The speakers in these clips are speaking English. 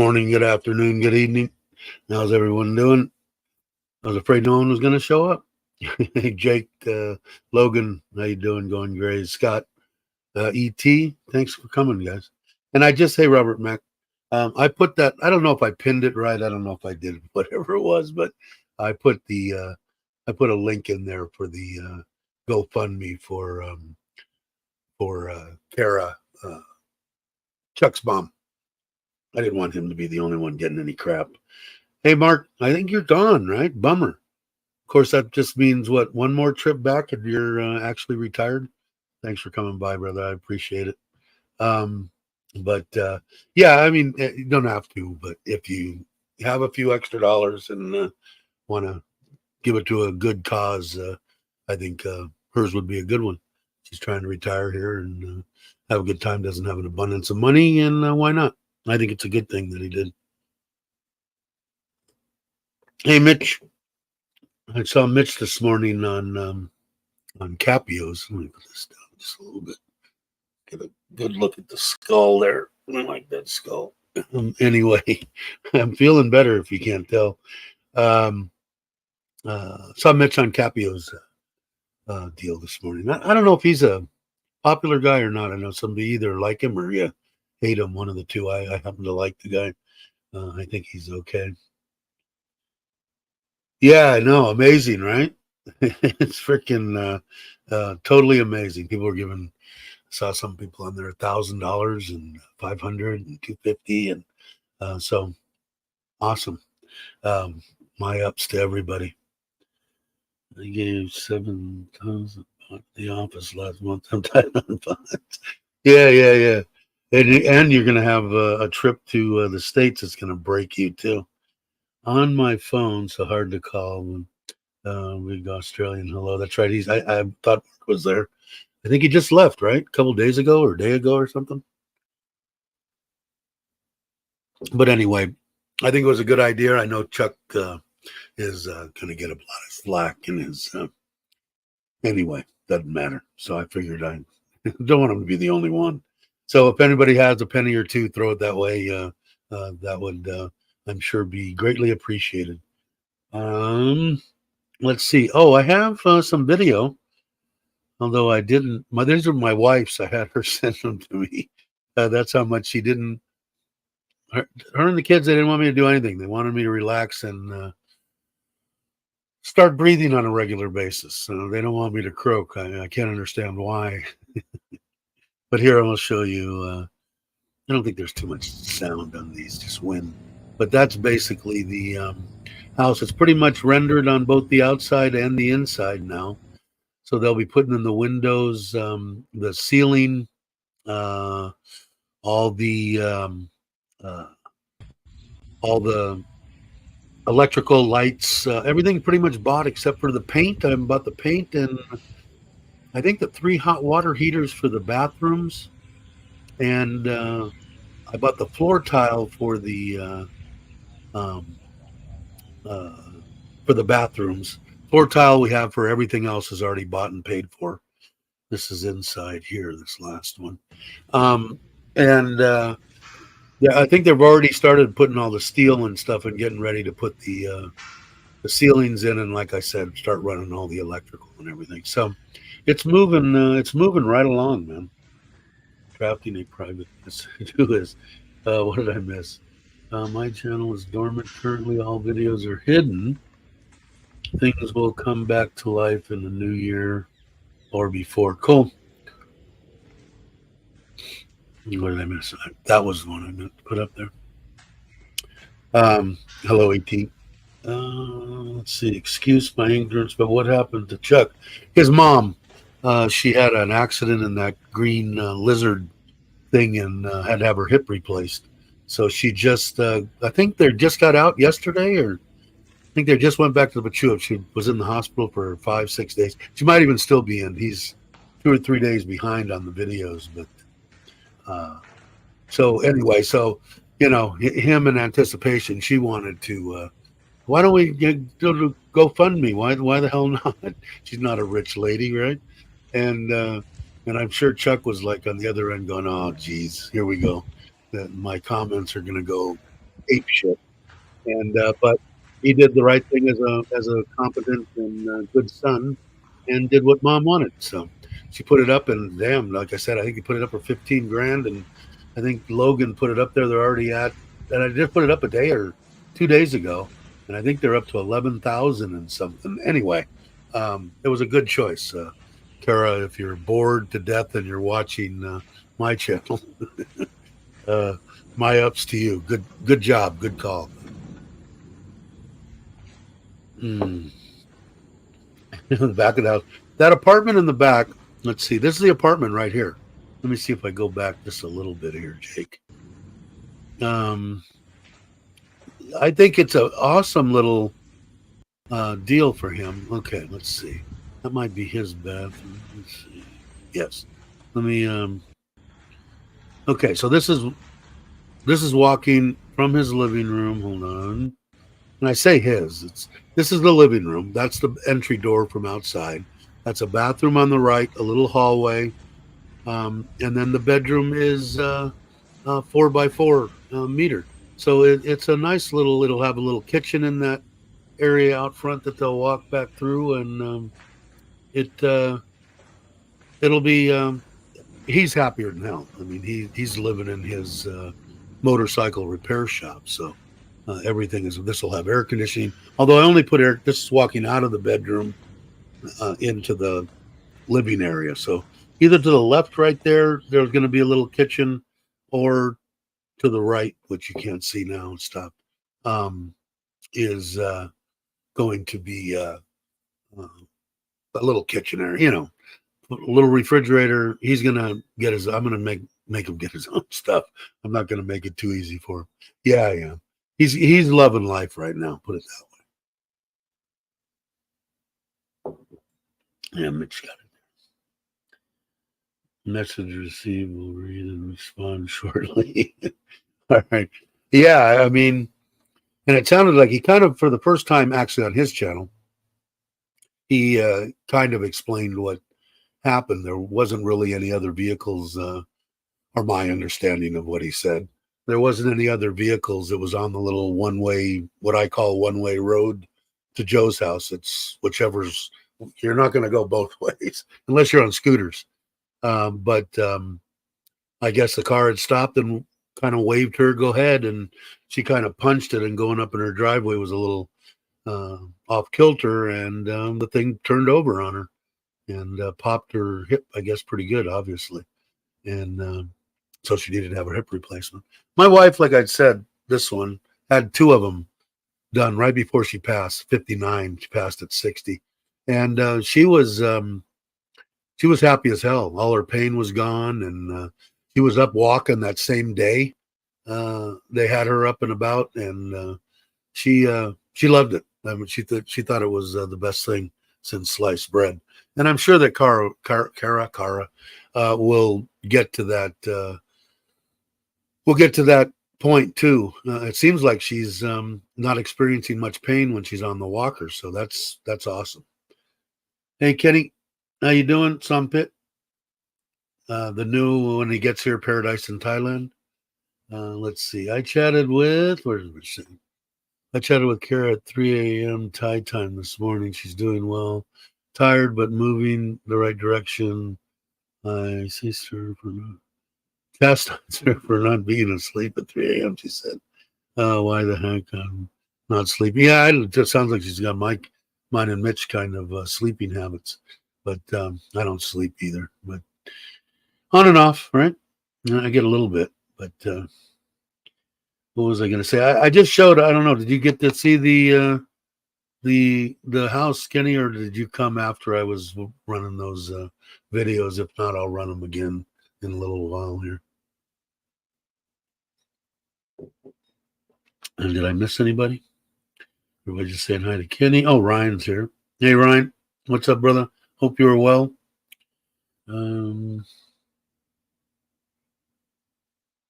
morning, good afternoon, good evening. How's everyone doing? I was afraid no one was going to show up. Hey, Jake, Logan, how you doing? Going great. Scott, E.T., thanks for coming, guys. And I just, hey, Robert Mack, I put that, I don't know if I pinned it right. I don't know if I did, whatever it was, but I put I put a link in there for the GoFundMe for Kara, Chuck's mom. I didn't want him to be the only one getting any crap. Hey, Mark, I think you're gone, right? Bummer. Of course, that just means what? One more trip back and you're actually retired? Thanks for coming by, brother. I appreciate it. But yeah, I mean, you don't have to, but if you have a few extra dollars and want to give it to a good cause, I think hers would be a good one. She's trying to retire here and have a good time, doesn't have an abundance of money, and why not? I think it's a good thing that he did. Hey, Mitch. I saw Mitch this morning on Capio's. Let me put this down just a little bit. Get a good look at the skull there. I like that skull. Anyway, I'm feeling better if you can't tell. Saw Mitch on Capio's deal this morning. I don't know if he's a popular guy or not. I know somebody either like him or hate him, one of the two. I happen to like the guy. I think he's okay. Yeah, I know. Amazing, right? It's freaking totally amazing. People are giving, I saw some people on there $1,000 and $500 and $250, and so awesome. My ups to everybody. I gave 7,000 at the office last month. I'm tight on funds. Yeah. And you're gonna have a trip to the States. It's gonna break you too. On my phone, so hard to call when big Australian hello. That's right. I thought Mark was there. I think he just left, right? A couple days ago or a day ago or something. But anyway, I think it was a good idea. I know Chuck is going to get a lot of flack in his. Anyway, doesn't matter. So I figured I don't want him to be the only one. So if anybody has a penny or two, throw it that way. That would, I'm sure, be greatly appreciated. Let's see. Oh, I have some video, although I didn't. These are my wife's. I had her send them to me. That's how much she didn't. Her and the kids, they didn't want me to do anything. They wanted me to relax and start breathing on a regular basis. They don't want me to croak. I can't understand why. But here I will show you. I don't think there's too much sound on these, just wind. But that's basically the house. It's pretty much rendered on both the outside and the inside now. So they'll be putting in the windows, the ceiling, all the electrical lights, everything pretty much bought except for the paint. I bought the paint and I think the 3 hot water heaters for the bathrooms, and I bought the floor tile for the bathrooms. Floor tile we have for everything else is already bought and paid for. This is inside here, this last one. Yeah, I think they've already started putting all the steel and stuff and getting ready to put the ceilings in, and like I said, start running all the electrical and everything. So it's moving right along, man. Drafting a private who is what did I miss? My channel is dormant currently. All videos are hidden. Things will come back to life in the new year or before. Cool. What did I miss? That was the one I meant to put up there. Hello, AT. Let's see. Excuse my ignorance, but what happened to Chuck? His mom. She had an accident in that green lizard thing and had to have her hip replaced. So she just, I think they just got out yesterday, or I think they just went back to the Pachuca. She was in the hospital for 5-6 days. She might even still be in. He's 2 or 3 days behind on the videos, but so anyway, so him in anticipation, she wanted to. Why don't we go to GoFundMe? Why the hell not? She's not a rich lady, right? And I'm sure Chuck was like on the other end going, "Oh, geez, here we go. My comments are going to go ape shit. And but he did the right thing as a competent and good son, and did what mom wanted. So she put it up, and damn, like I said, I think he put it up for 15 grand, and I think Logan put it up there. They're already at, and I just put it up a day or 2 days ago, and I think they're up to 11,000 and something. Anyway, it was a good choice, Kara. If you're bored to death and you're watching my channel, uh, my ups to you. Good job, good call. Mm. The back of the house. That apartment in the back. Let's see. This is the apartment right here. Let me see if I go back just a little bit here, Jake. I think it's an awesome little deal for him. Okay, let's see. That might be his bathroom. Let's see. Yes. Let me. Okay, so this is walking from his living room. Hold on. And I say his. This is the living room. That's the entry door from outside. That's a bathroom on the right, a little hallway, and then the bedroom is 4 by 4 meter. So it's a nice little. It'll have a little kitchen in that area out front that they'll walk back through, and it'll be. He's happier than hell. I mean, he's living in his motorcycle repair shop, so. Everything is. This will have air conditioning. Although I only put air. This is walking out of the bedroom into the living area. So either to the left, right there, there's going to be a little kitchen, or to the right, which you can't see now and stuff, is going to be a little kitchen area. You know, a little refrigerator. He's gonna get his. I'm gonna make him get his own stuff. I'm not gonna make it too easy for him. Yeah, I am. He's loving life right now. Put it that way. Yeah, Mitch got it. Message received. We'll read and respond shortly. All right. Yeah, I mean, and it sounded like he kind of, for the first time, actually on his channel, he kind of explained what happened. There wasn't really any other vehicles, or my understanding of what he said. There wasn't any other vehicles. It was on the little one-way, what I call one-way road to Joe's house. It's whichever's, you're not going to go both ways unless you're on scooters. But I guess the car had stopped and kind of waved her, go ahead. And she kind of punched it, and going up in her driveway was a little off kilter. And the thing turned over on her and popped her hip, I guess, pretty good, obviously. And so she needed to have her hip replacement. My wife, like I said, this one had 2 of them done right before she passed. 59, she passed at 60, and she was happy as hell. All her pain was gone, and she was up walking that same day. They had her up and about, and she loved it. I mean, she thought it was the best thing since sliced bread. And I'm sure that Kara will get to that. We'll get to that point too. It seems like she's not experiencing much pain when she's on the walker, so that's awesome. Hey Kenny, how you doing, Sampit? The new, when he gets here, Paradise in Thailand. Let's see. I chatted with Kara at 3 a.m. Thai time this morning. She's doing well, tired but moving the right direction. I ceased her for chastised her for not being asleep at 3 a.m. She said, why the heck I'm not sleeping? Yeah, it just sounds like she's got mine and Mitch kind of sleeping habits, but I don't sleep either. But on and off, right? I get a little bit, but what was I going to say? I just showed. I don't know. Did you get to see the house, Kenny, or did you come after I was running those videos? If not, I'll run them again in a little while here. And did I miss anybody? Everybody just saying hi to Kenny. Oh, Ryan's here. Hey, Ryan. What's up, brother? Hope you are well.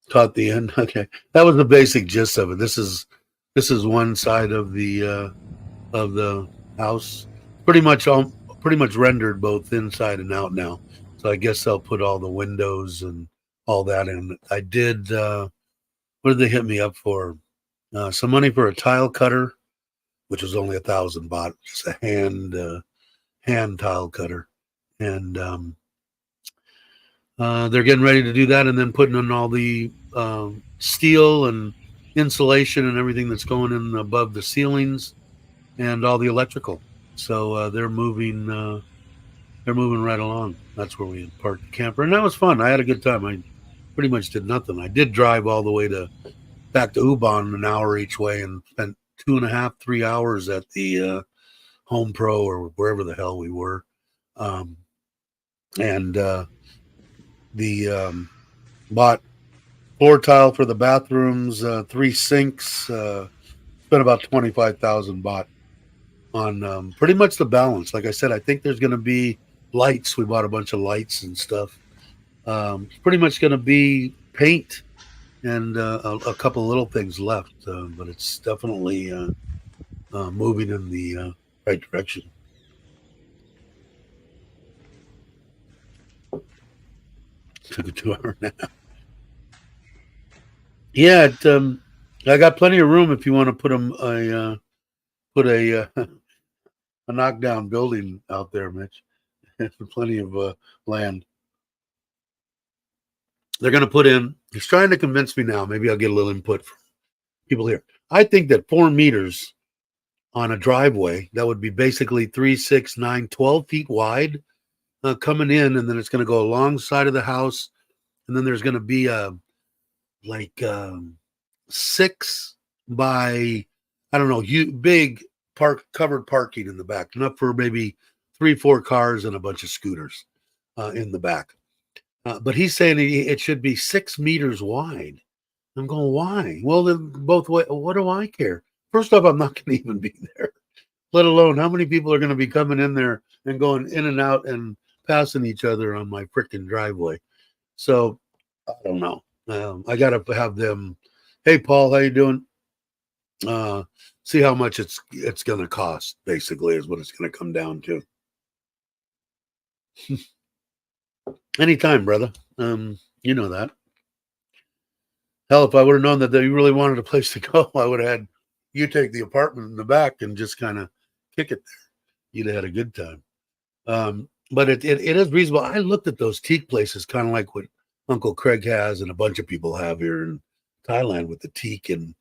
Caught the end. Okay, that was the basic gist of it. This is one side of the house. Pretty much rendered both inside and out now. So I guess they'll put all the windows and all that in. I did. What did they hit me up for? some money for a tile cutter, which was only 1,000 baht, just a hand tile cutter, and they're getting ready to do that, and then putting in all the steel and insulation and everything that's going in above the ceilings and all the electrical. So they're moving right along. That's where we parked the camper, and that was fun. I had a good time. I pretty much did nothing. I did drive all the way back to Ubon, an hour each way, and spent 2.5, 3 hours at the Home Pro or wherever the hell we were. And bought floor tile for the bathrooms, 3 sinks, spent about 25,000 baht on pretty much the balance. Like I said, I think there's going to be lights. We bought a bunch of lights and stuff. It's pretty much going to be paint and a couple of little things left, but it's definitely moving in the right direction. Took a 2-hour nap. Yeah, I got plenty of room if you want to put a knockdown building out there, Mitch. Plenty of land. They're going to put in. He's trying to convince me now. Maybe I'll get a little input from people here. I think that 4 meters on a driveway, that would be basically 3, 6, 9, 12 feet wide, coming in, and then it's going to go alongside of the house, and then there's going to be like 6 by, I don't know, big covered parking in the back, enough for maybe 3, 4 cars and a bunch of scooters in the back. But he's saying it should be 6 meters wide. I'm going, why? Well, then both ways. What do I care? First off, I'm not going to even be there, let alone how many people are going to be coming in there and going in and out and passing each other on my freaking driveway. So I don't know. I got to have them. Hey, Paul, how you doing? See how much it's going to cost. Basically, is what it's going to come down to. Anytime, brother. You know that. Hell, if I would have known that you really wanted a place to go, I would have had you take the apartment in the back and just kind of kick it there. You'd have had a good time. But it is reasonable. I looked at those teak places, kind of like what Uncle Craig has and a bunch of people have here in Thailand with the teak, and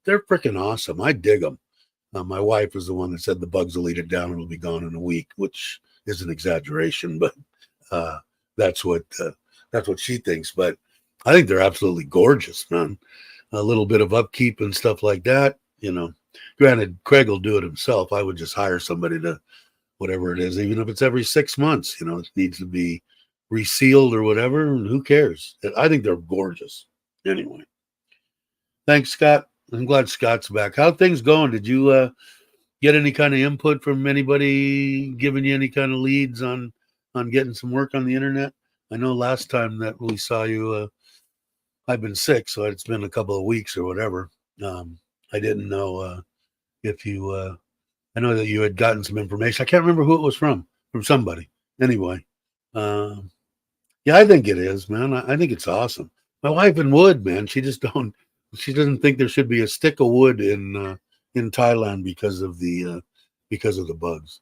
they're freaking awesome. I dig them. My wife was the one that said the bugs will eat it down and it'll be gone in a week, which is an exaggeration, but that's what she thinks. But I think they're absolutely gorgeous, man. A little bit of upkeep and stuff like that, you know. Granted, Craig will do it himself. I would just hire somebody to, whatever it is, even if it's every 6 months, you know, it needs to be resealed or whatever. And who cares? I think they're gorgeous. Anyway, thanks, Scott. I'm glad Scott's back. How things going? Did you get any kind of input from anybody giving you any kind of leads on getting some work on the internet? I know last time that we saw you, I've been sick, so it's been a couple of weeks or whatever. I didn't know if you, I know that you had gotten some information. I can't remember who it was from somebody. Anyway, yeah, I think it is, man. I think it's awesome. My wife in wood, man, she doesn't think there should be a stick of wood in Thailand because of the bugs.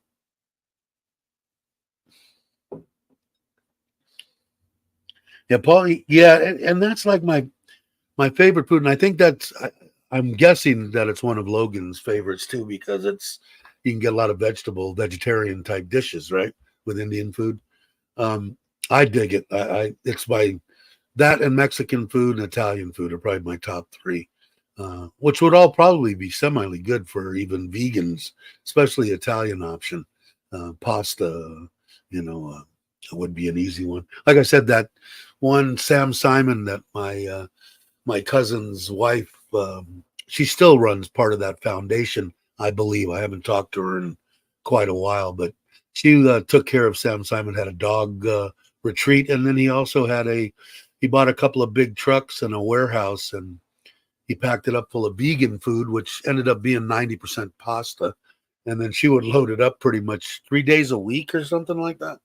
Yeah, Paul. Yeah, and that's like my favorite food, and I think I'm guessing that it's one of Logan's favorites too, because you can get a lot of vegetarian type dishes, right, with Indian food. I dig it. It's that and Mexican food and Italian food are probably my top 3, which would all probably be semi good for even vegans, especially Italian option. Pasta, would be an easy one. Like I said, that one Sam Simon that my cousin's wife, she still runs part of that foundation, I believe. I haven't talked to her in quite a while, but she took care of Sam Simon, had a dog retreat, and then he also he bought a couple of big trucks and a warehouse, and he packed it up full of vegan food, which ended up being 90% pasta. And then she would load it up pretty much 3 days a week or something like that,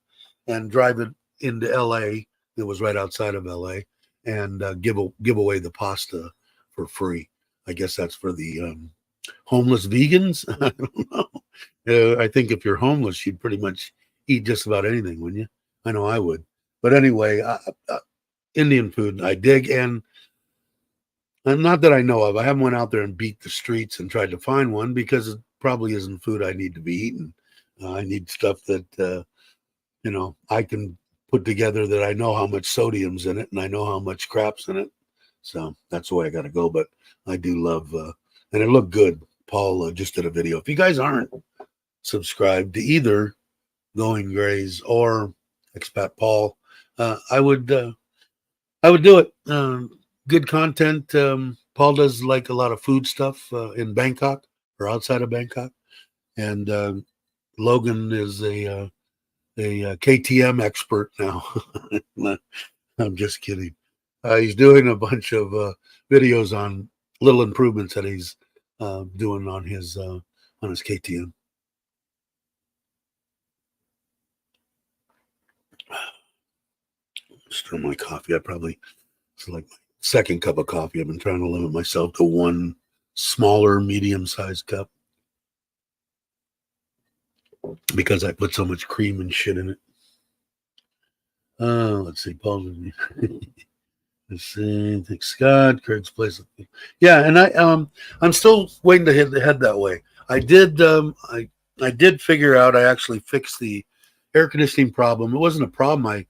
and drive it into LA. It was right outside of LA, and give away the pasta for free. I guess that's for the homeless vegans. I don't know. I think if you're homeless, you'd pretty much eat just about anything, wouldn't you? I know I would. But anyway, Indian food I dig, and not that I know of. I haven't went out there and beat the streets and tried to find one because it probably isn't food I need to be eating. I need stuff that I can put together, that I know how much sodium's in it and I know how much crap's in it. So that's the way I got to go. But I do love, and it looked good. Paul just did a video. If you guys aren't subscribed to either Going Grays or Expat Paul, I would do it. Good content. Paul does like a lot of food stuff in Bangkok or outside of Bangkok, and Logan is a KTM expert now. I'm just kidding. He's doing a bunch of videos on little improvements that he's doing on his KTM. Stir my coffee. It's like my second cup of coffee. I've been trying to limit myself to one smaller, medium-sized cup because I put so much cream and shit in it. Let's see, Paul. Let's see. Thanks, Scott. Craig's place. Yeah, and I'm still waiting to head that way. I did I did figure out, I actually fixed the air conditioning problem. It wasn't a problem. I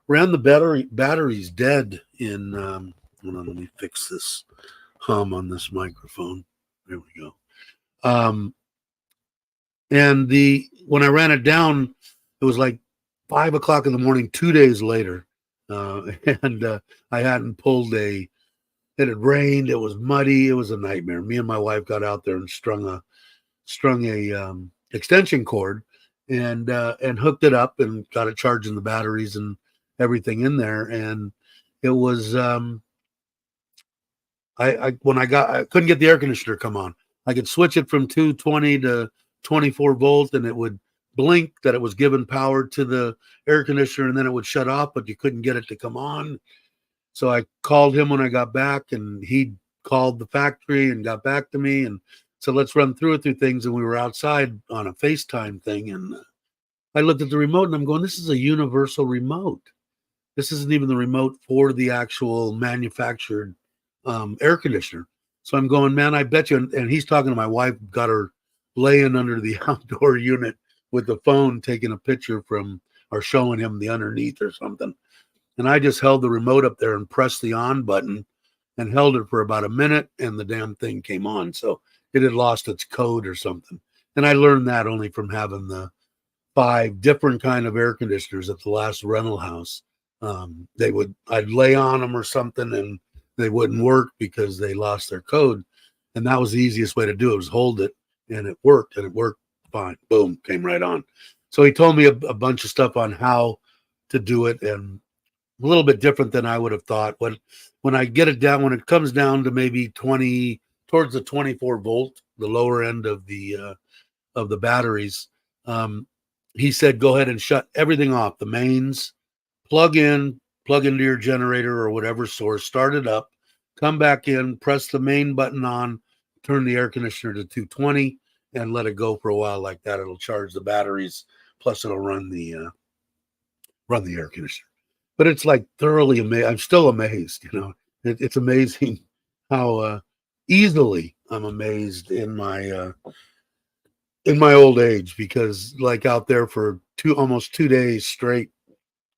ran the batteries dead in hold on, let me fix this hum on this microphone. There we go. And when I ran it down, it was like 5 o'clock in the morning, 2 days later. And I hadn't pulled it had rained, it was muddy, it was a nightmare. Me and my wife got out there and strung a extension cord and hooked it up and got it charging the batteries and everything in there. And it was I couldn't get the air conditioner to come on. I could switch it from 220 to 24 volt, and it would blink that it was giving power to the air conditioner, and then it would shut off, but you couldn't get it to come on. So I called him when I got back, and he called the factory and got back to me, and so let's run through things. And we were outside on a FaceTime thing, and I looked at the remote, and I'm going, this is a universal remote. This isn't even the remote for the actual manufactured air conditioner. So I'm going, man, I bet you. And he's talking to my wife, got her laying under the outdoor unit with the phone, taking a picture from or showing him the underneath or something. And I just held the remote up there and pressed the on button and held it for about a minute, and the damn thing came on. So it had lost its code or something. And I learned that only from having the 5 different kind of air conditioners at the last rental house. I'd lay on them or something, and they wouldn't work because they lost their code. And that was the easiest way to do it, was hold it, and it worked fine. Boom, came right on. So he told me a bunch of stuff on how to do it, and a little bit different than I would have thought. When I get it down, when it comes down to maybe 20 towards the 24 volt, the lower end of the batteries, he said, go ahead and shut everything off, the mains, plug into your generator or whatever source, start it up, come back in, press the main button on, turn the air conditioner to 220, and let it go for a while like that. It'll charge the batteries, plus it'll run the air conditioner. But it's like thoroughly amazing. I'm still amazed. It's amazing how easily I'm amazed in my old age, because like out there for almost 2 days straight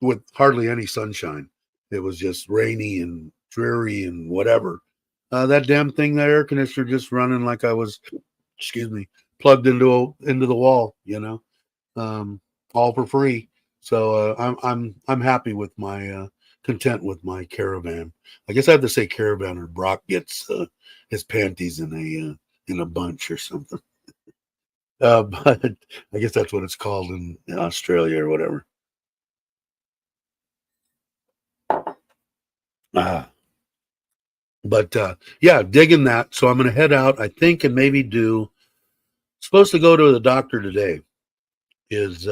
with hardly any sunshine, it was just rainy and dreary and whatever. That damn thing, that air conditioner, just running like I was, plugged into the wall, all for free. So I'm happy with my content with my Caravan. I guess I have to say Caravan, or Brock gets his panties in a bunch or something. But I guess that's what it's called in Australia or whatever. But yeah, digging that. So I'm going to head out, I think, and maybe supposed to go to the doctor today is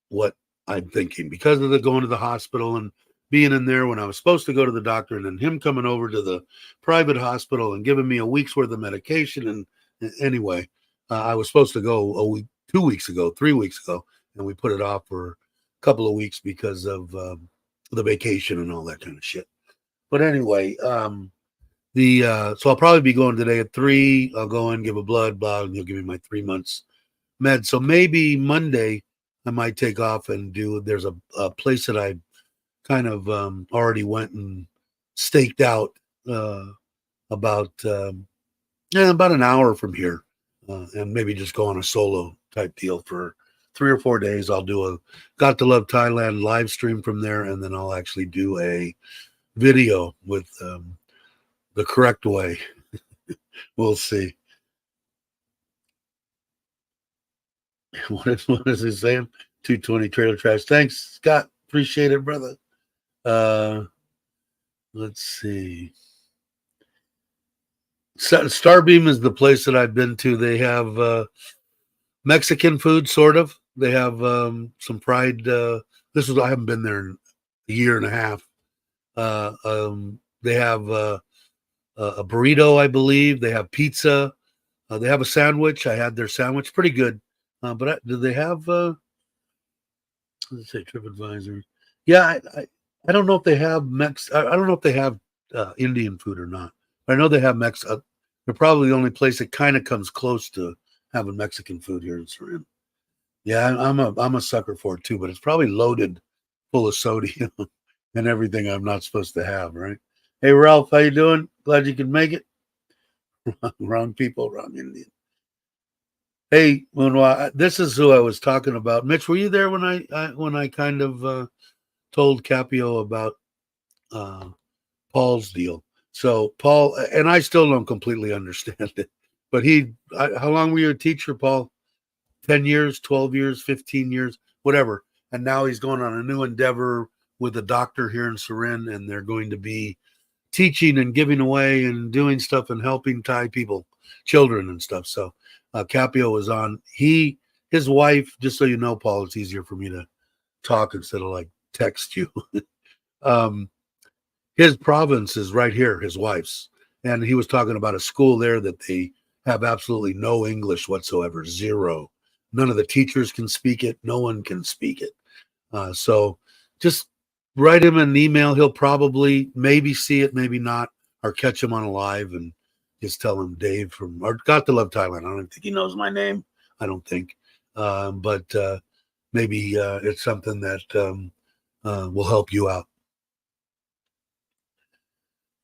what I'm thinking, because of the going to the hospital and being in there when I was supposed to go to the doctor, and then him coming over to the private hospital and giving me a week's worth of medication. And anyway, I was supposed to go a week, 2 weeks ago, 3 weeks ago, and we put it off for a couple of weeks because of the vacation and all that kind of shit. But anyway, so I'll probably be going today at 3. I'll go in, give a blood, blah, and he'll give me my 3 months med. So maybe Monday I might take off and there's a place that I kind of already went and staked out about an hour from here, and maybe just go on a solo type deal for 3 or 4 days. I'll do a Got to Love Thailand live stream from there, and then I'll actually do a video with the correct way. We'll see. What is he saying? 220 trailer trash. Thanks, Scott. Appreciate it, brother. Let's see. Starbeam is the place that I've been to. They have Mexican food, sort of. They have some fried. I haven't been there in a year and a half. They have a burrito, I believe. They have pizza. They have a sandwich. I had their sandwich, pretty good. But do they have? Let's say TripAdvisor. Yeah, I don't know if they have I don't know if they have Indian food or not. But I know they have they're probably the only place that kind of comes close to having Mexican food here in Surin. Yeah, I'm a sucker for it too, but it's probably loaded full of sodium and everything I'm not supposed to have, right? Hey, Ralph, how you doing? Glad you could make it. Wrong people, wrong Indian. Hey, this is who I was talking about. Mitch, were you there when I kind of told Capio about Paul's deal? So Paul, and I still don't completely understand it, but how long were you a teacher, Paul? 10 years, 12 years, 15 years, whatever. And now he's going on a new endeavor with a doctor here in Surin, and they're going to be teaching and giving away and doing stuff and helping Thai people, children and stuff. So Capio was on. His wife, just so you know, Paul, it's easier for me to talk instead of like text you. His province is right here, his wife's. And he was talking about a school there that they have absolutely no English whatsoever, zero. None of the teachers can speak it. No one can speak it. So just write him an email. He'll probably maybe see it, maybe not, or catch him on a live and just tell him Dave from or Got to Love Thailand. I don't think he knows my name. I don't think. But maybe it's something that will help you out.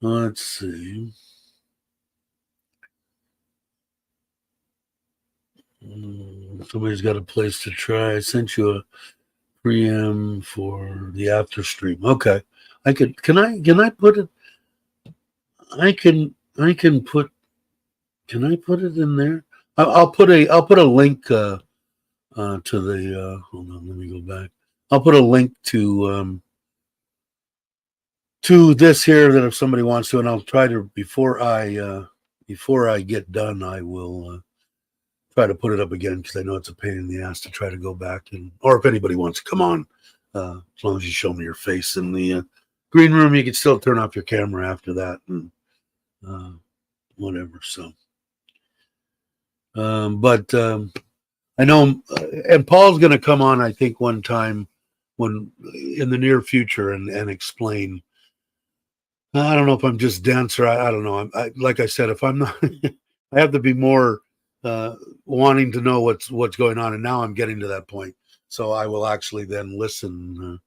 Let's see. Somebody's got a place to try. I sent you a preamp for the after stream. Okay. Can I put it? Can I put it in there? I'll put a link to the hold on, let me go back. I'll put a link to this here that if somebody wants to, and I'll try to before I get done, I will try to put it up again because I know it's a pain in the ass to try to go back or if anybody wants to come on, as long as you show me your face in the green room, you can still turn off your camera after that and whatever. So, but I know, and Paul's going to come on, I think, one time when in the near future and explain. I don't know if I'm just dense or I don't know. Like I said, if I'm not, I have to be more wanting to know what's going on, and now I'm getting to that point. So I will actually then listen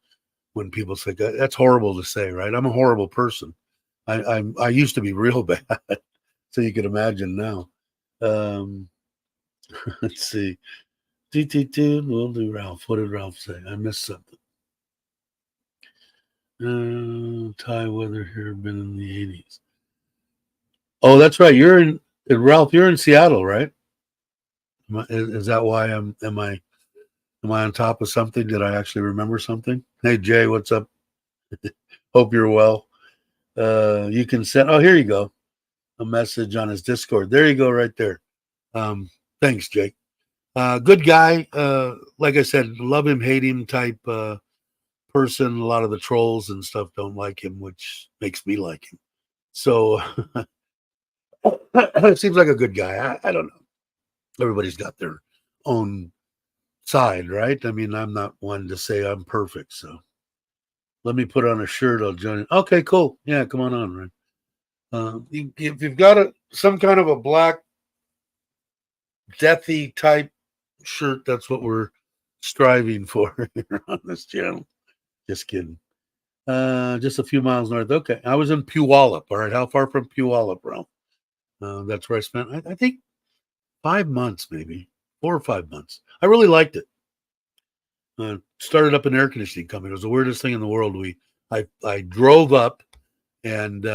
when people say that's horrible to say, right? I'm a horrible person. I used to be real bad, so you can imagine now. Let's see. We'll do Ralph. What did Ralph say? I missed something. Thai weather here been in the 80s. Oh, that's right. Ralph, you're in Seattle, right? Is that why am I on top of something? Did I actually remember something? Hey Jay, what's up? Hope you're well. You can send here you go. A message on his Discord. There you go, right there. Thanks, Jake. Good guy. Like I said, love him, hate him type person. A lot of the trolls and stuff don't like him, which makes me like him. So it seems like a good guy. I don't know. Everybody's got their own side, right? I mean, I'm not one to say I'm perfect. So let me put on a shirt. I'll join. Okay, cool. Yeah, come on, right? If you've got some kind of a black deathy type shirt, that's what we're striving for here on this channel. Just kidding. Just a few miles north. Okay, I was in Puyallup. All right, how far from Puyallup, bro? That's where I spent, I think, 5 months, maybe 4 or 5 months. I really liked it. Started up an air conditioning company. It was the weirdest thing in the world. I drove up, and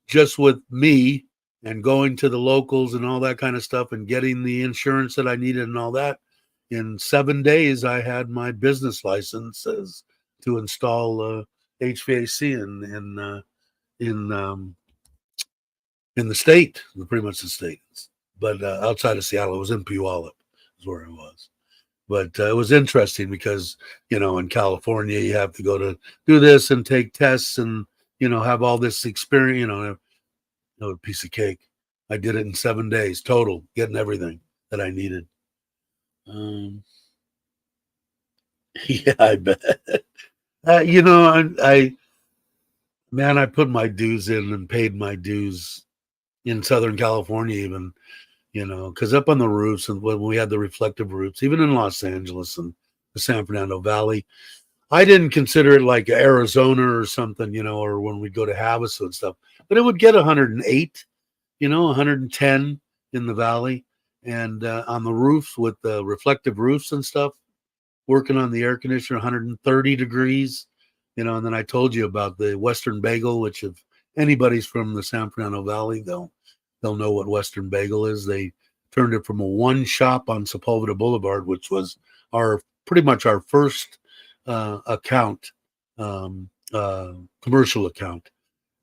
just with me and going to the locals and all that kind of stuff and getting the insurance that I needed and all that, in 7 days I had my business licenses to install HVAC in the state, pretty much the state. But outside of Seattle, it was in Puyallup, is where I was. But it was interesting because, in California, you have to go to do this and take tests and, have all this experience, a piece of cake. I did it in 7 days total, getting everything that I needed. Yeah, I bet. I put my dues in and paid my dues in Southern California, even, because up on the roofs, and when we had the reflective roofs, even in Los Angeles and the San Fernando Valley, I didn't consider it like Arizona or something, or when we'd go to Havasu and stuff, but it would get 108, 110 in the valley, and on the roofs with the reflective roofs and stuff, working on the air conditioner, 130 degrees, and then I told you about the Western Bagel, which if anybody's from the San Fernando Valley, they'll know what Western Bagel is. They turned it from a one shop on Sepulveda Boulevard, which was pretty much our first account, commercial account,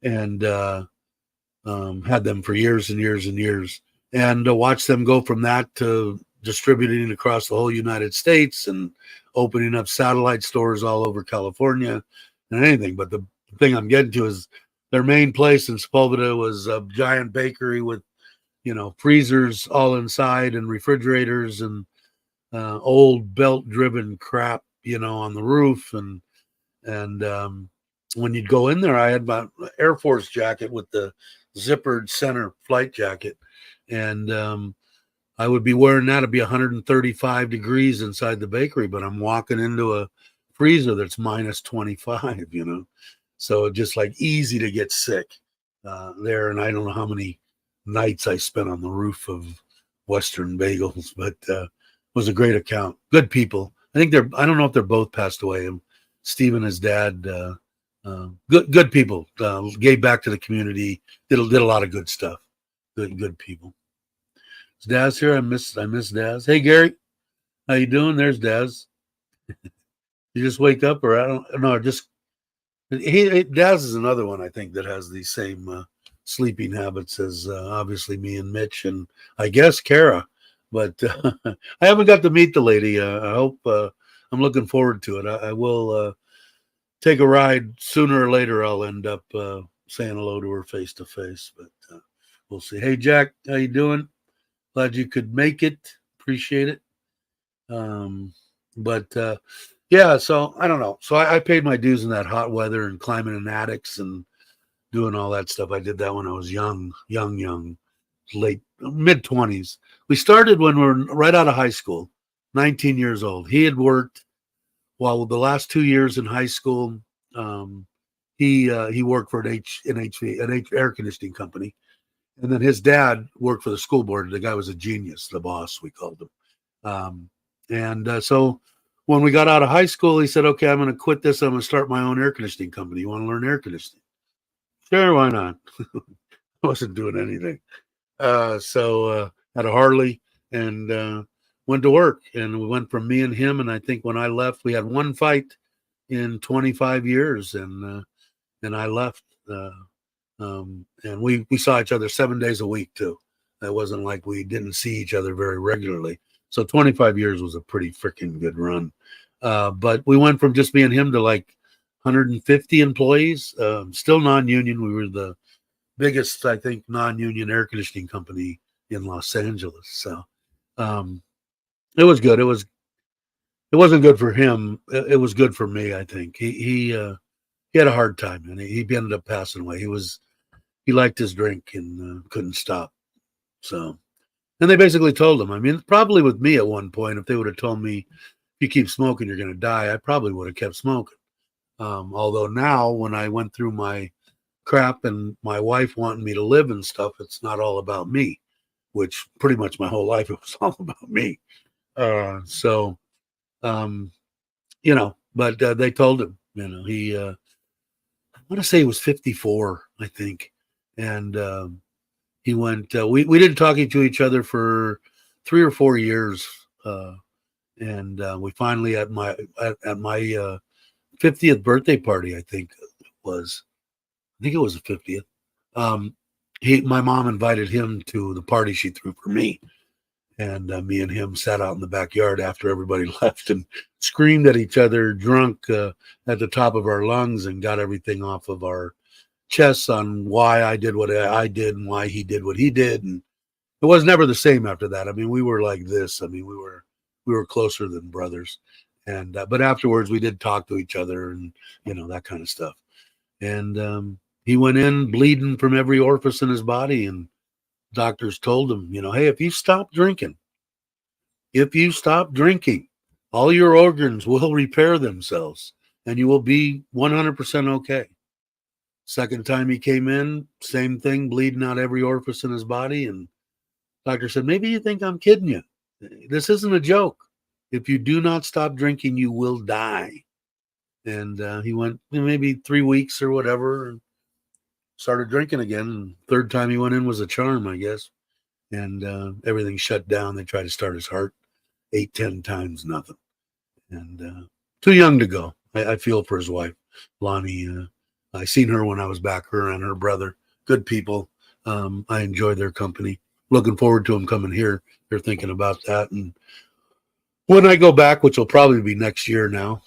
and had them for years and years and years, and watch them go from that to distributing across the whole United States and opening up satellite stores all over California and anything. But the thing I'm getting to is their main place in Sepulveda was a giant bakery with, freezers all inside and refrigerators and old belt-driven crap, on the roof. And when you'd go in there, I had my Air Force jacket with the zippered center flight jacket, and I would be wearing that. It'd be 135 degrees inside the bakery, but I'm walking into a freezer that's minus 25, so just like easy to get sick there. And I don't know how many nights I spent on the roof of Western Bagels, but it was a great account. Good people. I don't know if they're both passed away. Steve and his dad, good people, gave back to the community, did a lot of good stuff. Good people. Is Daz here? I miss Daz. Hey Gary, how you doing? There's Daz. You just wake up, or I don't know. Daz is another one I think that has the same sleeping habits as obviously me and Mitch, and I guess Kara. But I haven't got to meet the lady. I hope. I'm looking forward to it. I will take a ride sooner or later. I'll end up saying hello to her face to face, but we'll see. Hey Jack, how you doing? Glad you could make it. Appreciate it. But yeah, so I don't know. So I paid my dues in that hot weather and climbing in attics and doing all that stuff. I did that when I was young, late, mid-20s. We started when we were right out of high school, 19 years old. He had worked, while the last 2 years in high school, he worked for an air conditioning company. And then his dad worked for the school board. The guy was a genius, the boss, we called him. So when we got out of high school, he said, okay, I'm going to quit this. I'm going to start my own air conditioning company. You want to learn air conditioning? Sure, why not? I wasn't doing anything. So had a Harley and went to work. And we went from me and him. And I think when I left, we had one fight in 25 years. And I left. And we saw each other 7 days a week too. It wasn't like we didn't see each other very regularly. So 25 years was a pretty freaking good run. But we went from just being him to like 150 employees, still non-union. We were the biggest, I think, non-union air conditioning company in Los Angeles. So um, it was good. It wasn't good for him. It was good for me. I think he had a hard time, and he ended up passing away. He liked his drink and couldn't stop. So, and they basically told him. I mean, probably with me at one point, if they would have told me, if you keep smoking, you're going to die, I probably would have kept smoking. Although now, when I went through my crap and my wife wanting me to live and stuff, it's not all about me, which pretty much my whole life it was all about me. So, um, but they told him, I want to say he was 54, I think, and he went. We didn't talk to each other for 3 or 4 years, and we finally at my 50th birthday party, I think it was the 50th. Um, my mom invited him to the party she threw for me, and me and him sat out in the backyard after everybody left and screamed at each other, drunk at the top of our lungs, and got everything off of our chests on why I did what I did and why he did what he did. And it was never the same after that. I mean, we were like this. I mean, we were closer than brothers. And but afterwards, we did talk to each other and that kind of stuff. And he went in bleeding from every orifice in his body, and doctors told him, hey, if you stop drinking, all your organs will repair themselves, and you will be 100% okay. Second time he came in, same thing, bleeding out every orifice in his body. And doctor said, maybe you think I'm kidding you. This isn't a joke. If you do not stop drinking, you will die. And he went maybe 3 weeks or whatever and started drinking again. And third time he went in was a charm, I guess. And everything shut down. They tried to start his heart 8-10 times, nothing. And too young to go. I feel for his wife, Lonnie. I seen her when I was back, her and her brother. Good people. I enjoy their company. Looking forward to them coming here. They're thinking about that. And when I go back, which will probably be next year now,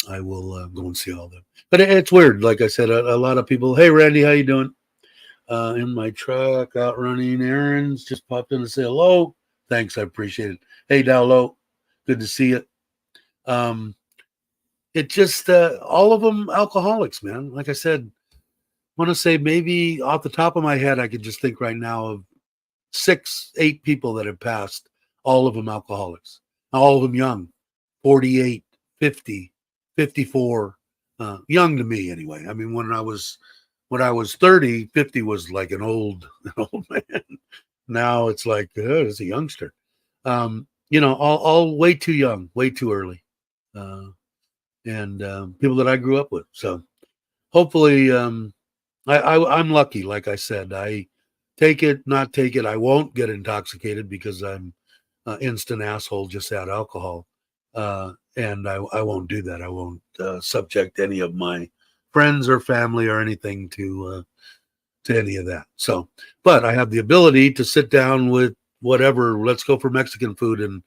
I will go and see all of them. But it's weird. Like I said, a lot of people, hey, Randy, how you doing? In my truck, out running errands. Just popped in to say hello. Thanks, I appreciate it. Hey, Dowlow, good to see you. It just all of them alcoholics, man. Like I said, I want to say maybe off the top of my head, I could just think right now of 6-8 people that have passed, all of them alcoholics, all of them young, 48, 50, 54, young to me anyway. I mean, when I was 30, 50 was like an old man. Now it's like, it's a youngster. All way too young, way too early. And people that I grew up with. So hopefully, I'm lucky. Like I said, I take it, not take it. I won't get intoxicated because I'm instant asshole, just add alcohol. And I won't do that. I won't subject any of my friends or family or anything to any of that. So, but I have the ability to sit down with whatever, let's go for Mexican food and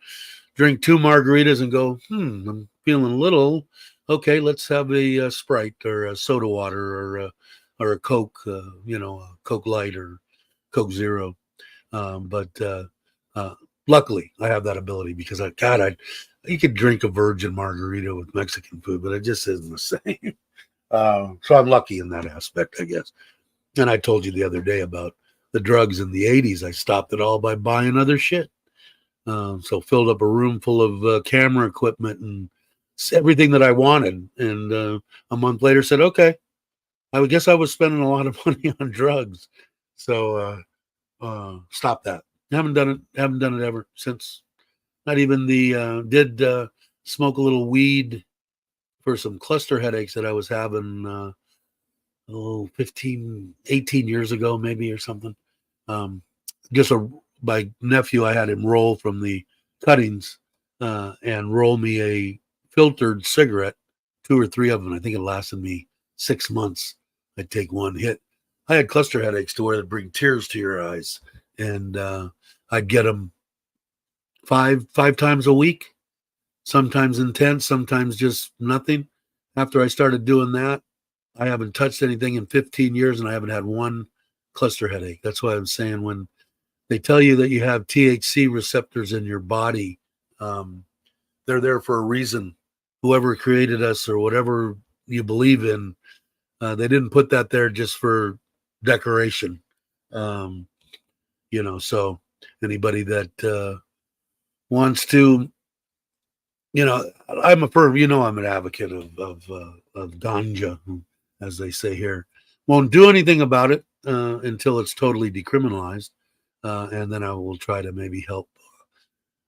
drink 2 margaritas and go, I'm feeling a little, okay, let's have a Sprite or a soda water or a Coke, a Coke Light or Coke Zero. But luckily, I have that ability because you could drink a virgin margarita with Mexican food, but it just isn't the same. So I'm lucky in that aspect, I guess. And I told you the other day about the drugs in the 80s. I stopped it all by buying other shit. So filled up a room full of camera equipment and everything that I wanted. And a month later said, okay, I would guess I was spending a lot of money on drugs. So stop that. Haven't done it ever since. Not even did smoke a little weed for some cluster headaches that I was having 15, 18 years ago, maybe, or something. My nephew, I had him roll from the cuttings and roll me a filtered cigarette, 2 or 3 of them. I think it lasted me 6 months. I'd take one hit. I had cluster headaches to where it'd bring tears to your eyes, and I'd get them five times a week. sometimes intense, sometimes just nothing. After I started doing that, I haven't touched anything in 15 years and I haven't had one cluster headache. That's why I'm saying when they tell you that you have THC receptors in your body, um, they're there for a reason. Whoever created us or whatever you believe in, they didn't put that there just for decoration. Um, so anybody that wants to, I'm a firm, I'm an advocate of ganja, as they say here. Won't do anything about it until it's totally decriminalized, and then I will try to maybe help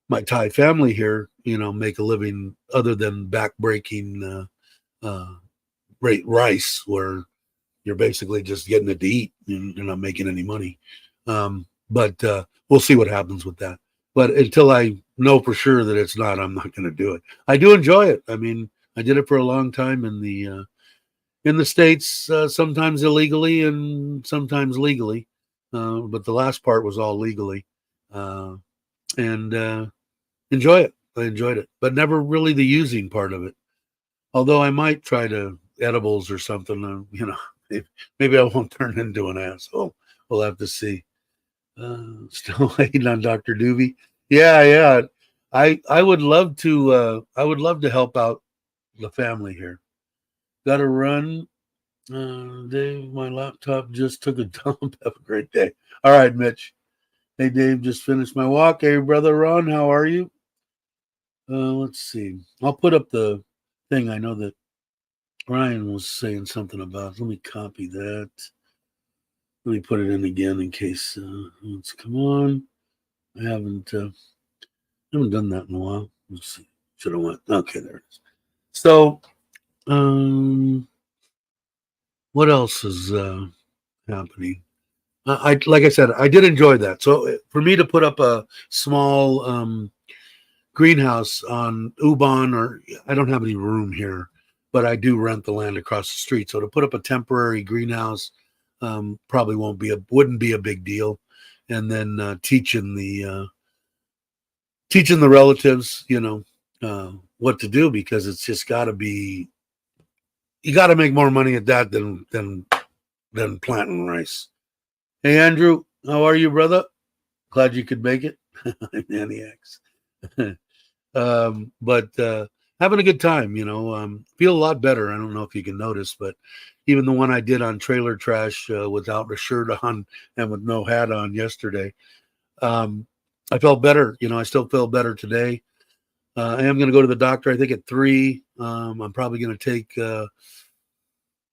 my Thai family here, make a living other than backbreaking rice, where you're basically just getting it to eat and you're not making any money. But we'll see what happens with that. But until I know for sure that it's not, I'm not going to do it. I do enjoy it. I mean, I did it for a long time in the States, sometimes illegally and sometimes legally. But the last part was all legally, and enjoy it. I enjoyed it, but never really the using part of it. Although I might try to edibles or something, maybe I won't turn into an asshole. We'll have to see. Still waiting on Dr. Doobie. Yeah, yeah. I would love to. I would love to help out the family here. Got to run. Dave, my laptop just took a dump. Have a great day. All right, Mitch. Hey, Dave, just finished my walk. Hey, brother Ron, how are you? Let's see. I'll put up the thing. I know that Ryan was saying something about. Let me copy that. Let me put it in again in case let's come on. I haven't done that in a while. Let's see. Should have went. Okay, there it is. So, what else is happening? I like I said, I did enjoy that. So for me to put up a small greenhouse on Ubon, or I don't have any room here, but I do rent the land across the street. So to put up a temporary greenhouse probably wouldn't be a big deal. And then teaching the relatives, what to do, because it's just got to be, you got to make more money at that than planting rice. Hey Andrew, how are you, brother? Glad you could make it. I'm Annie X. But having a good time, feel a lot better. I don't know if you can notice, but even the one I did on Trailer Trash without a shirt on and with no hat on yesterday, I felt better. I still feel better today. I am going to go to the doctor, I think at 3. I'm probably going to take, I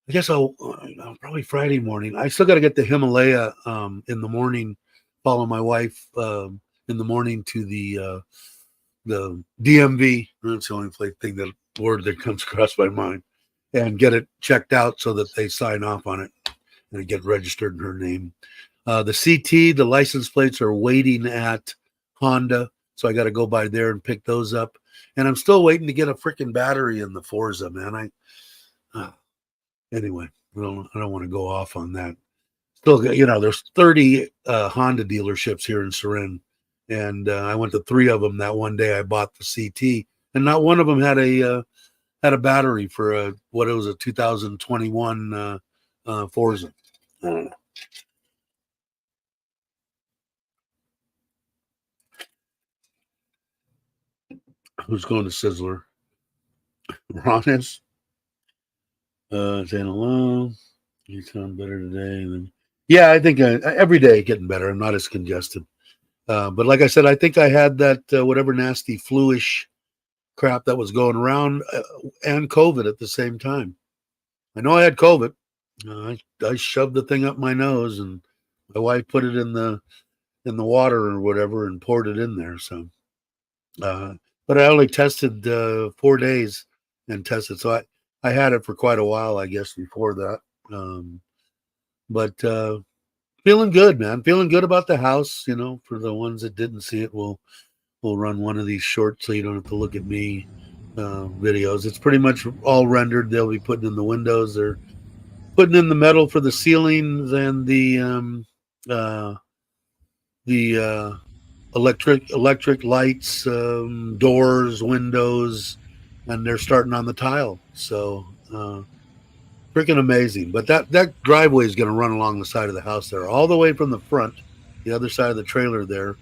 guess I'll probably Friday morning. I still got to get the Himalaya in the morning, follow my wife in the morning to the DMV. That's the only word that comes across my mind, and get it checked out so that they sign off on it and get registered in her name. The CT, the license plates are waiting at Honda, so I got to go by there and pick those up. And I'm still waiting to get a freaking battery in the Forza, man. Anyway, I don't want to go off on that. Still, there's 30 Honda dealerships here in Surin, and I went to 3 of them that one day I bought the CT, and not one of them had a battery for a 2021 Forza. I don't know. Who's going to Sizzler? Ron is. Saying hello. You sound better today. Yeah, I think every day getting better. I'm not as congested. But like I said, I think I had that whatever nasty fluish crap that was going around and COVID at the same time. I know I had COVID. I shoved the thing up my nose, and my wife put it in the water or whatever and poured it in there. So, but I only tested 4 days and tested. So I had it for quite a while, I guess, before that. But feeling good, man. Feeling good about the house. For the ones that didn't see it, we'll run one of these shorts so you don't have to look at me videos. It's pretty much all rendered. They'll be putting in the windows. They're putting in the metal for the ceilings and the electric lights, doors, windows, and they're starting on the tile. So freaking amazing. But that driveway is going to run along the side of the house there, all the way from the front, the other side of the trailer there,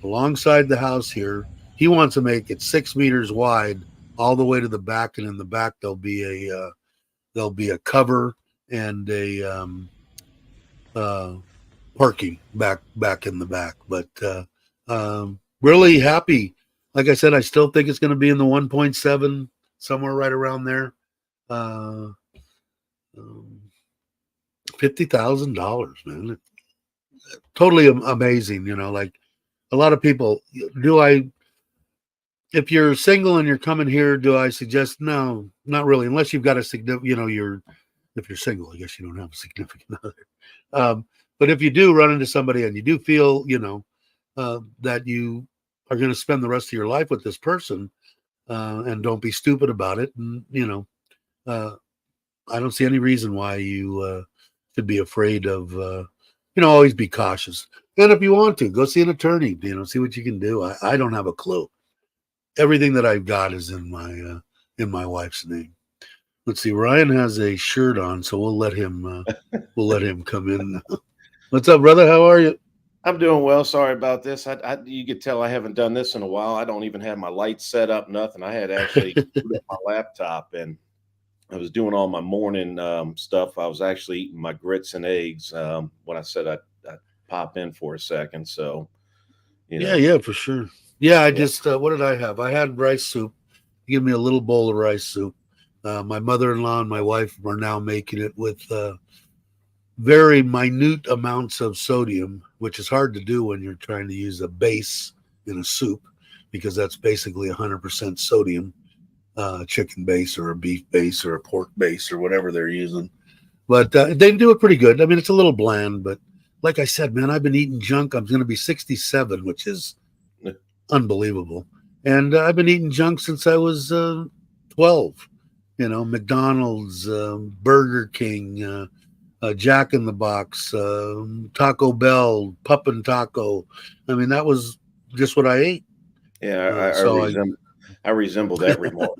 alongside the house here. He wants to make it 6 meters wide, all the way to the back, and in the back there'll be a cover and a uh, parking back in the back. But really happy. Like I said, I still think it's going to be in the 1.7, somewhere right around there. Uh, $50,000, man. Totally amazing. Like a lot of people. If you're single and you're coming here, do I suggest? No, not really, unless you've got a significant. If you're single, I guess you don't have a significant other. But if you do run into somebody and you do feel, that you are going to spend the rest of your life with this person, and don't be stupid about it. And, I don't see any reason why you should be afraid of, always be cautious. And if you want to, go see an attorney, see what you can do. I don't have a clue. Everything that I've got is in my wife's name. Let's see. Ryan has a shirt on, so we'll let him come in. What's up, brother? How are you? I'm doing well. Sorry about this. You could tell I haven't done this in a while. I don't even have my lights set up, nothing. I had actually put up my laptop and I was doing all my morning stuff. I was actually eating my grits and eggs when I said I'd pop in for a second. So, Yeah, for sure. Yeah, I just, what did I have? I had rice soup. Give me a little bowl of rice soup. My mother-in-law and my wife are now making it with very minute amounts of sodium, which is hard to do when you're trying to use a base in a soup, because that's basically 100% sodium, chicken base or a beef base or a pork base or whatever they're using. But they do it pretty good. I mean, it's a little bland, but like I said, man, I've been eating junk. I'm going to be 67, which is unbelievable. And I've been eating junk since I was 12. McDonald's, Burger King, Jack in the Box, Taco Bell, Pup and Taco. I mean, that was just what I ate. Yeah, I resemble that remark.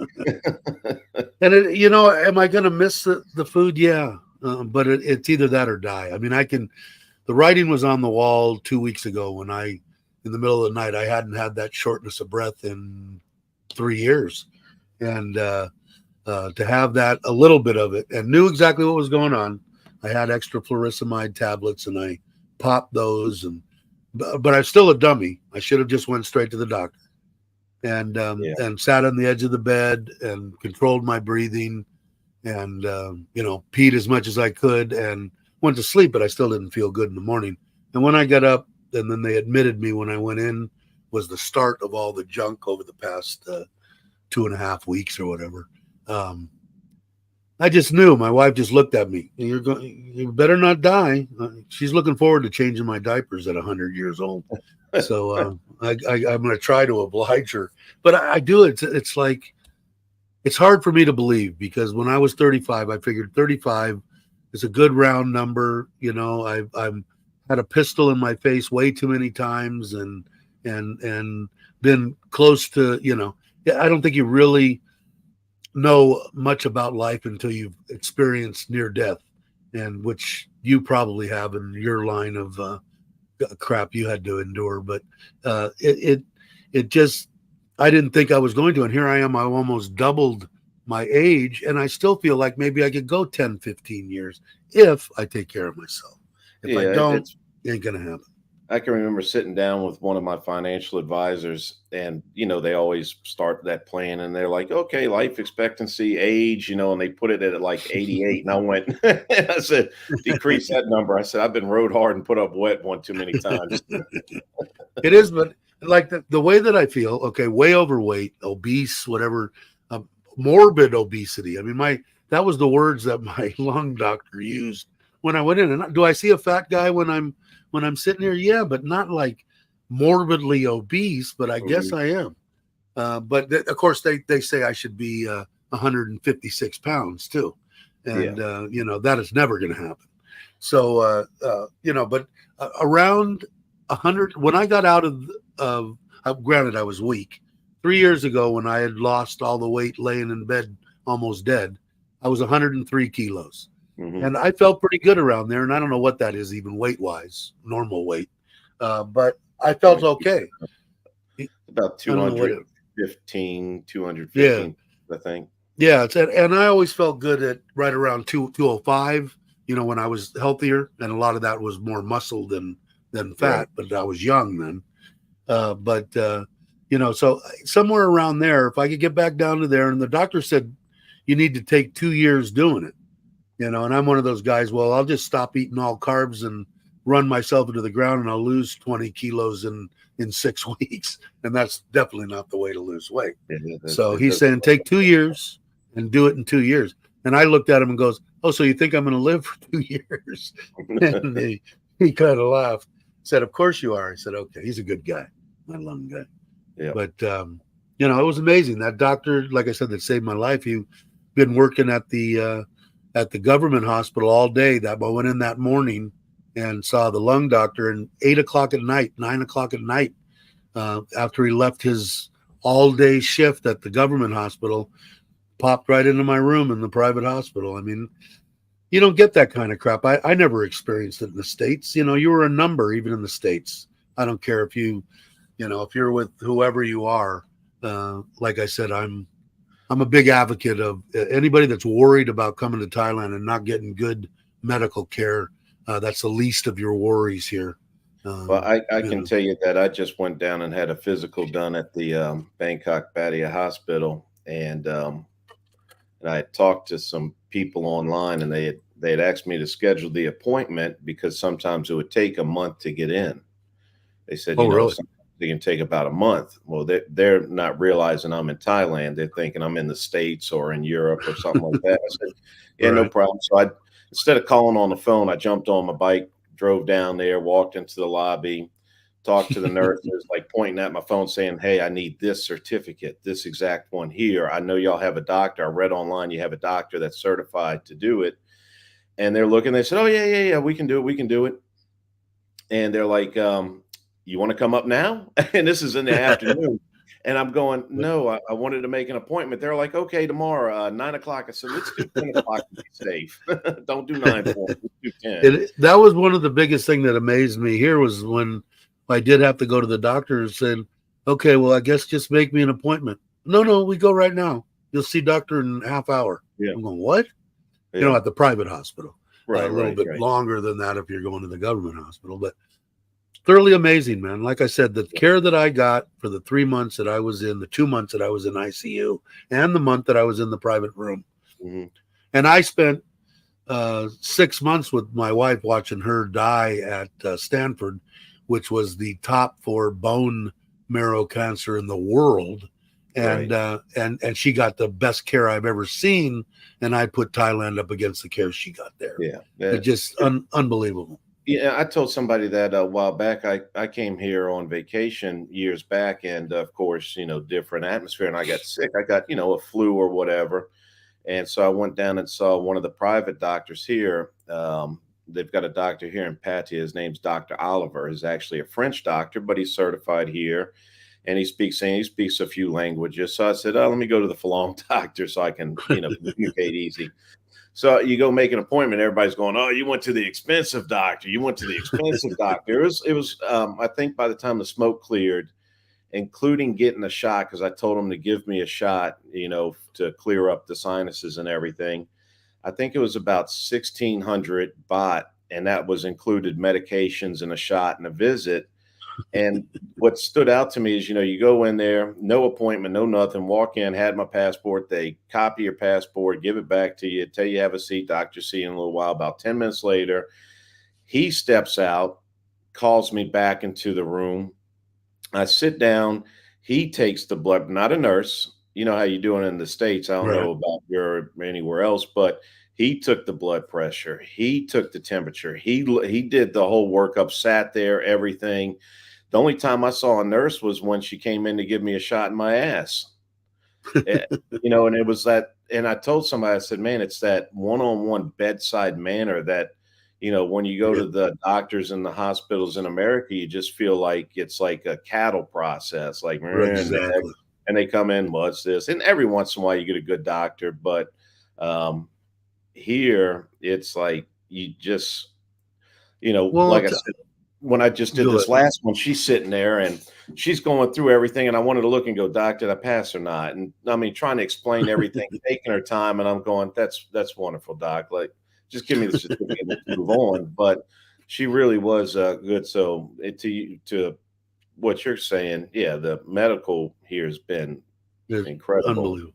And am I going to miss the food? Yeah, but it's either that or die. I mean, the writing was on the wall 2 weeks ago when in the middle of the night, I hadn't had that shortness of breath in 3 years. And to have that, a little bit of it, and knew exactly what was going on. I had extra furosemide tablets and I popped those, but I'm still a dummy. I should have just went straight to the doctor and sat on the edge of the bed and controlled my breathing and, peed as much as I could and went to sleep, but I still didn't feel good in the morning. And when I got up, and then they admitted me when I went in, was the start of all the junk over the past 2.5 weeks or whatever. I just knew. My wife just looked at me. You better not die. She's looking forward to changing my diapers at 100 years old. So I'm going to try to oblige her. But I do. It's like, it's hard for me to believe, because when I was 35, I figured 35 is a good round number. I've had a pistol in my face way too many times and been close to, I don't think you really know much about life until you've experienced near death, and which you probably have in your line of crap you had to endure. But it just, I didn't think I was going to, and here I am. I almost doubled my age, and I still feel like maybe I could go 10, 15 years if I take care of myself. If I don't, it ain't gonna happen. I can remember sitting down with one of my financial advisors, and they always start that plan, and they're like, "Okay, life expectancy, age," and they put it at like 88, and I went, I said, "Decrease that number." I said, "I've been rode hard and put up wet one too many times." It is, but like the way that I feel, okay, way overweight, obese, whatever, morbid obesity. I mean, that was the words that my lung doctor used when I went in. And do I see a fat guy when I'm sitting here? Yeah, but not like morbidly obese, but I guess I am. But of course they say I should be 156 pounds too. And, that is never going to happen. So, but around 100 when I got out of granted I was weak. 3 years ago, when I had lost all the weight laying in bed almost dead, I was 103 kilos. Mm-hmm. And I felt pretty good around there. And I don't know what that is, even weight wise, normal weight. But I felt okay. About I don't know what it, 215, yeah. I think. Yeah. And I always felt good at right around 205, when I was healthier. And a lot of that was more muscle than Right. fat, but I was young then. So somewhere around there, if I could get back down to there, and the doctor said you need to take 2 years doing it, and I'm one of those guys. Well, I'll just stop eating all carbs and run myself into the ground, and I'll lose 20 kilos in 6 weeks, and that's definitely not the way to lose weight. Yeah, So it he's does. saying take 2 years and do it in 2 years. And I looked at him and goes, "Oh, so you think I'm going to live for 2 years?" And he kind of laughed. Said, "Of course you are." I said, "Okay." He's a good guy, my lung guy. Yeah. But it was amazing. That doctor, like I said, that saved my life. He been working at the government hospital all day. That I went in that morning and saw the lung doctor, and 8 o'clock at night, 9 o'clock at night, after he left his all day shift at the government hospital, popped right into my room in the private hospital. I mean, you don't get that kind of crap. I never experienced it in the States. You were a number even in the States. I don't care if if you're with whoever you are. Like I said, I'm a big advocate of anybody that's worried about coming to Thailand and not getting good medical care. That's the least of your worries here. Well, I can tell you that I just went down and had a physical done at the Bangkok Badia Hospital, and I had talked to some people online, and they had asked me to schedule the appointment because sometimes it would take a month to get in. They said, Oh, really? sometimes it can take about a month. Well, they're not realizing I'm in Thailand. They're thinking I'm in the States or in Europe or something like that. I said, yeah, no Right. problem. So instead of calling on the phone, I jumped on my bike, drove down there, walked into the lobby, talked to the nurses, like pointing at my phone saying, hey, I need this certificate, this exact one here. I know y'all have a doctor. I read online you have a doctor that's certified to do it. And they're looking, they said, oh, yeah, we can do it. We can do it. And they're like, you want to come up now? And this is in the afternoon. And I'm going, no, I wanted to make an appointment. They're like, okay, tomorrow, 9 o'clock. I said, let's do 10 o'clock to be safe. Don't do 9 for me. Let's do 10. That was one of the biggest thing that amazed me here was when I did have to go to the doctor and said, okay, well, I guess just make me an appointment. No, we go right now. You'll see doctor in a half hour. Yeah. I'm going, what? Yeah. At the private hospital. Right, a little bit right. longer than that if you're going to the government hospital. But thoroughly amazing, man. Like I said, the care that I got for the 3 months that I was in, the 2 months that I was in ICU, and the month that I was in the private room. Mm-hmm. And I spent 6 months with my wife watching her die at Stanford, which was the top for bone marrow cancer in the world. And Right. And she got the best care I've ever seen, and I put Thailand up against the care she got there. Yeah. It's just unbelievable. Yeah, I told somebody that a while back. I came here on vacation years back, and of course, different atmosphere, and I got sick. I got, a flu or whatever. And so I went down and saw one of the private doctors here. They've got a doctor here in Pattaya. His name's Dr. Oliver. He's actually a French doctor, but he's certified here. And he speaks a few languages. So I said, oh, let me go to the Falun doctor so I can, communicate easy. So you go make an appointment. Everybody's going, oh, you went to the expensive doctor. You went to the expensive doctor. It was I think by the time the smoke cleared, including getting a shot, because I told him to give me a shot, to clear up the sinuses and everything. I think it was about 1,600 baht, and that was included medications and a shot and a visit. And what stood out to me is, you go in there, no appointment, no nothing, walk in, had my passport. They copy your passport, give it back to you, tell you have a seat, doctor, see you in a little while. About 10 minutes later, he steps out, calls me back into the room. I sit down. He takes the blood, not a nurse. You know how you doing in the States. I don't Right. know about your anywhere else, but he took the blood pressure. He took the temperature. He did the whole workup, sat there, everything. The only time I saw a nurse was when she came in to give me a shot in my ass. And it was that, and I told somebody, I said, man, it's that one-on-one bedside manner that, when you go Yeah, to the doctors and the hospitals in America, you just feel like it's like a cattle process, like, right, "Man, the heck," exactly. and they come in, "What's this?" And every once in a while, you get a good doctor, but, um, here, it's like you just Well, like I said, when I just did go this ahead. last one, she's sitting there and she's going through everything, and I wanted to look and go, "Doc, did I pass or not?" And I mean, trying to explain everything, taking her time, and I'm going, "That's wonderful, Doc. Like, just give me the certificate, let's move on." But she really was good. So to what you're saying, yeah, the medical here has been It's incredible. unbelievable.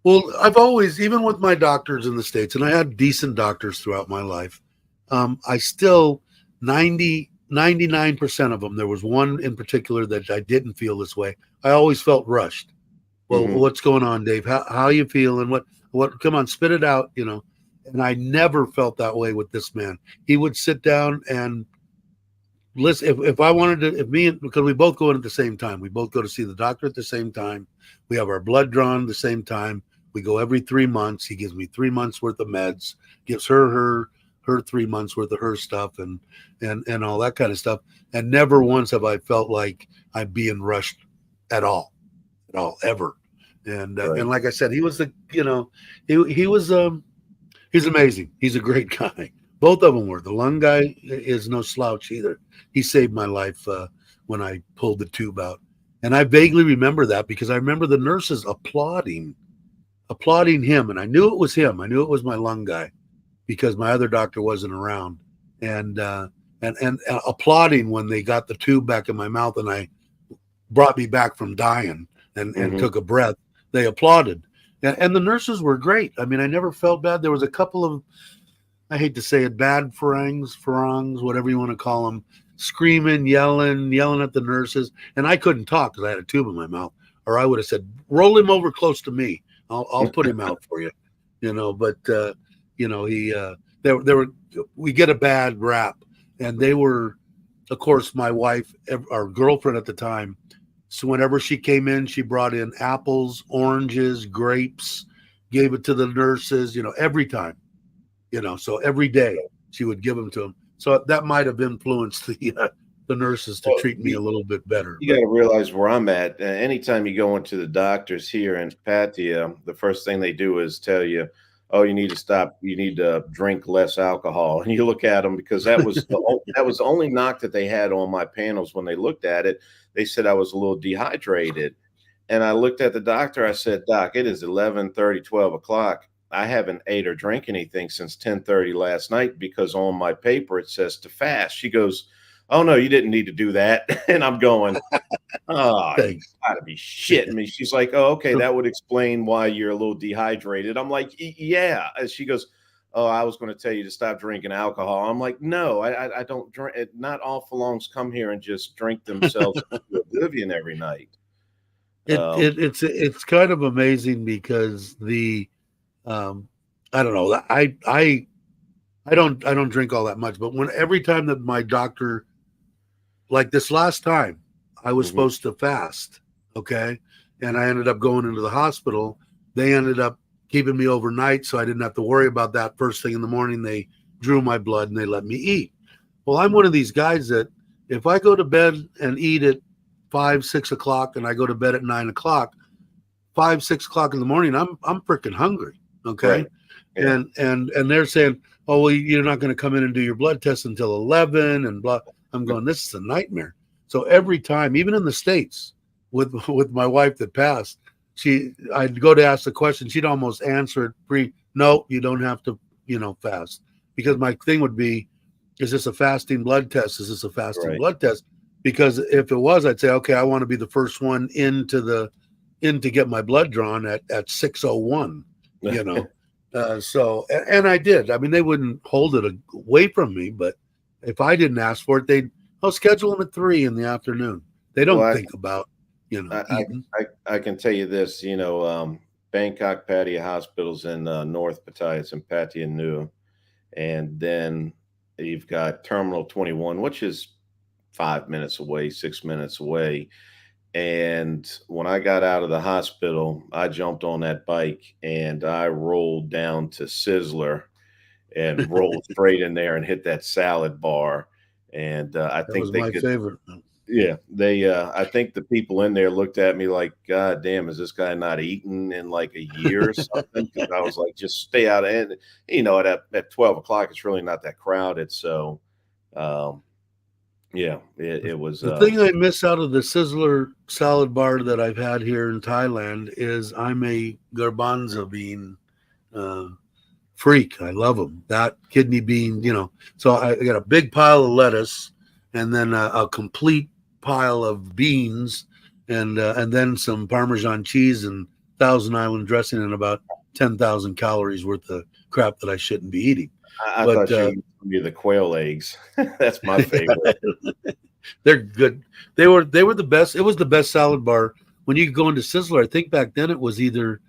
Well, I've always, even with my doctors in the States, and I had decent doctors throughout my life, I still 99% of them, there was one in particular that I didn't feel this way. I always felt rushed. Well, Hmm. what's going on, Dave? How you feeling? Come on, spit it out, And I never felt that way with this man. He would sit down and listen. If I wanted to, if me and, because we both go in at the same time, we both go to see the doctor at the same time. We have our blood drawn at the same time. We go every 3 months. He gives me 3 months worth of meds, gives her 3 months worth of her stuff and all that kind of stuff. And never once have I felt like I'm being rushed at all, ever. And Right. like I said, he was he was he's amazing. He's a great guy. Both of them were. The lung guy is no slouch either. He saved my life when I pulled the tube out, and I vaguely remember that because I remember the nurses applauding him, and I knew it was him. I knew it was my lung guy because my other doctor wasn't around, and applauding when they got the tube back in my mouth and I brought me back from dying and Hmm. took a breath. They applauded, and the nurses were great. I mean, I never felt bad. There was a couple of, I hate to say it, bad farangs, whatever you want to call them, screaming, yelling at the nurses. And I couldn't talk because I had a tube in my mouth, or I would have said, roll him over close to me. I'll put him out for you, But, he, there were, we get a bad rap. And they were, of course, my wife, our girlfriend at the time. So whenever she came in, she brought in apples, oranges, grapes, gave it to the nurses, every time so every day she would give them to him. So that might have influenced the nurses to Well, treat me a little bit better. you But got to realize where I'm at. Anytime you go into the doctors here in Patia, the first thing they do is tell you, "Oh, you need to stop. You need to drink less alcohol." And you look at them because that was the only knock that they had on my panels when they looked at it. They said I was a little dehydrated, and I looked at the doctor. I said, "Doc, it is 11:30, 12 o'clock. I haven't ate or drank anything since 10:30 last night because on my paper it says to fast." She goes, "Oh no, you didn't need to do that." And I'm going, "Oh, you thanks. gotta be shitting me." She's like, "Oh, okay, that would explain why you're a little dehydrated." I'm like, Yeah." And she goes, "Oh, I was going to tell you to stop drinking alcohol." I'm like, "No, I don't drink. Not all Falongs come here and just drink themselves into oblivion every night." It's kind of amazing because um I don't know. I don't drink all that much, but when every time that my doctor, like this last time, I was Mhm. supposed to fast, okay? And I ended up going into the hospital. They ended up keeping me overnight so I didn't have to worry about that. First thing in the morning, they drew my blood and they let me eat. Well, I'm one of these guys that if I go to bed and eat at 5, 6 o'clock and I go to bed at 9 o'clock, 5, 6 o'clock in the morning, I'm freaking hungry. Okay. Right. Yeah. And they're saying, oh, well, you're not going to come in and do your blood test until 11 and blah. I'm going, this is a nightmare. So every time, even in the States with my wife that passed, I'd go to ask the question. She'd almost answer it no, you don't have to, fast. Because my thing would be, is this a fasting blood test? Is this a fasting Right. blood test? Because if it was, I'd say, okay, I want to be the first one in to get my blood drawn at 6:01, you know. And I did. I mean, they wouldn't hold it away from me, but if I didn't ask for it, I'll schedule them at 3 in the afternoon. They Well, don't think about, eating. I can tell you this, Bangkok Pattaya Hospital's in North Pattaya, it's in Pattaya Nui, and then you've got Terminal 21, which is 5 minutes away, 6 minutes away. And when I got out of the hospital, I jumped on that bike and I rolled down to Sizzler and roll straight in there and hit that salad bar. And I That think was they my could, favorite. yeah, they, I think the people in there looked at me like, God damn, is this guy not eating in like a year or something? Because I was like, just stay out. And, at 12 o'clock, it's really not that crowded. So, um, yeah, it was, The thing I miss out of the Sizzler salad bar that I've had here in Thailand is I'm a garbanzo bean uh, freak. I love them. That kidney bean, So I got a big pile of lettuce, and then a complete pile of beans, and then some Parmesan cheese and Thousand Island dressing, and about 10,000 calories worth of crap that I shouldn't be eating. I But thought you were gonna be the quail eggs. That's my favorite. they're good. They were the best. It was the best salad bar when you go into Sizzler. I think back then it was either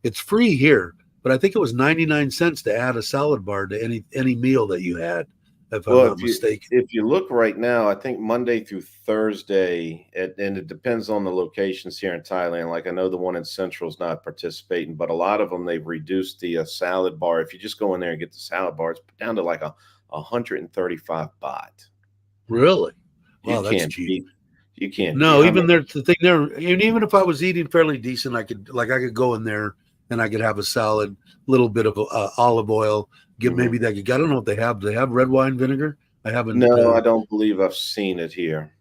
it's free here, but I think it was 99 cents to add a salad bar to any meal that you had, if I'm Well, not mistaken. if you look right now, I think Monday through Thursday, and it depends on the locations here in Thailand. Like I know the one in Central is not participating, but a lot of them they've reduced the salad bar. If you just go in there and get the salad bar, it's down to like a 135 baht. Really? You Wow, that's can't cheap. beat. You can't beat. No, I mean, even there the thing there, and even if I was eating fairly decent, I could go in there and I could have a salad, little bit of olive oil, get mhm. maybe that. I don't know if they have. Do they have red wine vinegar? I haven't. No, I don't believe I've seen it here.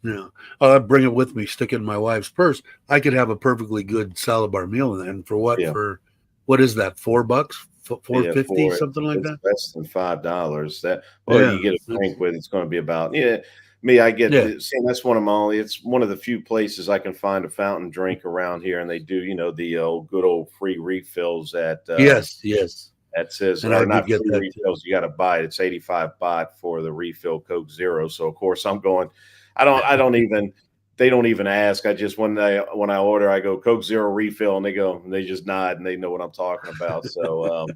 Yeah, I'll bring it with me, stick it in my wife's purse. I could have a perfectly good salad bar meal, and for what? Yeah. For what is that? $4, four Yeah, fifty, for something like it's that. less than $5. That well, Yeah, you get a that's drink with it's gonna be about yeah. Me, I get yeah. the see, that's one of my only it's one of the few places I can find a fountain drink around here, and they do, the good old free refills Yes, yes. at says And I or would not get free that too. refills, you gotta buy it. It's 85 baht for the refill Coke Zero. So of course I'm going I don't even they don't even ask. I just when I order, I go Coke Zero refill, and they just nod and they know what I'm talking about. So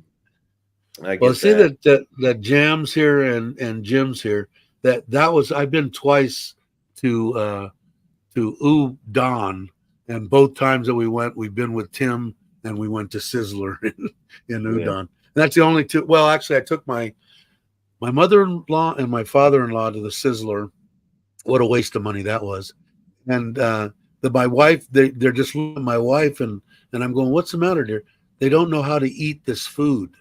I Well, get see that. that Jams here and Jim's here. That was I've been twice to Udon, and both times that we went, we've been with Tim, and we went to Sizzler in Yeah. Udon. And that's the only two. Well, actually, I took my mother-in-law and my father-in-law to the Sizzler. What a waste of money that was. And my wife, they're just looking at my wife, and I'm going, what's the matter, dear? They don't know how to eat this food.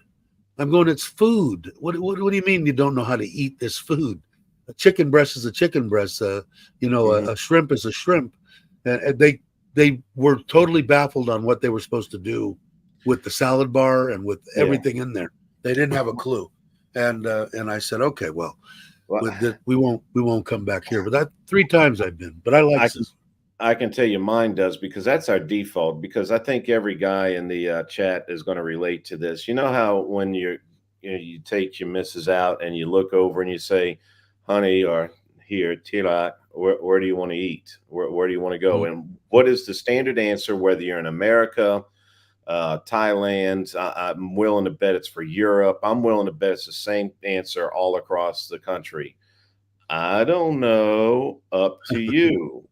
I'm going, it's food. What do you mean you don't know how to eat this food? A chicken breast is a chicken breast. Mhm. A shrimp is a shrimp. And they were totally baffled on what they were supposed to do with the salad bar and with Yeah. everything in there. They didn't have a clue. And I said, okay, well, Well, with that we won't come back here. But that 3 times I've been. But I like I can this. I can tell you mine does because that's our default. Because I think every guy in the chat is going to relate to this. You know how when you take your missus out and you look over and you say, "Honey," or "Here, Tila, where do you want to eat? Where do you want to go?" And what is the standard answer? Whether you're in America, Thailand, I'm willing to bet it's for Europe. I'm willing to bet it's the same answer all across the country. I don't know. Up to you.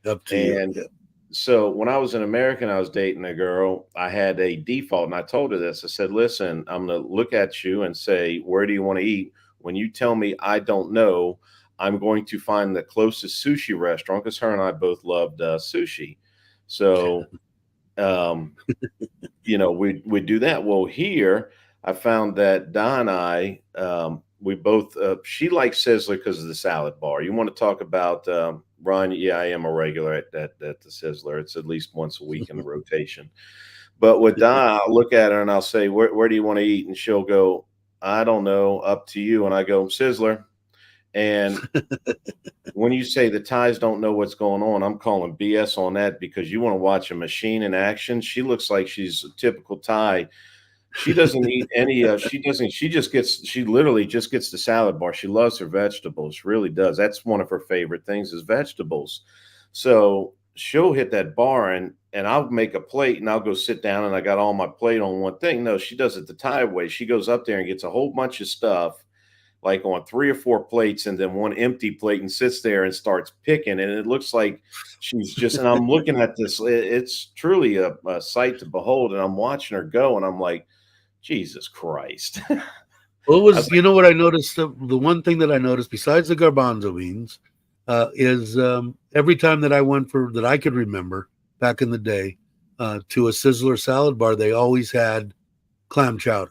Up to you. And Yeah. so when I was in America and I was dating a girl, I had a default and I told her this. I said, listen, I'm going to look at you and say, where do you want to eat? When you tell me I don't know, I'm going to find the closest sushi restaurant because her and I both loved sushi. So, um, we do that. Well, here I found that Don and I, we both, she likes Sizzler because of the salad bar. You want to talk about, Ron? Yeah, I am a regular at the Sizzler. It's at least once a week in the rotation. But with Don, I'll look at her and I'll say, where do you want to eat? And she'll go, I don't know, up to you. And I go, Sizzler. And when you say the Thais don't know what's going on, I'm calling BS on that because you want to watch a machine in action. She looks like she's a typical Thai. She doesn't eat any. She doesn't. She just gets. She literally just gets the salad bar. She loves her vegetables. Really does. That's one of her favorite things is vegetables. So she'll hit that bar and I'll make a plate and I'll go sit down and I got all my plate on one thing. No, she does it the Thai way. She goes up there and gets a whole bunch of stuff like on 3 or 4 plates and then one empty plate and sits there and starts picking, and it looks like she's just and I'm looking at this, it's truly a sight to behold, and I'm watching her go, and I'm like, "Jesus Christ." What I was was, you know what I noticed? The one thing that I noticed besides the garbanzo beans is every time that I went for that I could remember back in the day to a Sizzler salad bar, they always had clam chowder.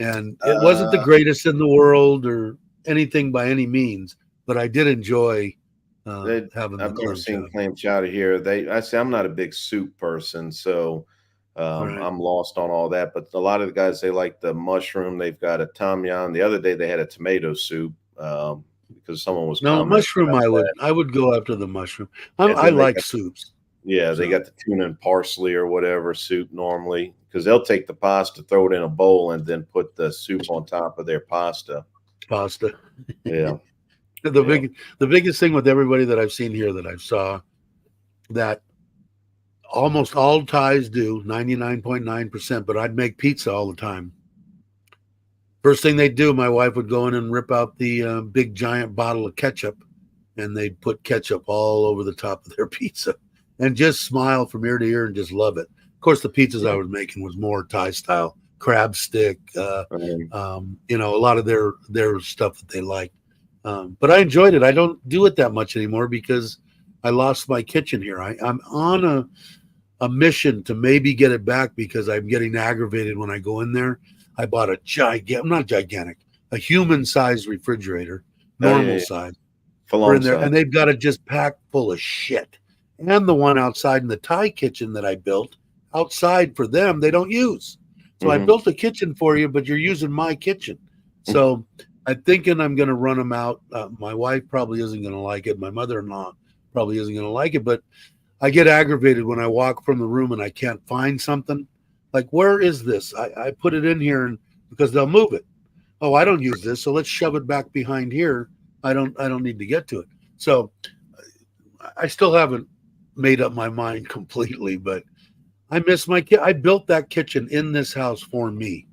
And it wasn't the uh, greatest in the world or anything by any means, but I did enjoy they, having the I've never clam seen chowder. clam chowder here. I say I'm not a big soup person, so Right. I'm lost on all that. But a lot of the guys they like the mushroom. They've got a tom yum. The other day they had a tomato soup because someone was No, commenting mushroom. about that. I would go after the mushroom. And I then they like got soups, yeah, they so got the tuna and parsley or whatever soup normally because they'll take the pasta, throw it in a bowl, and then put the soup on top of their pasta. pasta. Yeah, the yeah. big the biggest thing with everybody that I've seen here that I've saw that almost all Thais do 99.9%, but I'd make pizza all the time. First thing they do, my wife would go in and rip out the big giant bottle of ketchup, and they'd put ketchup all over the top of their pizza, and just smile from ear to ear and just love it. Of course, the pizzas I Yeah. was making was more Thai style, crab stick, Um, a lot of their stuff that they like. But I enjoyed it. I don't do it that much anymore because I lost my kitchen here. I'm on a mission to maybe get it back because I'm getting aggravated when I go in there. I bought a not gigantic, a human sized refrigerator, oh yeah, normal yeah. size, For for long in there, size. and they've got it just packed full of shit. And the one outside in the Thai kitchen that I built outside for them, they don't use. So I Hmm. built a kitchen for you, but you're using my kitchen. So I'm thinking I'm going to run them out. My wife probably isn't going to like it. My mother-in-law probably isn't going to like it, but I get aggravated when I walk from the room and I can't find something. Like, where is this? I put it in here and because they'll move it. Oh, I don't use this, so let's shove it back behind here. I don't need to get to it. So I still haven't made up my mind completely, but I miss my kid. I built that kitchen in this house for me.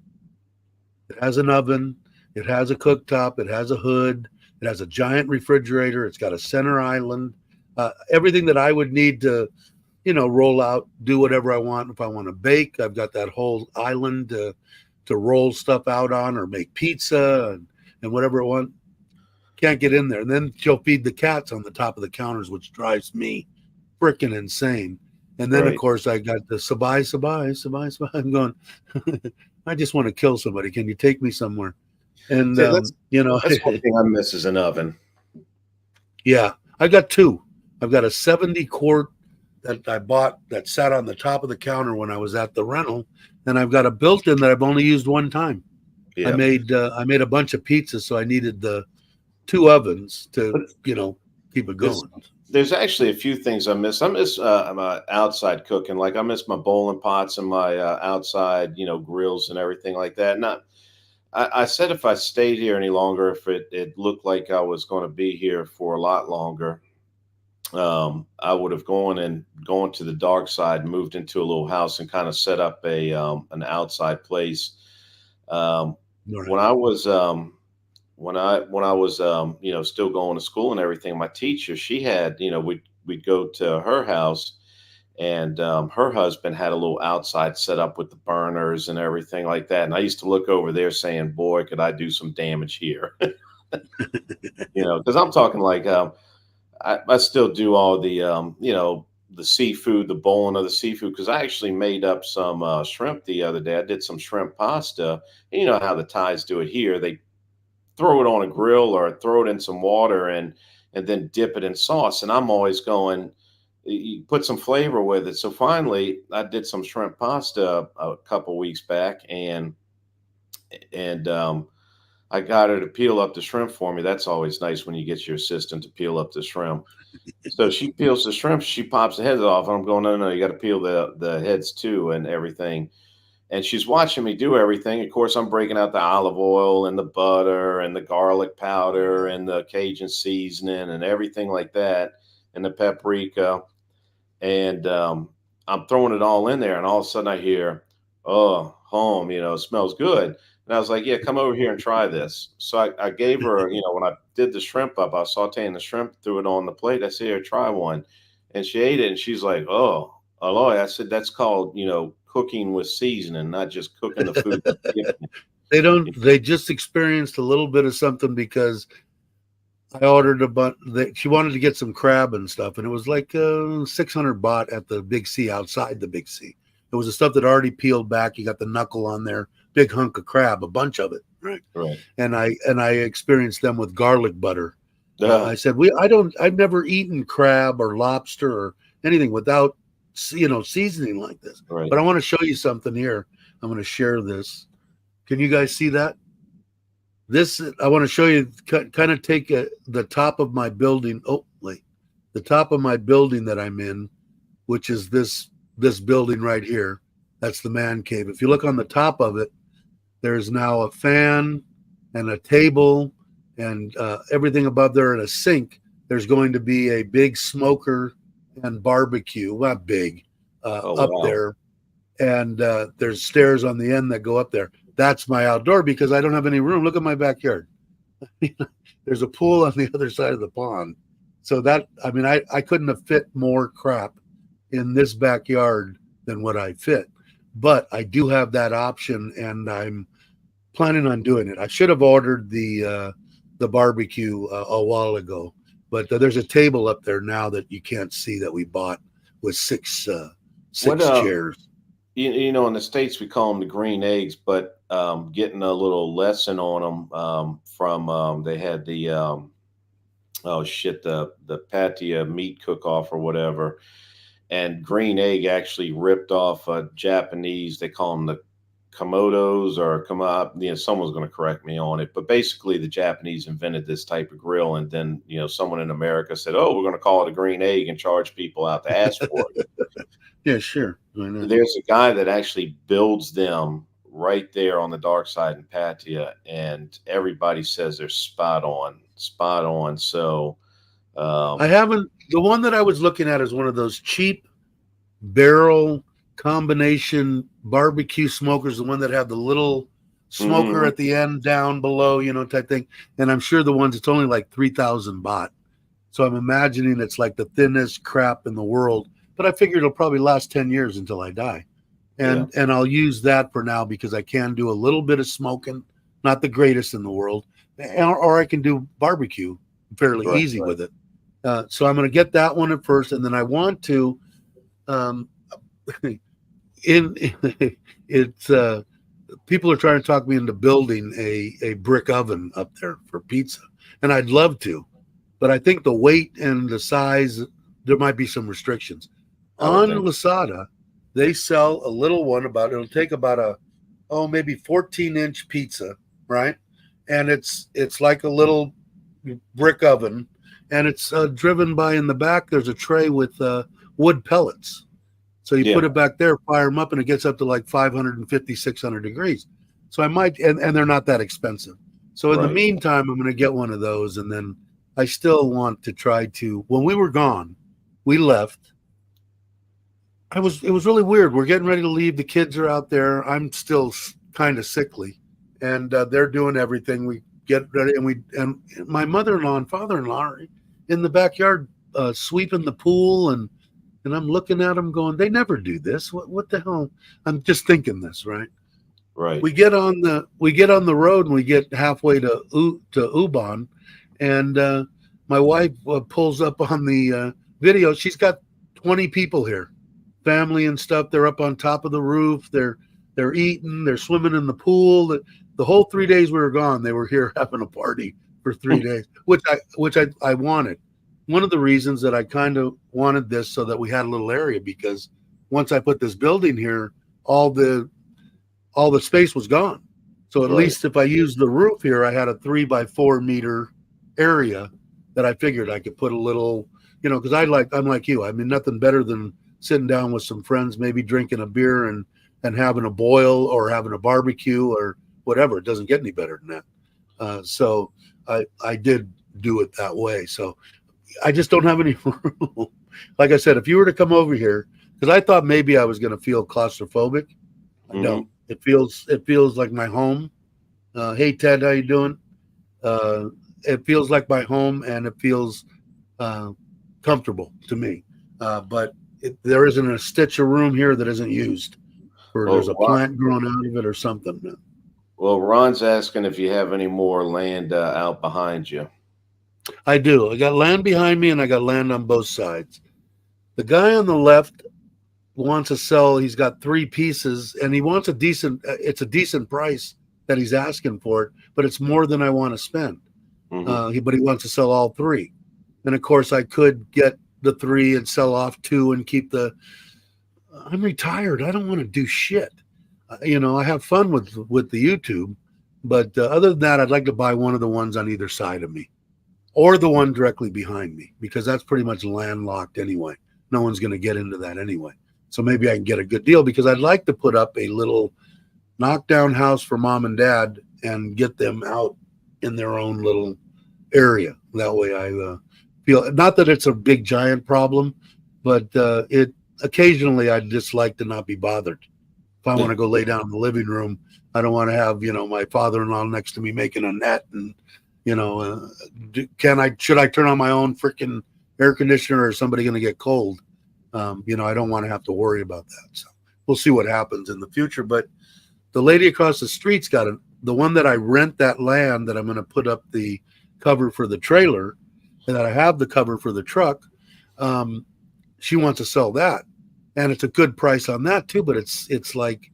It has an oven, it has a cooktop, it has a hood, it has a giant refrigerator, it's got a center island, everything that I would need to roll out, do whatever I want. If I want to bake, I've got that whole island to roll stuff out on or make pizza and whatever I want. Can't get in there. And then she'll feed the cats on the top of the counters, which drives me freaking insane. And then, of Right. course, I got the sabai, sabai, sabai, sabai. I'm going, I just want to kill somebody. Can you take me somewhere? And, See, that's one thing I miss is an oven. yeah, I got two. I've got a 70 quart that I bought that sat on the top of the counter when I was at the rental, and I've got a built-in that I've only used one time. Yeah. I made a bunch of pizzas, so I needed the two ovens But to keep it there's going. there's actually a few things I miss. I miss my outside cooking. Like I miss my bowling pots and my outside, grills and everything like that. Not I said if I stayed here any longer, if it looked like I was going to be here for a lot longer, I would have gone to the dark side, and moved into a little house, and kind of set up a an outside place. Um, Right. when I was when I was still going to school and everything, my teacher she had we'd go to her house, and her husband had a little outside set up with the burners and everything like that. And I used to look over there saying, "Boy, could I do some damage here?" Because I'm talking like I still do all the the seafood, the bowling of the seafood. Because I actually made up some shrimp the other day. I did some shrimp pasta. And you know how the Thais do it here? They throw it on a grill or throw it in some water and then dip it in sauce. And I'm always going, you put some flavor with it. So finally, I did some shrimp pasta a couple weeks back, and I got her to peel up the shrimp for me. That's always nice when you get your assistant to peel up the shrimp. So she peels the shrimp, she pops the heads off, and I'm going, no, no, you got to peel the heads too and everything. And she's watching me do everything. Of course, I'm breaking out the olive oil and the butter and the garlic powder and the Cajun seasoning and everything like that, and the paprika. And I'm throwing it all in there. And all of a sudden I hear, "Oh, home, it smells good." And I was like, "Yeah, come over here and try this." So I gave her, when I did the shrimp up, I was sauteing the shrimp, threw it on the plate. I said, "Here, try one." And she ate it and she's like, "Oh, Aloy." I said, "That's called, cooking with seasoning, not just cooking the food." They don't. They just experienced a little bit of something because I ordered a bunch. She wanted to get some crab and stuff, and it was like 600 baht at the Big C outside the Big C. It was the stuff that already peeled back. You got the knuckle on there, big hunk of crab, a bunch of it, right? Right. And I experienced them with garlic butter. Uh, I said I've never eaten crab or lobster or anything without seasoning like this. right. But I want to show you something here. I'm going to share this. Can you guys see that? This, I want to show you, kind of take the top of my building. Oh, wait, the top of my building that I'm in, which is this building right here. That's the man cave. If you look on the top of it, there's now a fan and a table and everything above there and a sink. There's going to be a big smoker and barbecue, not big, up Wow. there. And there's stairs on the end that go up there. That's my outdoor because I don't have any room. Look at my backyard. There's a pool on the other side of the pond. So I couldn't have fit more crap in this backyard than what I fit. But I do have that option, and I'm planning on doing it. I should have ordered the barbecue a while ago, but there's a table up there now that you can't see that we bought with six chairs. You know, in the States, we call them the green eggs, but getting a little lesson on them from they had the the Patia meat cook off or whatever, and green egg actually ripped off a Japanese. They call them the Komodos or someone's going to correct me on it, but basically the Japanese invented this type of grill, and then someone in America said, "Oh, we're going to call it a green egg and charge people out to ask for it." Yeah, sure. There's a guy that actually builds them right there on the dark side in Patia, and everybody says they're spot on. So I haven't. The one that I was looking at is one of those cheap barrel combination barbecue smokers, the one that have the little smoker at the end down below, type thing. And I'm sure the ones, it's only like 3,000 baht. So I'm imagining it's like the thinnest crap in the world. But I figure it'll probably last 10 years until I die. And I'll use that for now because I can do a little bit of smoking, not the greatest in the world, or I can do barbecue fairly easy with it. So I'm going to get that one at first, and then I want to it's people are trying to talk me into building a brick oven up there for pizza, and I'd love to, but I think the weight and the size, there might be some restrictions. On Lazada, they sell a little one it'll take about maybe 14-inch pizza, right? And it's like a little brick oven, and it's driven by, in the back there's a tray with wood pellets. So you put it back there, fire them up, and it gets up to like 550, 600 degrees. So I might, and they're not that expensive. So in the meantime, I'm going to get one of those, and then I still want to try to, when we were gone, we left. It was really weird. We're getting ready to leave. The kids are out there. I'm still kind of sickly, and they're doing everything. We get ready, and my mother-in-law and father-in-law are in the backyard sweeping the pool, and I'm looking at them going, they never do this. What the hell? I'm just thinking this, right? Right. We get on the road, and we get halfway to Ubon, and my wife pulls up on the video. She's got 20 people here, family and stuff. They're up on top of the roof. They're eating. They're swimming in the pool. The whole 3 days we were gone, they were here having a party for 3 days, which I wanted. One of the reasons that I kind of wanted this so that we had a little area, because once I put this building here, all the space was gone. So at least if I used the roof here, I had a 3x4 meter area that I figured I could put a little, because I'm like you. I mean, nothing better than sitting down with some friends, maybe drinking a beer and having a boil or having a barbecue or whatever. It doesn't get any better than that. So I did do it that way. So I just don't have any room. Like I said, if you were to come over here, because I thought maybe I was going to feel claustrophobic. I don't. It feels like my home. Hey Ted, how you doing? It feels like my home, and it feels comfortable to me. But there isn't a stitch of room here that isn't used. Or there's a plant growing out of it or something. Well, Ron's asking if you have any more land out behind you. I do. I got land behind me and I got land on both sides. The guy on the left wants to sell. He's got 3 pieces and he wants it's a decent price that he's asking for it, but it's more than I want to spend. But he wants to sell all 3. And of course I could get the 3 and sell off 2 and keep I'm retired. I don't want to do shit. I have fun with the YouTube, but other than that, I'd like to buy one of the ones on either side of me or the one directly behind me, because that's pretty much landlocked anyway. No one's going to get into that anyway. So maybe I can get a good deal, because I'd like to put up a little knockdown house for mom and dad and get them out in their own little area. That way I feel, not that it's a big giant problem, but it occasionally I'd just like to not be bothered. If I want to go lay down in the living room, I don't want to have, my father-in-law next to me making a net and, should I turn on my own freaking air conditioner, or is somebody going to get cold? I don't want to have to worry about that. So we'll see what happens in the future. But the lady across the street's got the one that I rent that land that I'm going to put up the cover for the trailer and that I have the cover for the truck. She wants to sell that. And it's a good price on that too, but it's like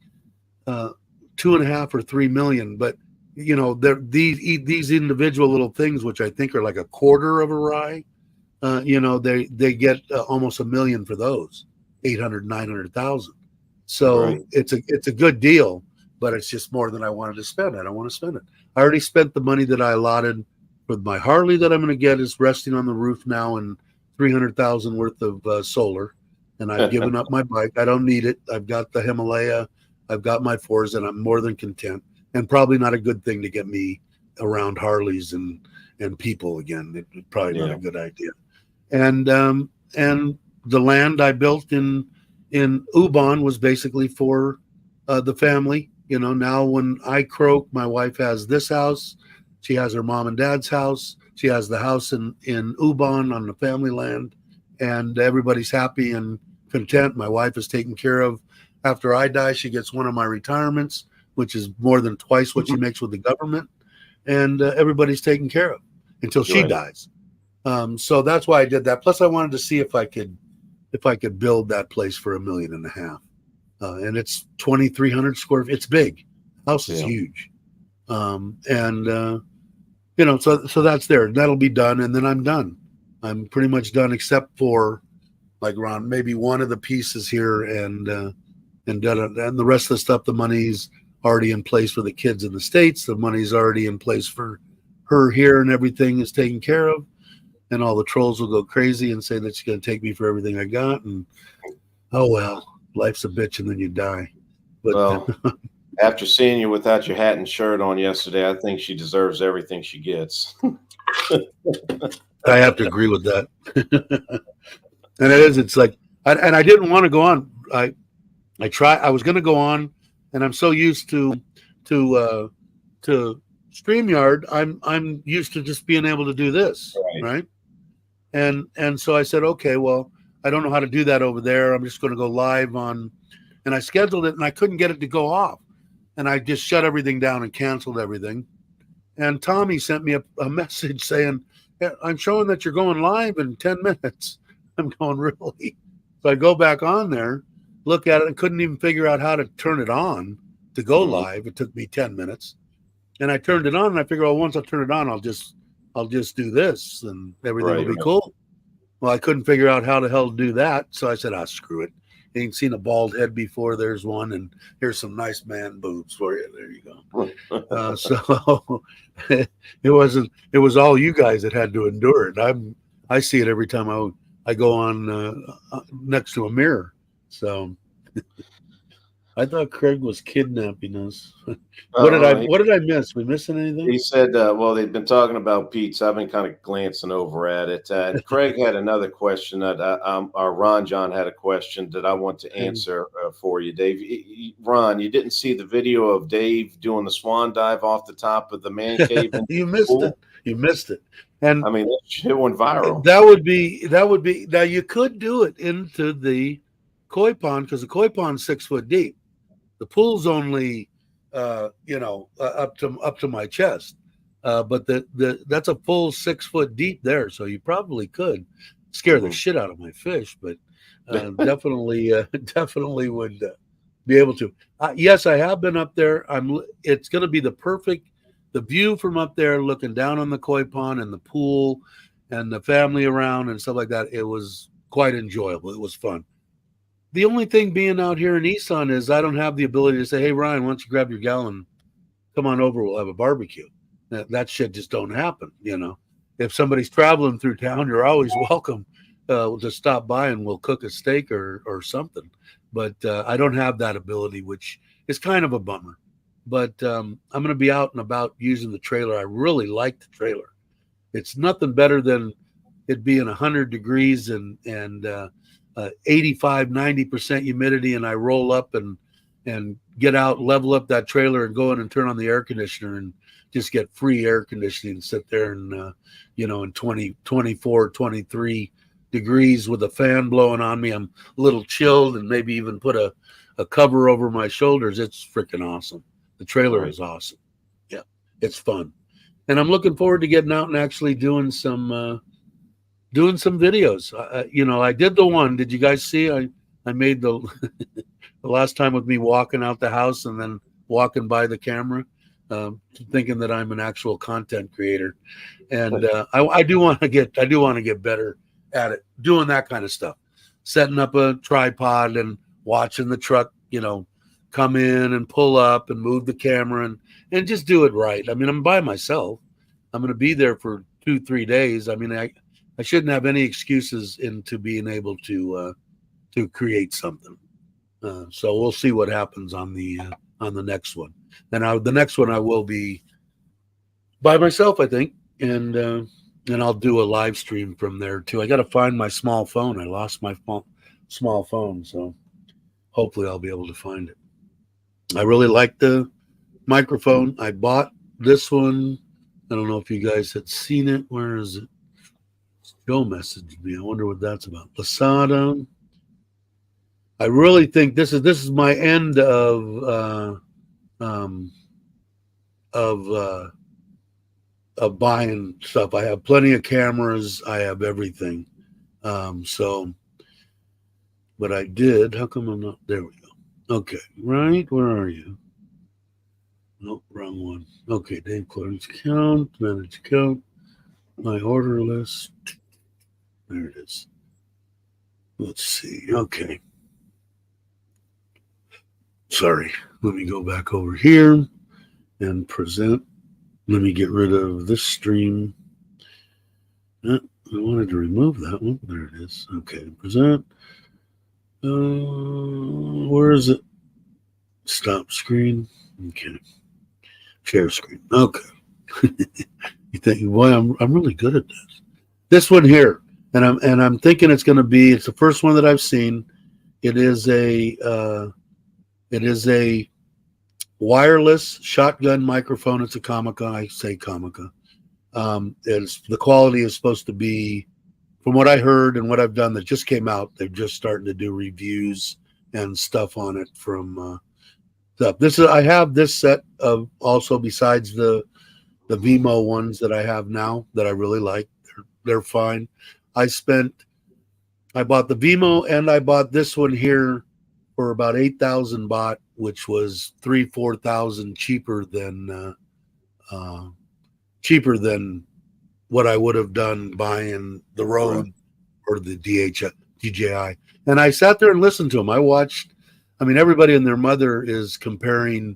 2.5 or 3 million. But these individual little things, which I think are like a quarter of a rye, they get almost $1 million for those, 800, 900,000. So Right. it's a good deal, but it's just more than I wanted to spend. I don't want to spend it. I already spent the money that I allotted for my Harley that I'm going to get is resting on the roof now, and 300,000 worth of solar. And I've given up my bike. I don't need it. I've got the Himalaya. I've got my Forza, and I'm more than content. And probably not a good thing to get me around Harleys and people again. It's probably not a good idea. And the land I built in Ubon was basically for the family. Now when I croak, my wife has this house. She has her mom and dad's house. She has the house in Ubon on the family land. And everybody's happy and content. My wife is taken care of. After I die, she gets one of my retirements, which is more than twice what she makes with the government. And everybody's taken care of until she dies. So that's why I did that. Plus, I wanted to see if I could build that place for $1.5 million. And it's 2,300 square feet. It's big. House is huge. So that's there. That'll be done, and then I'm done. I'm pretty much done, except for like around maybe one of the pieces here, and the rest of the stuff. The money's already in place for the kids in the States. The money's already in place for her here, and everything is taken care of. And all the trolls will go crazy and say that she's going to take me for everything I got. And oh well, life's a bitch, and then you die. But well, after seeing you without your hat and shirt on yesterday, I think she deserves everything she gets. I have to agree with that. And it's like, I didn't want to go on. I was going to go on, and I'm so used to StreamYard. I'm used to just being able to do this, right? And so I said, okay, well, I don't know how to do that over there. I'm just going to go live on, and I scheduled it, and I couldn't get it to go off, and I just shut everything down and canceled everything. And Tommy sent me a message saying, I'm showing that you're going live in 10 minutes. I'm going, really? So I go back on there, look at it, and couldn't even figure out how to turn it on to go live. It took me 10 minutes. And I turned it on, and I figured, well, once I turn it on, I'll just do this, and everything will be cool. Well, I couldn't figure out how the hell to do that. So I said, screw it. You ain't seen a bald head before. There's one, and here's some nice man boobs for you. There you go. So it was all you guys that had to endure it. I see it every time I go on next to a mirror. So I thought Craig was kidnapping us. What did I miss? We missing anything? He said, well, they've been talking about pizza. I've been kind of glancing over at it. And Craig had another question that Ron John had a question that I want to answer for you, Dave. Ron, you didn't see the video of Dave doing the swan dive off the top of the man cave? You missed it. You missed it. And I mean, that shit went viral. That would be now you could do it into the koi pond, because the koi pond's 6 foot deep. The pool's only up to my chest. But that's a full 6 foot deep there, so you probably could scare the shit out of my fish, but definitely definitely would be able to. Yes, I have been up there. It's going to be the view from up there, looking down on the koi pond and the pool and the family around and stuff like that. It was quite enjoyable. It was fun. The only thing being out here in Easton is I don't have the ability to say, "Hey Ryan, why don't you grab your gallon, come on over, we'll have a barbecue." That shit just don't happen. If somebody's traveling through town, you're always welcome to stop by and we'll cook a steak or something. But I don't have that ability, which is kind of a bummer. But I'm going to be out and about using the trailer. I really like the trailer. It's nothing better than it being 100 degrees and 85, 90% humidity, and I roll up and get out, level up that trailer, and go in and turn on the air conditioner and just get free air conditioning and sit there and in 20, 24, 23 degrees with a fan blowing on me. I'm a little chilled, and maybe even put a cover over my shoulders. It's freaking awesome. The trailer is awesome. Yeah, it's fun. And I'm looking forward to getting out and actually doing some videos. I did the one. Did you guys see? I made the the last time with me walking out the house and then walking by the camera, thinking that I'm an actual content creator. And I do want to get better at it, doing that kind of stuff, setting up a tripod and watching the truck, come in and pull up and move the camera and just do it right. I mean, I'm by myself. I'm going to be there for 2-3 days. I mean, I shouldn't have any excuses into being able to create something. So we'll see what happens on the next one. And the next one I will be by myself, I think, and I'll do a live stream from there too. I got to find my small phone. I lost my small phone, so hopefully I'll be able to find it. I really like the microphone. I bought this one. I don't know if you guys had seen it. Where is it? Joe messaged me. I wonder what that's about. Lasada. I really think this is my end of buying stuff. I have plenty of cameras. I have everything. But I did. How come I'm not? There we go. Okay, right. Where are you? Nope, wrong one. Okay, Dave Clark's account, manage account, my order list. There it is. Let's see. Okay. Sorry. Let me go back over here and present. Let me get rid of this stream. I wanted to remove that one. There it is. Okay. Present. Where is it? Stop screen. Okay. Share screen. Okay. You think, boy, I'm really good at this. This one here, and I'm thinking it's the first one that I've seen. It is a wireless shotgun microphone. It's a Comica. I say Comica. The quality is supposed to be, from what I heard and what I've done that just came out, they're just starting to do reviews and stuff on it from stuff. I have this set of also besides the Vimo ones that I have now that I really like. They're fine. I bought the Vimo and I bought this one here for about 8,000 baht, which was 3,000-4,000 cheaper than what I would have done buying the Rode or the DJI. And I sat there and listened to them. Everybody and their mother is comparing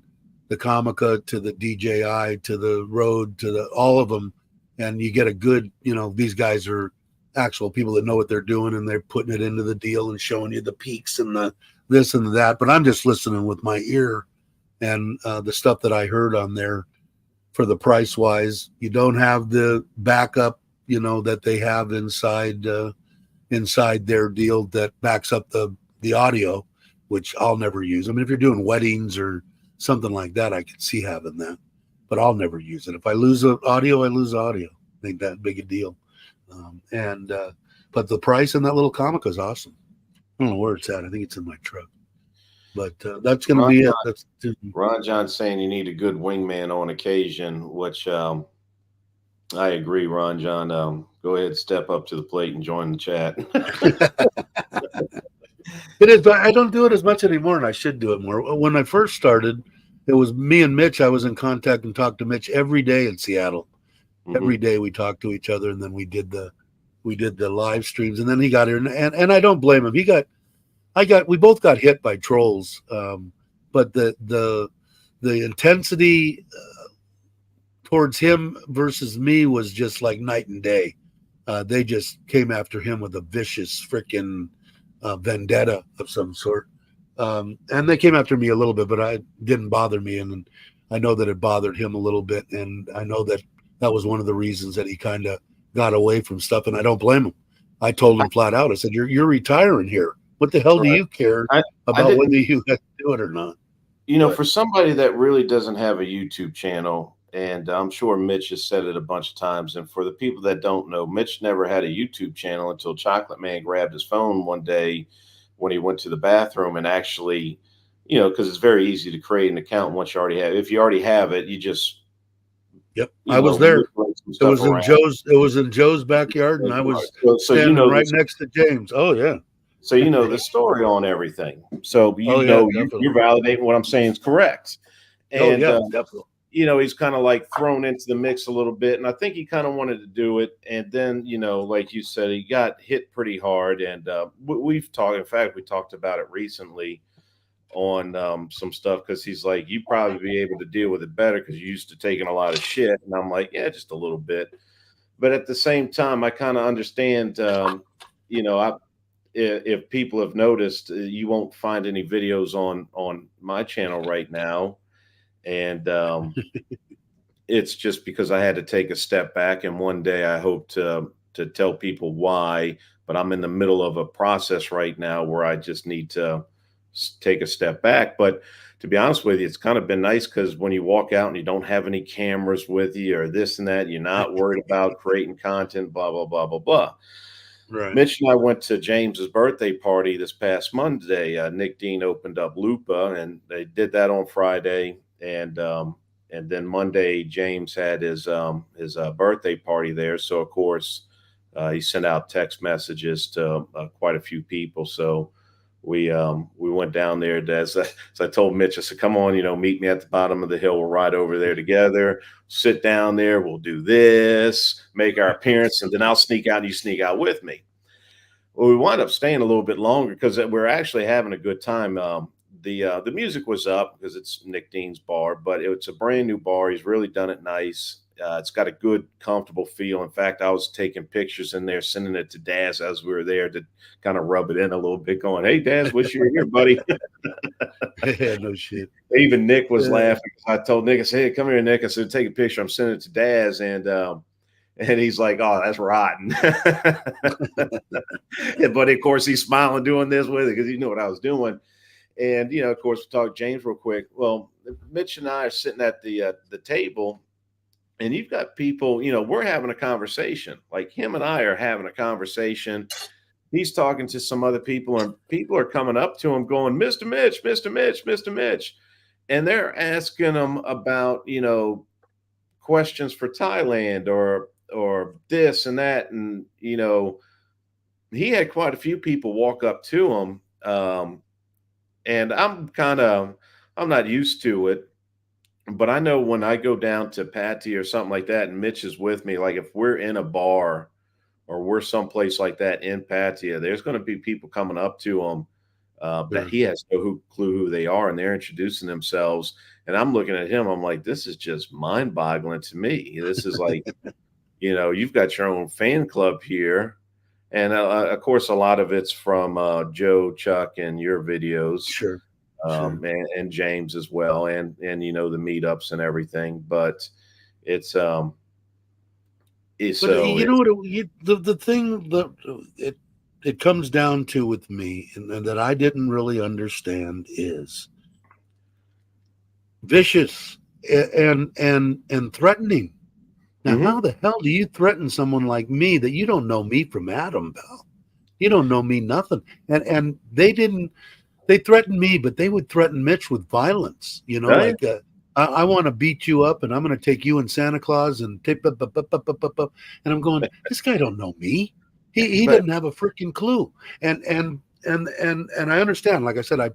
the Comica to the DJI to the Rode to all of them, and you get a good, these guys are actual people that know what they're doing, and they're putting it into the deal and showing you the peaks and the this and that. But I'm just listening with my ear, and the stuff that I heard on there for the price wise, you don't have the backup, that they have inside their deal that backs up the audio, which I'll never use. I mean, if you're doing weddings or something like that, I could see having that, but I'll never use it. If I lose audio, I lose audio. I think that big a deal. But the price in that little comic is awesome. I don't know where it's at. I think it's in my truck. But that's going to Ron, be it. That's Ron John's saying you need a good wingman on occasion, which I agree, Ron John. Go ahead, step up to the plate and join the chat. it is. But I don't do it as much anymore, and I should do it more. When I first started, it was me and Mitch. I was in contact and talked to Mitch every day in Seattle. Every day we talked to each other, and then we did the live streams, and then he got here, and I don't blame him. We both got hit by trolls, but the intensity towards him versus me was just like night and day. They just came after him with a vicious freaking vendetta of some sort, and they came after me a little bit, but it didn't bother me, and I know that it bothered him a little bit, and I know that was one of the reasons that he kind of got away from stuff, and I don't blame him. I told him flat out, I said, you're retiring here. What the hell do you care about whether you have to do it or not? For somebody that really doesn't have a YouTube channel, and I'm sure Mitch has said it a bunch of times, and for the people that don't know, Mitch never had a YouTube channel until Chocolate Man grabbed his phone one day when he went to the bathroom and actually, because it's very easy to create an account once you already have. If you already have it, you just I was there. It was in Joe's backyard, and I was standing right next to James. Oh yeah. So the story on everything. So you're validating what I'm saying is correct. And definitely. He's kind of like thrown into the mix a little bit, and I think he kind of wanted to do it. And then like you said, he got hit pretty hard. And we've talked. In fact, we talked about it recently on some stuff, because he's like, you probably be able to deal with it better because you're used to taking a lot of shit. And I'm like, yeah, just a little bit. But at the same time, I kind of understand, if people have noticed, you won't find any videos on my channel right now. And it's just because I had to take a step back. And one day I hope to tell people why, but I'm in the middle of a process right now where I just need to take a step back. But to be honest with you, it's kind of been nice, because when you walk out and you don't have any cameras with you or this and that, you're not worried about creating content, blah, blah, blah, blah, blah. Right. Mitch and I went to James's birthday party this past Monday. Nick Dean opened up Lupa, and they did that on Friday. And then Monday, James had his birthday party there. So of course, he sent out text messages to quite a few people. So we went down there. So I told Mitch, I said, come on, meet me at the bottom of the hill. We'll ride over there together, sit down there. We'll do this, make our appearance, and then I'll sneak out and you sneak out with me. Well, we wound up staying a little bit longer because we're actually having a good time. The music was up because it's Nick Dean's bar, but it's a brand new bar. He's really done it nice. It's got a good, comfortable feel. In fact, I was taking pictures in there, sending it to Daz as we were there to kind of rub it in a little bit, going, hey, Daz, wish you were here, buddy. Yeah, no shit. Even Nick was laughing. I told Nick, I said, hey, come here, Nick. I said, take a picture. I'm sending it to Daz. And he's like, oh, that's rotten. But of course, he's smiling doing this with it because he knew what I was doing. And, of course, we talked James real quick. Well, Mitch and I are sitting at the table, and you've got people, we're having a conversation. Like, him and I are having a conversation. He's talking to some other people, and people are coming up to him going, Mr. Mitch, Mr. Mitch, Mr. Mitch. And they're asking him about, questions for Thailand or this and that. And, he had quite a few people walk up to him. And I'm not used to it, but I know when I go down to Patty or something like that, and Mitch is with me, like if we're in a bar or we're someplace like that in Patia, there's going to be people coming up to him that he has no clue who they are, and they're introducing themselves. And I'm looking at him, I'm like, this is just mind-boggling to me. This is like, you've got your own fan club here. And of course, a lot of it's from Joe, Chuck, and your videos. Sure. And James as well, and the meetups and everything. But it's the thing that it comes down to with me, and that I didn't really understand, is vicious and threatening. Now, how the hell do you threaten someone like me that you don't know me from Adam, pal? You don't know me nothing. And they didn't. they threaten me, but they would threaten Mitch with violence. You know, Oh, yeah. like I want to beat you up, and I'm going to take you and Santa Claus and tip up, up, up, up, up, up, up. And I'm going, this guy don't know me. He But doesn't have a freaking clue. And I understand. Like I said, I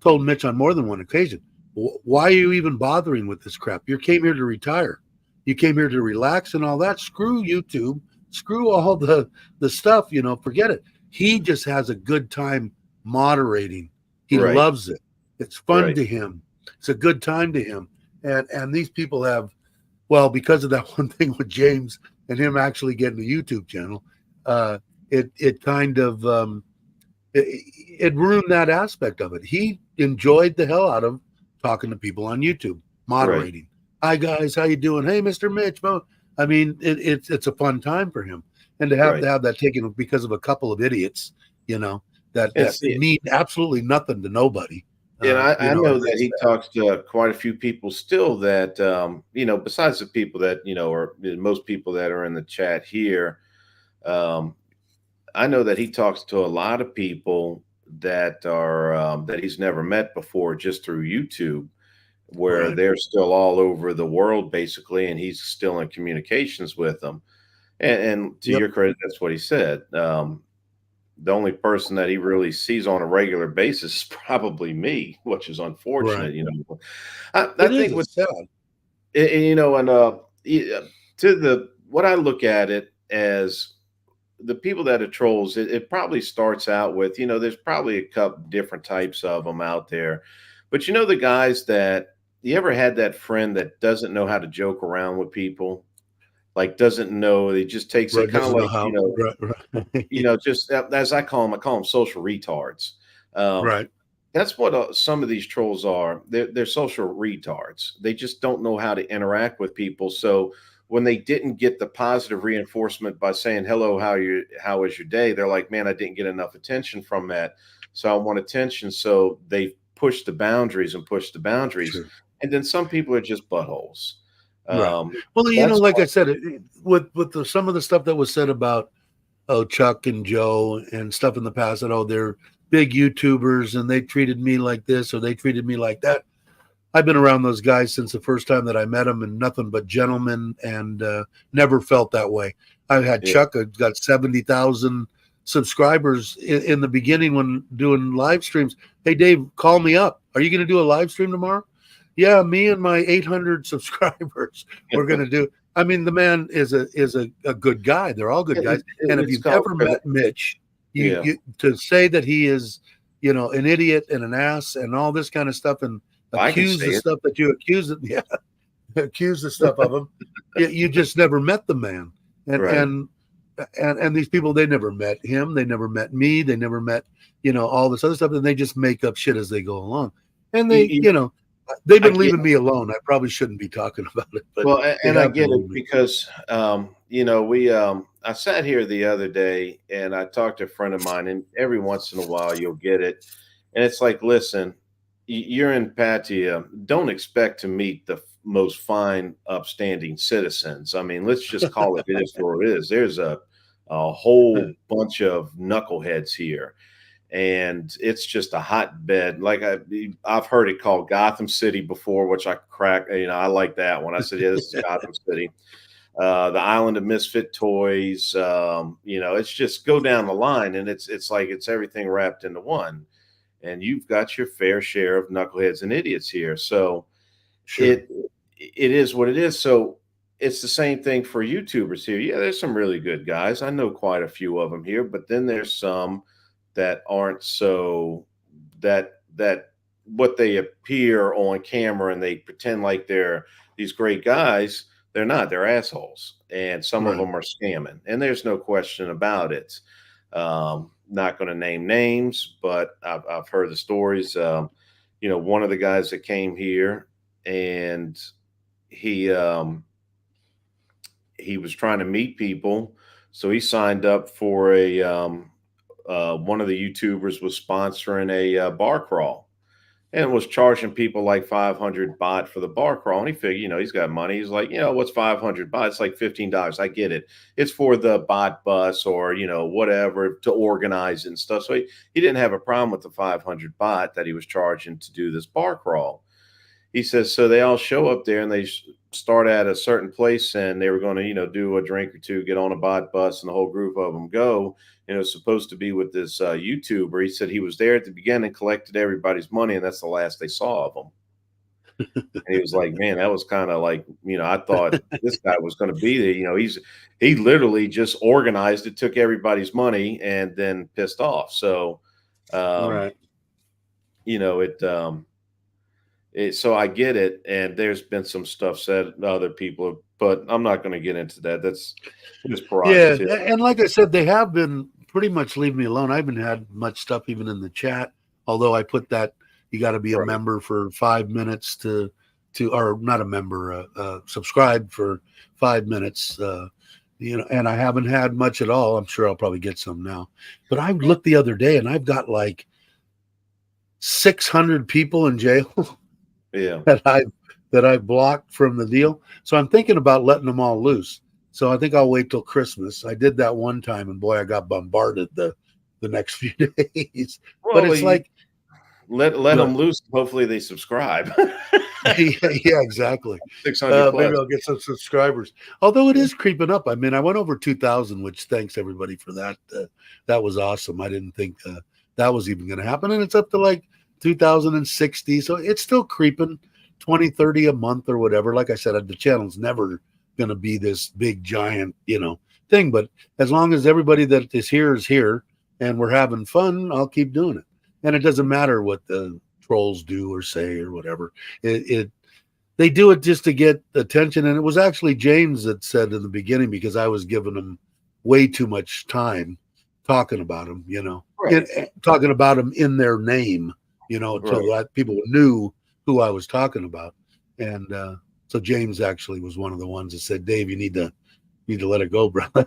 told Mitch on more than one occasion, why are you even bothering with this crap? You came here to retire. You came here to relax and all that. Screw YouTube. Screw all the stuff. You know, forget it. He just has a good time moderating. He right, loves it. It's fun right, to him. It's a good time to him. And these people have, well, because of that one thing with James and him actually getting a YouTube channel, it kind of it ruined that aspect of it. He enjoyed the hell out of talking to people on YouTube, right. moderating. Hi guys, how you doing? Hey, Mr. Mitch. I mean, it's a fun time for him, and Right. to have that taken because of a couple of idiots, you know, And that see, mean absolutely nothing to nobody. and You I know, know and that that's he talks to quite a few people still that, besides the people that, or most people that are in the chat here. Um, I know that he talks to a lot of people that are, that he's never met before just through YouTube, where right, they're still all over the world basically, and he's still in communications with them. And to yep, your credit, that's what he said. The only person that he really sees on a regular basis is probably me, which is right. unfortunate. I It is. think with It's sad. and to the what I look at it as the people that are trolls, it probably starts out with, there's probably a couple different types of them out there, but the guys that you ever had that friend that doesn't know how to joke around with people, like doesn't know, he just takes it Right. kind of Doesn't know like how. Right. Right. just as I call them social retards. Um, Right. that's what some of these trolls are. They're social retards. They just don't know how to interact with people. So when they didn't get the positive reinforcement by saying hello, how was your day, they're like, man, I didn't get enough attention from that, so I want attention. So they push the boundaries and push the boundaries, Sure. and then some people are just buttholes. Right. Um, Well, you know, that's like I said, with some of the stuff that was said about Chuck and Joe and stuff in the past that they're big YouTubers and they treated me like this or they treated me like that. I've been around those guys since the first time that I met them, and nothing but gentlemen, and never felt that way. I've had yeah, Chuck got 70,000 subscribers in the beginning when doing live streams. Hey Dave, call me up. Are you going to do a live stream tomorrow? Yeah, me and my 800 subscribers we're going to do. I mean, the man is a good guy. They're all good guys. And if it's you've called ever met Mitch, yeah. you to say that he is, an idiot and an ass and all this kind of stuff, and I can accuse say the it. stuff that you accuse it, yeah, accuse the stuff of him. You just never met the man, and Right. and and these people, they never met him, they never met me, they never met all this other stuff, and they just make up shit as they go along, and You, they you, they've I been get leaving me alone. I probably shouldn't be talking about it, but well, they and I have get been it leaving me. because we I sat here the other day and I talked to a friend of mine, and every once in a while you'll get it, and it's like, listen, you're in Patia. Don't expect to meet the most fine, upstanding citizens. I mean, let's just call it it is what it is. There's a whole bunch of knuckleheads here, and it's just a hotbed. Like I've heard it called Gotham City before, which I crack. I like that one. I said, yeah, this is Gotham City. The Island of Misfit Toys. It's just go down the line, and it's like it's everything wrapped into one. And you've got your fair share of knuckleheads and idiots here. So Sure. it is what it is. So it's the same thing for YouTubers here. Yeah, there's some really good guys. I know quite a few of them here, but then there's some that aren't so that what they appear on camera and they pretend like they're these great guys. They're not. They're assholes, and some of Right. them are scamming. And there's no question about it. Not going to name names, but I've heard the stories. One of the guys that came here and he he was trying to meet people, so he signed up for a one of the YouTubers was sponsoring a bar crawl, and was charging people like 500 baht for the bar crawl. And he figured, he's got money. He's like, what's 500 baht? It's like $15. I get it. It's for the bot bus or, whatever to organize and stuff. So he didn't have a problem with the 500 baht that he was charging to do this bar crawl. He says, so they all show up there and they start at a certain place and they were going to, do a drink or two, get on a bot bus, and the whole group of them go. And it was supposed to be with this YouTuber. He said he was there at the beginning, collected everybody's money, and that's the last they saw of him. And he was like, man, that was kind of like, I thought this guy was going to be there. He literally just organized it, took everybody's money, and then pissed off. So, Right. So I get it, and there's been some stuff said to other people, but I'm not going to get into that. That's his Yeah, prerogative. and like I said, they have been pretty much leaving me alone. I haven't had much stuff even in the chat, although I put that you got to be a Right. member for 5 minutes to or not a member, subscribe for 5 minutes. And I haven't had much at all. I'm sure I'll probably get some now. But I looked the other day, and I've got like 600 people in jail Yeah. that I've blocked from the deal. So I'm thinking about letting them all loose. So I think I'll wait till Christmas. I did that one time, and boy, I got bombarded the next few days. Well, But it's like let them loose. Hopefully they subscribe. yeah, exactly. 600 plus. Maybe I'll get some subscribers. Although it is creeping up. I mean, I went over 2,000, which thanks everybody for that. That was awesome. I didn't think that was even going to happen, and it's up to like 2,060. So it's still creeping, 20, 30 a month or whatever. Like I said, the channel's never going to be this big giant, thing. But as long as everybody that is here, and we're having fun, I'll keep doing it. And it doesn't matter what the trolls do or say or whatever. They do it just to get attention. And it was actually James that said in the beginning, because I was giving them way too much time talking about them, Right. talking about them in their name, so that people knew who I was talking about. And so James actually was one of the ones that said, Dave, you need to let it go, brother.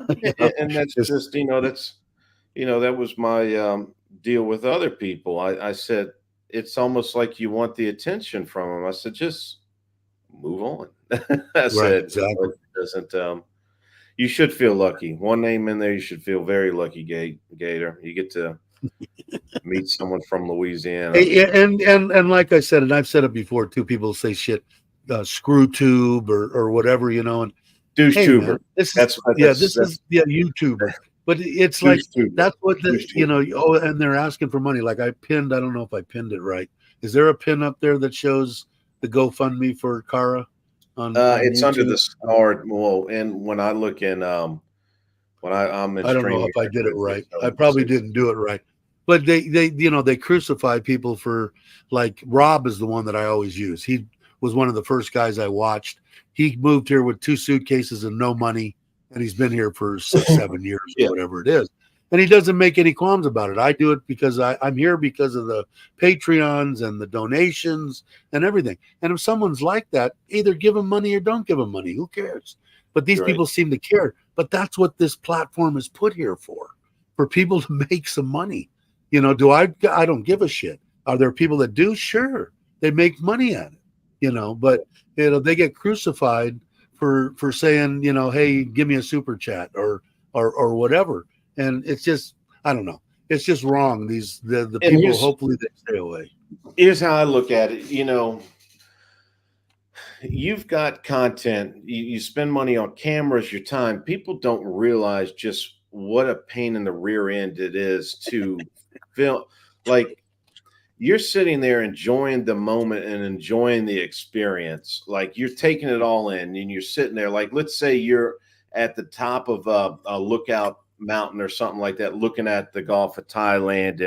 And that's just, that was my deal with other people. I said, it's almost like you want the attention from them. I said, just move on. I said, exactly. It doesn't, you should feel lucky. One name in there, you should feel very lucky, Gator. You get to meet someone from Louisiana. And like I said, and I've said it before too, people say shit, screw tube or whatever, and Douche hey, tuber. man, this That's is YouTuber. But it's like that's what and they're asking for money. Like I don't know if I pinned it right. Is there a pin up there that shows the GoFundMe for Kara on it's YouTube? under the star. Well, and when I look in when I'm in I don't know streaming, if I did it right. I probably didn't do it right. But they crucify people for, like, Rob is the one that I always use. He was one of the first guys I watched. He moved here with 2 suitcases and no money, and he's been here for 6, 7 years or whatever it is. And he doesn't make any qualms about it. I do it because I'm here because of the Patreons and the donations and everything. And if someone's like that, either give them money or don't give them money. Who cares? But these people seem to care. But that's what this platform is put here for people to make some money. I don't give a shit. Are there people that do? Sure. They make money at it, but they get crucified for saying, hey, give me a super chat or whatever. And it's just, I don't know. It's just wrong. The people, hopefully they stay away. Here's how I look at it. You've got content, you spend money on cameras, your time. People don't realize just what a pain in the rear end it is to film. Like, you're sitting there enjoying the moment and enjoying the experience. Like, you're taking it all in and you're sitting there. Like, let's say you're at the top of a lookout mountain or something like that, looking at the Gulf of Thailand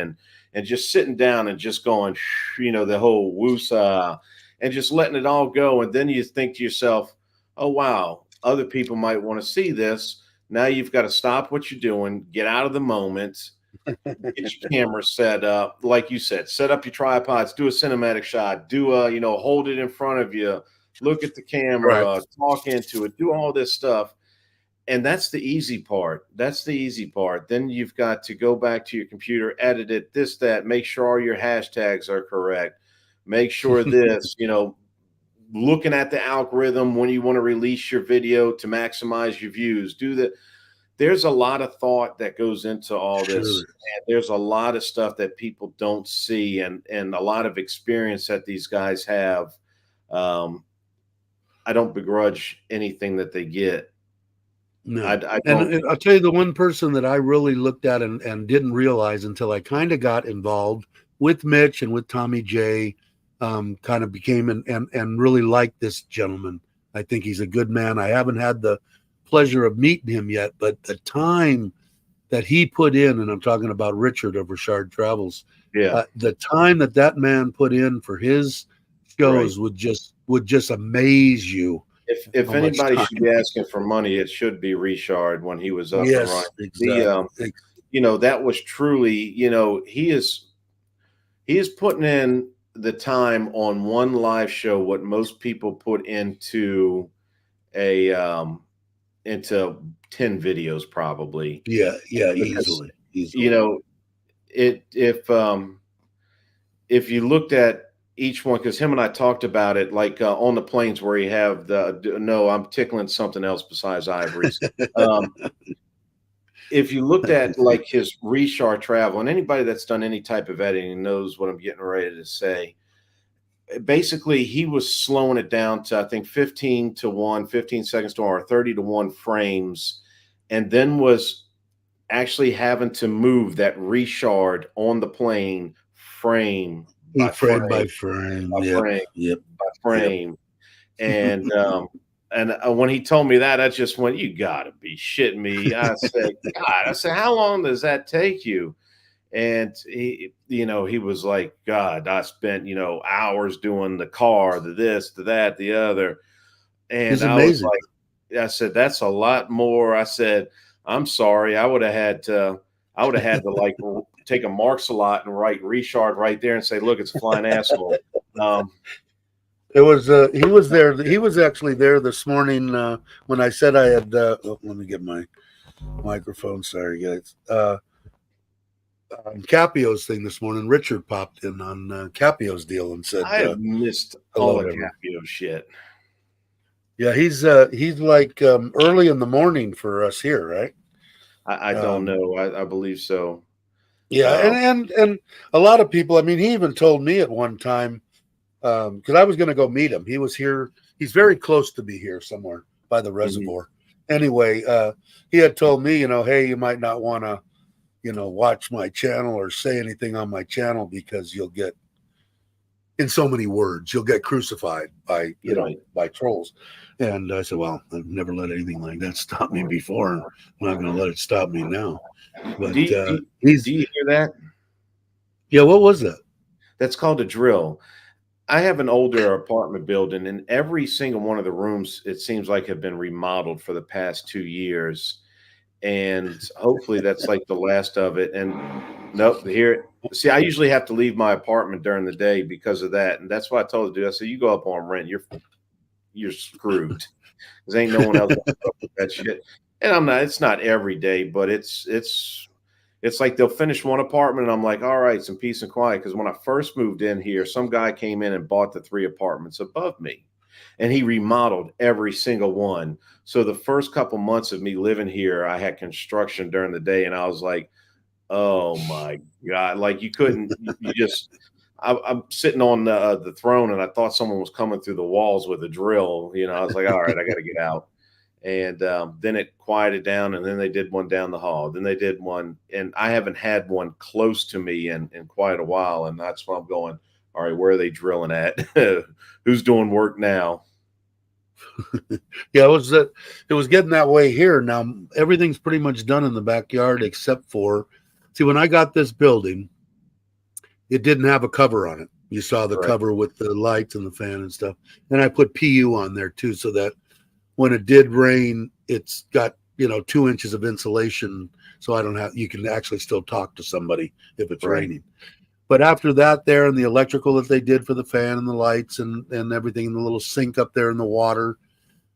and just sitting down and just going, the whole woosah, and just letting it all go. And then you think to yourself, oh, wow, other people might want to see this. Now you've got to stop what you're doing, get out of the moment, get your camera set up. Like you said, set up your tripods, do a cinematic shot, hold it in front of you, look at the camera, talk into it, do all this stuff. And that's the easy part. Then you've got to go back to your computer, edit it, this, that, make sure all your hashtags are correct, make sure this, looking at the algorithm when you want to release your video to maximize your views. There's a lot of thought that goes into all this. Sure. And there's a lot of stuff that people don't see, and a lot of experience that these guys have. I don't begrudge anything that they get. No. I And, don't. I'll tell you the one person that I really looked at and didn't realize until I kind of got involved with Mitch and with Tommy J, kind of became and really liked this gentleman. I think he's a good man. I haven't had the pleasure of meeting him yet, but the time that he put in, and I'm talking about Richard of Richard Travels, Yeah. the time that man put in for his shows would just amaze you. If How much anybody time. should be asking for money, it should be Richard when he was up and Yes, running. exactly. That was truly, he is putting in the time on one live show what most people put into into 10 videos probably. Yeah, Because, easily. if you looked at each one, because him and I talked about it, like on the planes where you have no, I'm tickling something else besides ivories. If you looked at like his Richard Travel, and anybody that's done any type of editing knows what I'm getting ready to say. Basically, he was slowing it down to, I think, 15 seconds to 1, or 30 to 1 frames, and then was actually having to move that Richard on the plane frame by Frame by frame frame. by frame Yep. by frame. And when he told me that, I just went, "You got to be shitting me!" I said, "God," I said, "How long does that take you?" And he was like, "God, I spent hours doing the car, the this, the that, the other." And He's I was amazing. like, I said, "That's a lot more." I said, "I'm sorry, I would have had to like take a marks a lot and write Richard right there and say, look, it's a flying asshole." It was he was there. He was actually there this morning when I said I had. Let me get my microphone. Sorry, guys. On Capio's thing this morning, Richard popped in on Capio's deal and said, I have missed all hello, the everyone. Capio shit. Yeah, he's like early in the morning for us here, right? I don't know. I believe so. Yeah, and a lot of people. I mean, he even told me at one time, because I was going to go meet him. He was here. He's very close to be here somewhere by the reservoir. Anyway, he had told me, hey, you might not want to, watch my channel or say anything on my channel because you'll get, in so many words, you'll get crucified by, by trolls. And I said, well, I've never let anything like that stop me before. And I'm not going to let it stop me now. But do you hear that? Yeah, what was that? That's called a drill. I have an older apartment building, and every single one of the rooms, it seems like, have been remodeled for the past 2 years. And hopefully that's like the last of it. And nope, here. See, I usually have to leave my apartment during the day because of that. And that's why I told the dude, I said, you go up on rent, you're screwed. Because ain't no one else gonna put up with that shit. And it's not every day, but it's like they'll finish one apartment and I'm like, all right, some peace and quiet. Because when I first moved in here, some guy came in and bought the 3 apartments above me, and he remodeled every single one. So the first couple months of me living here, I had construction during the day, and I was like, oh my God, like you couldn't, you just, I'm sitting on the throne, and I thought someone was coming through the walls with a drill. I was like, all right, I got to get out. And then it quieted down, and then they did one down the hall. Then they did one, and I haven't had one close to me in quite a while. And that's where I'm going, all right, where are they drilling at? Who's doing work now? Yeah, it was getting that way here. Now everything's pretty much done in the backyard except for, see, when I got this building, it didn't have a cover on it. You saw the cover with the lights and the fan and stuff. And I put PU on there too, so that when it did rain, it's got 2 inches of insulation, so you can actually still talk to somebody if it's raining. But after that, there, and the electrical that they did for the fan and the lights and everything, and the little sink up there in the water,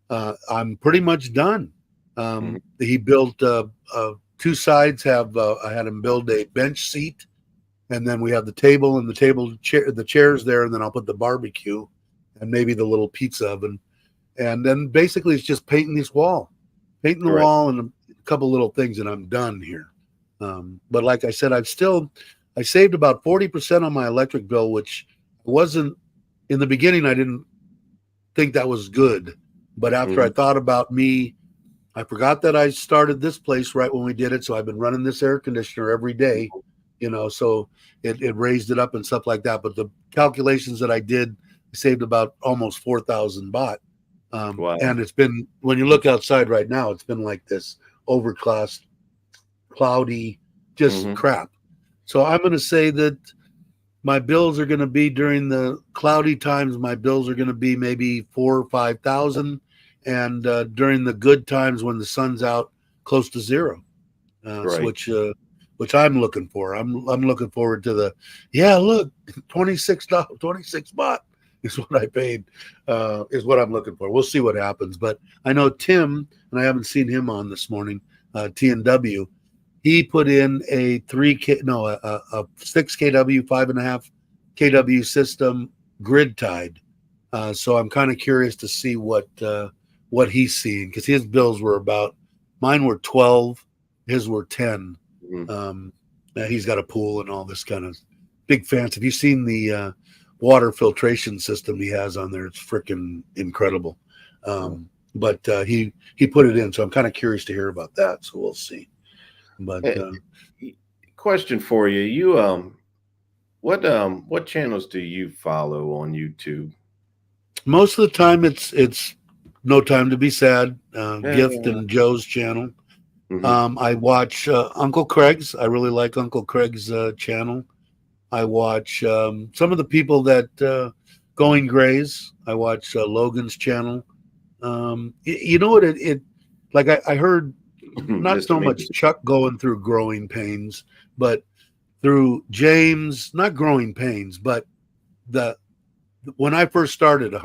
I'm pretty much done. He built 2 sides. I had him build a bench seat and then we have the table and the chairs there, and then I'll put the barbecue and maybe the little pizza oven, and then basically it's just painting the Right. wall and a couple little things, and I'm done here. But like I said, I saved about 40% on my electric bill, which wasn't in the beginning. I didn't think that was good, but after I thought about me, I forgot that I started this place right when we did it. So I've been running this air conditioner every day, so it raised it up and stuff like that. But the calculations that I did, I saved about almost 4,000 baht. Wow. And it's been, when you look outside right now, it's been like this overcast, cloudy, just crap. So I'm going to say that my bills are going to be, during the cloudy times, my bills are going to be maybe 4,000 or 5,000, and during the good times when the sun's out, close to zero. Right. Which I'm looking for. I'm looking forward to look, $26 baht is what I paid. Is what I'm looking for. We'll see what happens, but I know Tim, and I haven't seen him on this morning. T&W. He put in a 6 kW, 5.5 kW system, grid tied. So I'm kind of curious to see what he's seeing, because his bills were mine were 12, his were 10. He's got a pool and all this kind of big fancy. Have you seen the water filtration system he has on there? It's freaking incredible. But he put it in, so I'm kind of curious to hear about that. So we'll see. But question for you: you what channels do you follow on YouTube? most of the time, it's No Time to Be Sad, Gift and Joe's channel. I watch Uncle Craig's. I really like Uncle Craig's channel. I watch some of the people that Going Grays. I watch Logan's channel. You know what? Like I heard. Not so much Chuck going through growing pains, but through James, not growing pains, but when I first started,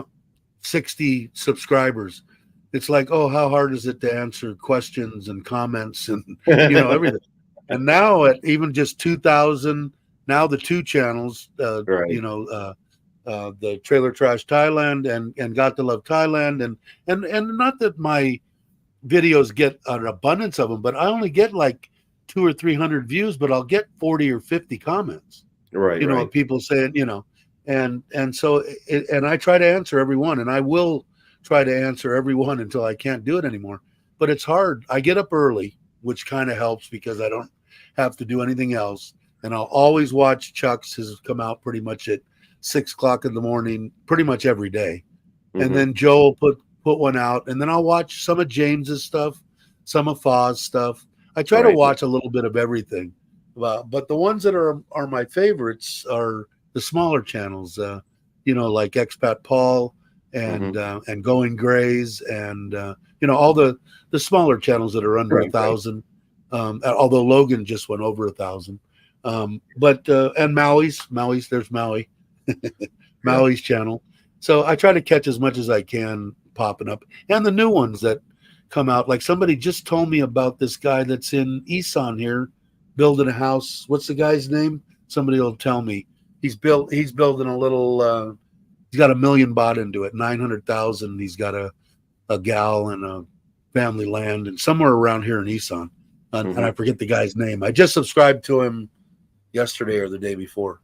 60 subscribers, it's like, oh, how hard is it to answer questions and comments and everything. And now at even just 2,000, now the two channels, Right. The Trailer Trash Thailand and Got to Love Thailand, and not that my videos get an abundance of them, but I only get like 200 or 300 views, but I'll get 40 or 50 comments. Right. Right. People saying, and so and I try to answer everyone, and I will try to answer everyone until I can't do it anymore. But it's hard. I get up early, which kind of helps because I don't have to do anything else, and I'll always watch Chuck's. Has come out pretty much at 6 o'clock in the morning, pretty much every day, and then Joe will put one out, and then I'll watch some of James's stuff, some of Faw's stuff. I try to watch a little bit of everything, but the ones that are my favorites are the smaller channels, like Expat Paul and Going Grays, and all the smaller channels that are under 1,000. Although Logan just went over 1,000, but and Maui's there's Maui, Maui's channel. So I try to catch as much as I can popping up, and the new ones that come out. Like somebody just told me about this guy that's in Isan here, building a house. What's the guy's name? Somebody will tell me. He's building a little. He's got 1 million baht into it, 900,000. He's got a gal and a family land, and somewhere around here in Isan, and I forget the guy's name. I just subscribed to him yesterday or the day before.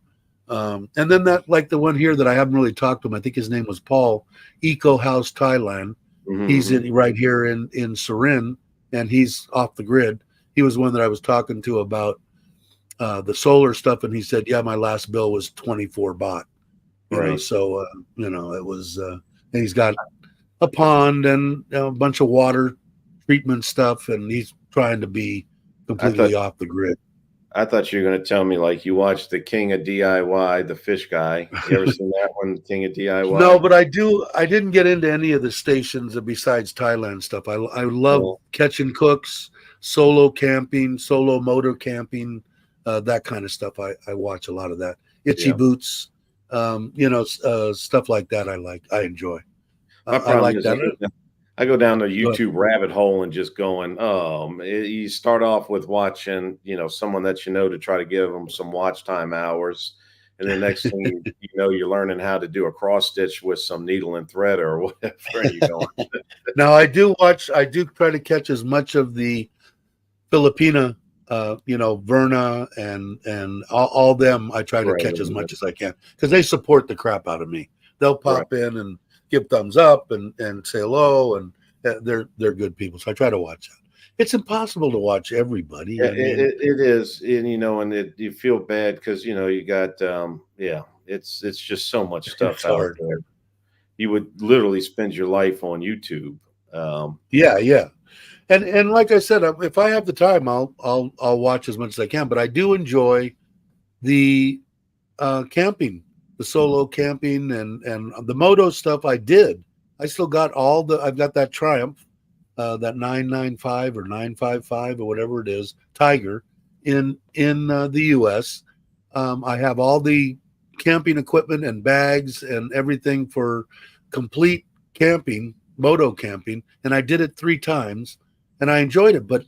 And then that, like the one here that I haven't really talked to him, I think his name was Paul, Eco House Thailand. He's right here in Surin, and he's off the grid. He was one that I was talking to about the solar stuff, and he said, yeah, my last bill was 24 baht. So it was, and he's got a pond and a bunch of water treatment stuff, and he's trying to be completely off the grid. I thought you were going to tell me like you watched the King of DIY, the fish guy. You ever seen that one, King of DIY? No, but I didn't get into any of the stations besides Thailand stuff. I love catching cooks, solo camping, solo motor camping, that kind of stuff. I watch a lot of that. Itchy Boots, stuff like that. I enjoy. I like that. I go down the But YouTube rabbit hole and just going, you start off with watching, someone that to try to give them some watch time hours. And the next thing you know, you're learning how to do a cross stitch with some needle and thread or whatever. And you go, now I do try to catch as much of the Filipina, Verna and all them. I try to right, catch as much as I can because they support the crap out of me. They'll right. pop in and give thumbs up and say hello, and they're good people. So I try to watch that. It's impossible to watch everybody. Yeah, I mean, it is, and you feel bad because you got it's just so much it's stuff out hard. there. You would literally spend your life on YouTube. Yeah. And like I said, if I have the time, I'll watch as much as I can. But I do enjoy the camping, the solo camping, and the moto stuff. I still got I've got that Triumph, that 995 or 955 or whatever it is, Tiger, in the U.S. I have all the camping equipment and bags and everything for complete camping, moto camping, and I did it 3 times, and I enjoyed it. But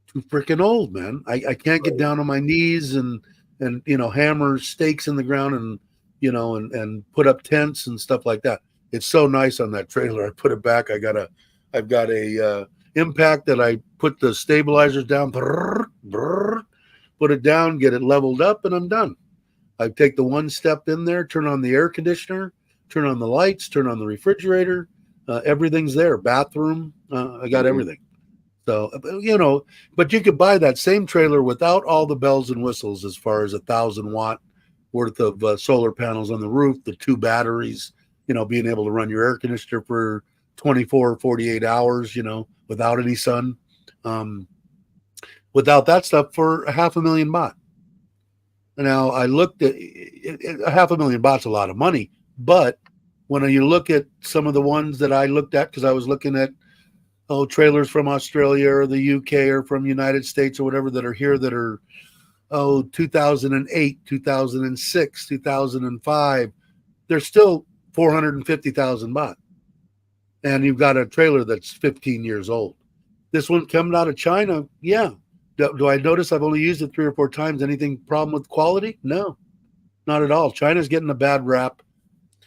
too freaking old, man. I can't get down on my knees and hammer stakes in the ground and and put up tents and stuff like that. It's so nice on that trailer. I put it back. I've got a impact that I put the stabilizers down, put it down, get it leveled up, and I'm done. I take the one step in there, turn on the air conditioner, turn on the lights, turn on the refrigerator. Everything's there. Bathroom. I got everything. So, but you could buy that same trailer without all the bells and whistles as far as 1,000-watt worth of solar panels on the roof, the 2 batteries, being able to run your air conditioner for 24, 48 hours, without any sun. Without that stuff for $500,000 baht. Now, I looked at $500,000 baht's a lot of money, but when you look at some of the ones that I looked at, because I was looking at trailers from Australia or the UK or from United States or whatever that are here that are 2008, 2006, 2005, they're still 450,000 baht. And you've got a trailer that's 15 years old. This one coming out of China, yeah. Do I notice I've only used it 3 or 4 times? Anything problem with quality? No, not at all. China's getting a bad rap,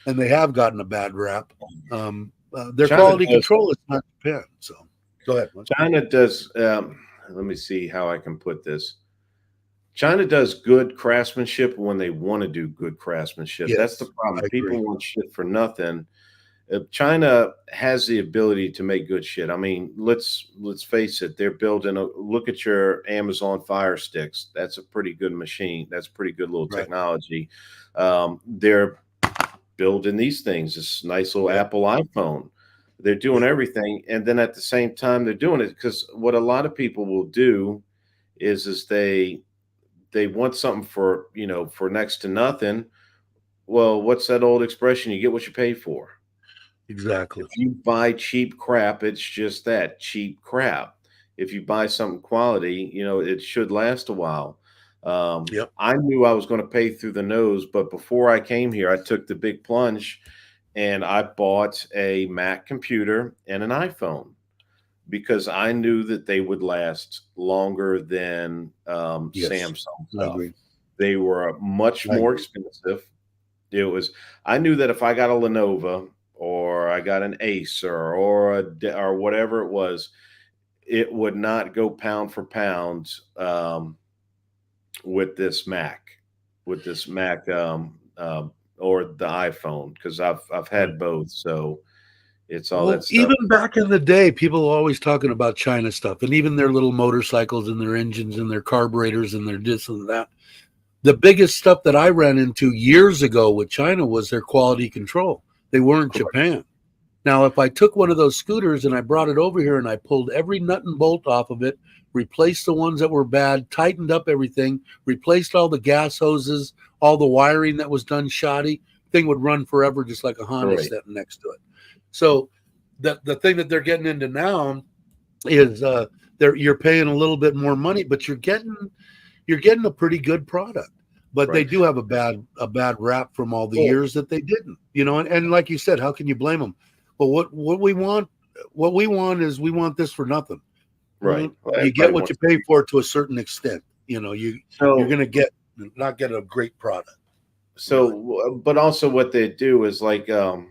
and they have gotten a bad rap. Their quality control is not Japan. So go ahead. China does. Let me see how I can put this. China does good craftsmanship when they want to do good craftsmanship. Yes, that's the problem. People want shit for nothing. China has the ability to make good shit. I mean, let's face it. They're building look at your Amazon Fire Sticks. That's a pretty good machine. That's pretty good little technology. They're building these things, this nice little Apple iPhone. They're doing everything. And then at the same time, they're doing it because what a lot of people will do is they want something for, for next to nothing. Well, what's that old expression? You get what you pay for. Exactly. If you buy cheap crap, it's just that, cheap crap. If you buy something quality, it should last a while. I knew I was going to pay through the nose, but before I came here, I took the big plunge and I bought a Mac computer and an iPhone because I knew that they would last longer than Samsung stuff. They were much more expensive. I knew that if I got a Lenovo or I got an Acer or whatever it was, it would not go pound for pound with this Mac or the iPhone, because I've had both. So it's all that stuff. Even back in the day, people were always talking about China stuff, and even their little motorcycles and their engines and their carburetors and their this and that. The biggest stuff that I ran into years ago with China was their quality control. They weren't Japan. Now, if I took one of those scooters and I brought it over here and I pulled every nut and bolt off of it, replaced the ones that were bad, tightened up everything, replaced all the gas hoses, all the wiring that was done shoddy, thing would run forever just like a Honda sitting next to it. So the thing that they're getting into now is you're paying a little bit more money, but you're getting a pretty good product. But they do have a bad rap from all the years that they didn't, and like you said, how can you blame them? Well, what we want what we want is we want this for nothing. Right. Well, You get everybody what you wants. pay for to a certain extent. You're So going to not get a great product. Really. but also what they do is like, so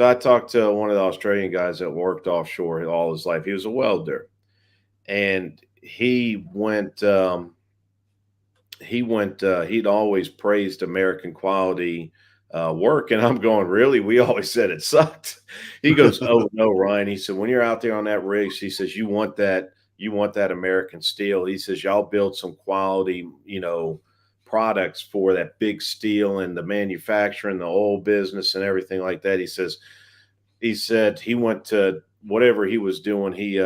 I talked to one of the Australian guys that worked offshore all his life. He was a welder, and he'd always praised American quality work, and I'm going, really? We always said it sucked. He goes, oh no, Ryan. He said, when you're out there on that rig, he says, you want that American steel. He says, y'all build some quality, products for that big steel and the manufacturing, the oil business and everything like that. He said he went to whatever he was doing. He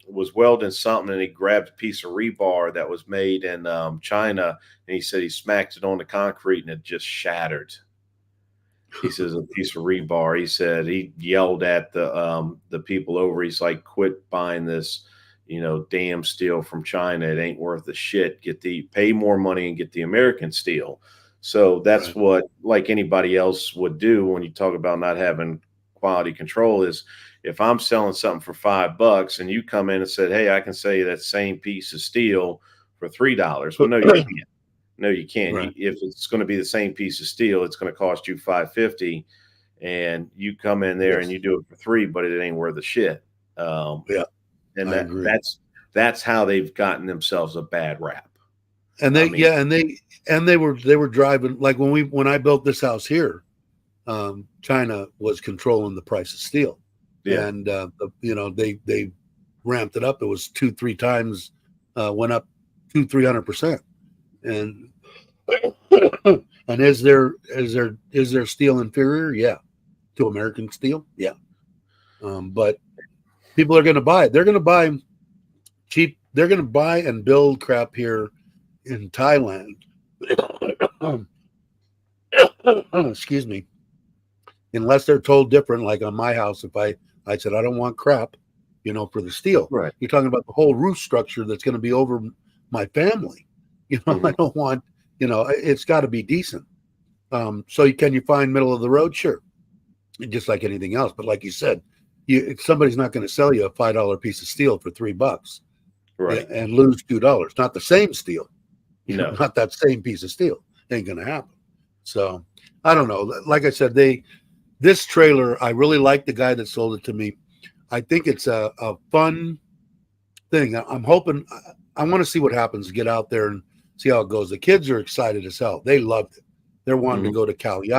was welding something, and he grabbed a piece of rebar that was made in China, and he said he smacked it on the concrete and it just shattered. He says a piece of rebar. He said he yelled at the people over. He's like, quit buying this, damn steel from China. It ain't worth a shit. Pay more money and get the American steel. So that's Right. what, like anybody else would do when you talk about not having quality control, is if I'm selling something for $5 and you come in and said, hey, I can sell you that same piece of steel for $3. Well, no, you can't. No, you can't. Right. If it's going to be the same piece of steel, it's going to cost you $5.50, and you come in there and Yes. you do it for $3, but it ain't worth a shit. Yeah, And I agree. that's how they've gotten themselves a bad rap. And I mean, they were driving, like when I built this house here, China was controlling the price of steel, yeah, and they ramped it up. It was 2-3 times, went up 200-300%. And and is there steel inferior? Yeah, to American steel. Yeah, but people are going to buy it. They're going to buy cheap. They're going to buy and build crap here in Thailand. Excuse me. Unless they're told different, like on my house, if I said I don't want crap, for the steel. right. You're talking about the whole roof structure that's going to be over my family. I Mhm. don't want. It's got to be decent. So can you find middle of the road? Sure, just like anything else. But like you said, somebody's not going to sell you a $5 piece of steel for $3 Right. and lose $2. Not the same steel. No. Not that same piece of steel. Ain't going to happen. So I don't know. Like I said, this trailer, I really like the guy that sold it to me. I think it's a fun thing. I'm hoping. I want to see what happens. Get out there and see how it goes. The kids are excited as hell. They loved it. They're wanting to Mhm. go to Cali,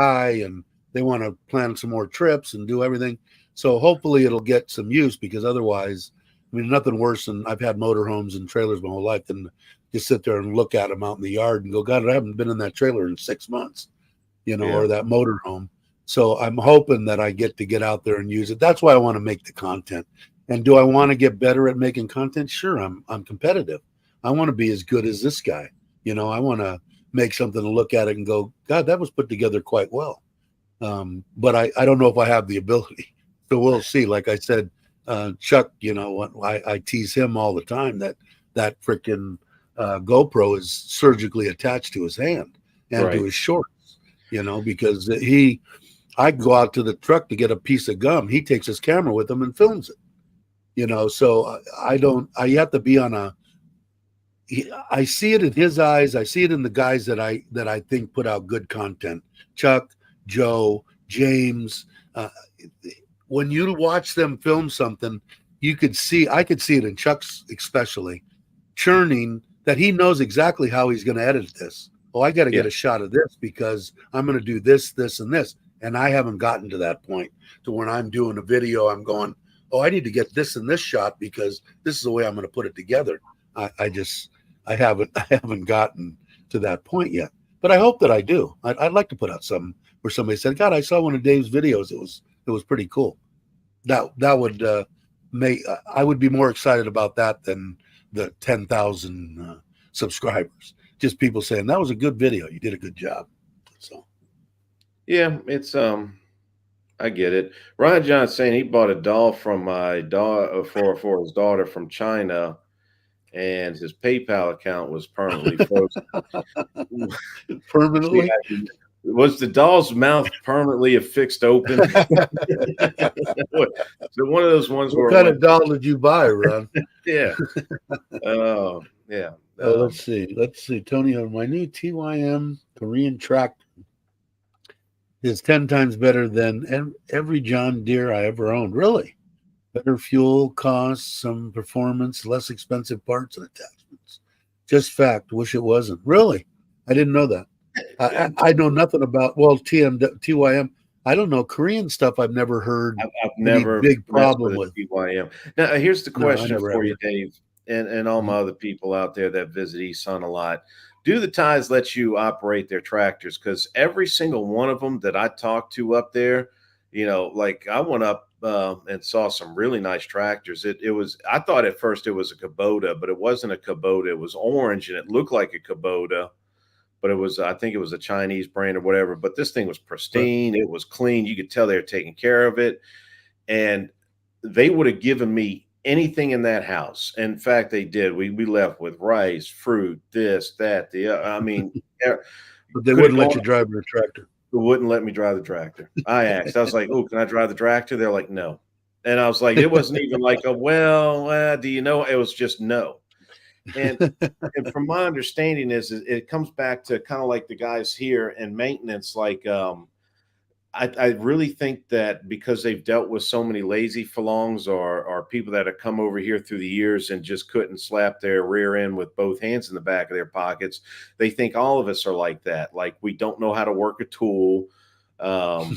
and they want to plan some more trips and do everything. So hopefully it'll get some use, because otherwise, I mean, nothing worse than, I've had motorhomes and trailers my whole life, than just sit there and look at them out in the yard and go, God, I haven't been in that trailer in 6 months, Yeah. or that motorhome. So I'm hoping that I get out there and use it. That's why I want to make the content. And do I want to get better at making content? Sure, I'm competitive. I want to be as good as this guy. I want to make something to look at it and go, God, that was put together quite well. But I don't know if I have the ability. So we'll see. Like I said, Chuck, I tease him all the time that freaking GoPro is surgically attached to his hand and to Right. his shorts, because I go out to the truck to get a piece of gum. He takes his camera with him and films it. So I have to be on I see it in his eyes. I see it in the guys that I think put out good content. Chuck, Joe, James. When you watch them film something, I could see it in Chuck's especially, churning, that he knows exactly how he's going to edit this. Oh, I got to Yeah. get a shot of this because I'm going to do this, this, and this. And I haven't gotten to that point to when I'm doing a video, I'm going, oh, I need to get this and this shot because this is the way I'm going to put it together. I haven't gotten to that point yet, but I hope that I do. I'd like to put out something where somebody said, God, I saw one of Dave's videos. It was pretty cool. That would I would be more excited about that than the 10,000 subscribers. Just people saying that was a good video. You did a good job. So Yeah. It's I get it. Ryan John's saying he bought a doll from my daughter for his daughter from China, and his PayPal account was permanently frozen. See, permanently. Was the doll's mouth permanently affixed open? So one of those ones What where it kind went, of doll did you buy, Ron? yeah. Oh, yeah. Oh, let's see. Let's see. Tony, my new TYM Korean tractor is 10 times better than every John Deere I ever owned. Really? Better fuel costs, some performance, less expensive parts and attachments. Just fact. Wish it wasn't. Really? I didn't know that. I know nothing about, well, TYM. I don't know. Korean stuff I've never heard I've any never big messed problem with a with. TYM. Now, here's the No, I question never for have you, either. Dave, and all my other people out there that visit East Sun a lot. Do the ties let you operate their tractors? Because every single one of them that I talked to up there, like I went up and saw some really nice tractors. It was, I thought at first it was a Kubota, but it wasn't a Kubota. It was orange and it looked like a Kubota, but it was, I think it was a Chinese brand or whatever. But this thing was Right. pristine. It was clean. You could tell they were taking care of it. And they would have given me anything in that house. In fact, they did. We left with rice, fruit, this, that, the I mean, But they could have wouldn't gone. let you drive their tractor. Wouldn't let me drive the tractor. I asked. I was like, "Oh, can I drive the tractor?" They're like, "No." And I was like, it wasn't even like a, well, do you know? It was just no. And from my understanding is it comes back to kind of like the guys here in maintenance, like I really think that because they've dealt with so many lazy felongs or people that have come over here through the years and just couldn't slap their rear end with both hands in the back of their pockets, they think all of us are like that. Like we don't know how to work a tool. Um,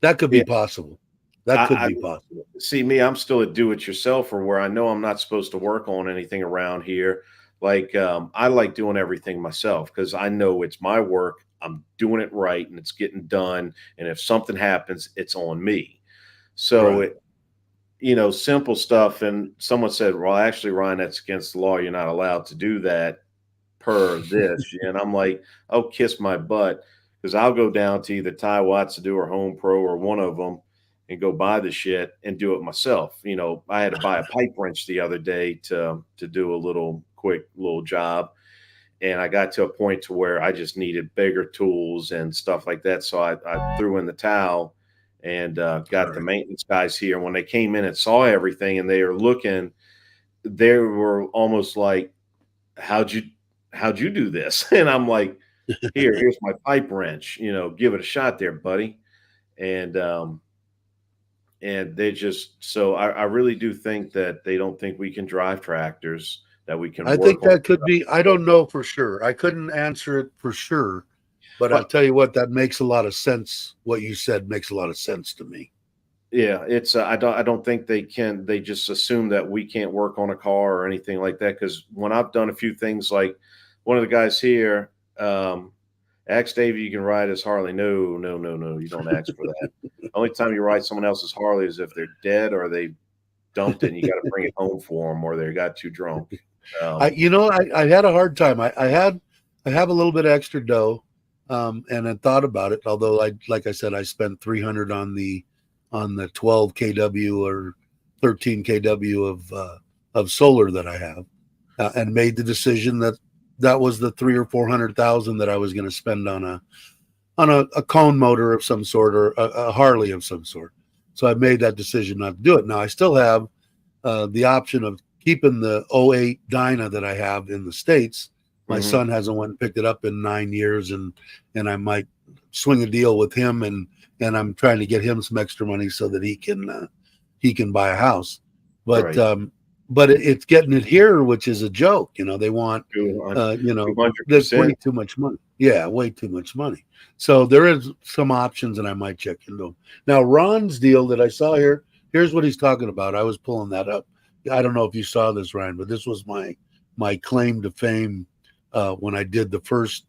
That could be yeah, possible. That could I be possible. see me. I'm still a do-it-yourselfer where I know I'm not supposed to work on anything around here. Like I like doing everything myself because I know it's my work. I'm doing it right and it's getting done. And if something happens, it's on me. So Right. simple stuff. And someone said, well, actually, Ryan, that's against the law. You're not allowed to do that per this. And I'm like, oh, kiss my butt. Because I'll go down to either Ty Watts to do or Home Pro or one of them and go buy the shit and do it myself. I had to buy a pipe wrench the other day to do a little quick little job. And I got to a point to where I just needed bigger tools and stuff like that. So I threw in the towel and got the Right. maintenance guys here. When they came in and saw everything and they were looking, they were almost like, how'd you do this? And I'm like, here's my pipe wrench, give it a shot there, buddy. And they just, so I really do think that they don't think we can drive tractors, that we can I work think on that could stuff. be, I don't know for sure. I couldn't answer it for sure, but I'll But tell you what, that makes a lot of sense. What you said makes a lot of sense to me. yeah, it's I don't think they can. They just assume that we can't work on a car or anything like that. Because when I've done a few things, like one of the guys here, ask Dave, you can ride his Harley. No, no, no, no, you don't ask for that. Only time you ride someone else's Harley is if they're dead or they dumped it and you got to bring it home for them or they got too drunk. Um, I had a hard time. I have a little bit of extra dough, and I thought about it. Although like I said, I spent 300 on the 12 kW or 13 kW of solar that I have, and made the decision that was the 300,000 or 400,000 that I was going to spend on a cone motor of some sort or a Harley of some sort. So I made that decision not to do it. Now I still have the option of keeping the '08 Dyna that I have in the States. My mhm, son hasn't went and picked it up in 9 years, and I might swing a deal with him, and I'm trying to get him some extra money so that he can buy a house. But right. it's getting it here, which is a joke. They want Two hundred that's way percent. too much money. Yeah, way too much money. So there is some options, and I might check into them. Now, Ron's deal that I saw here, here's what he's talking about. I was pulling that up. I don't know if you saw this, Ryan, but this was my claim to fame when I did the first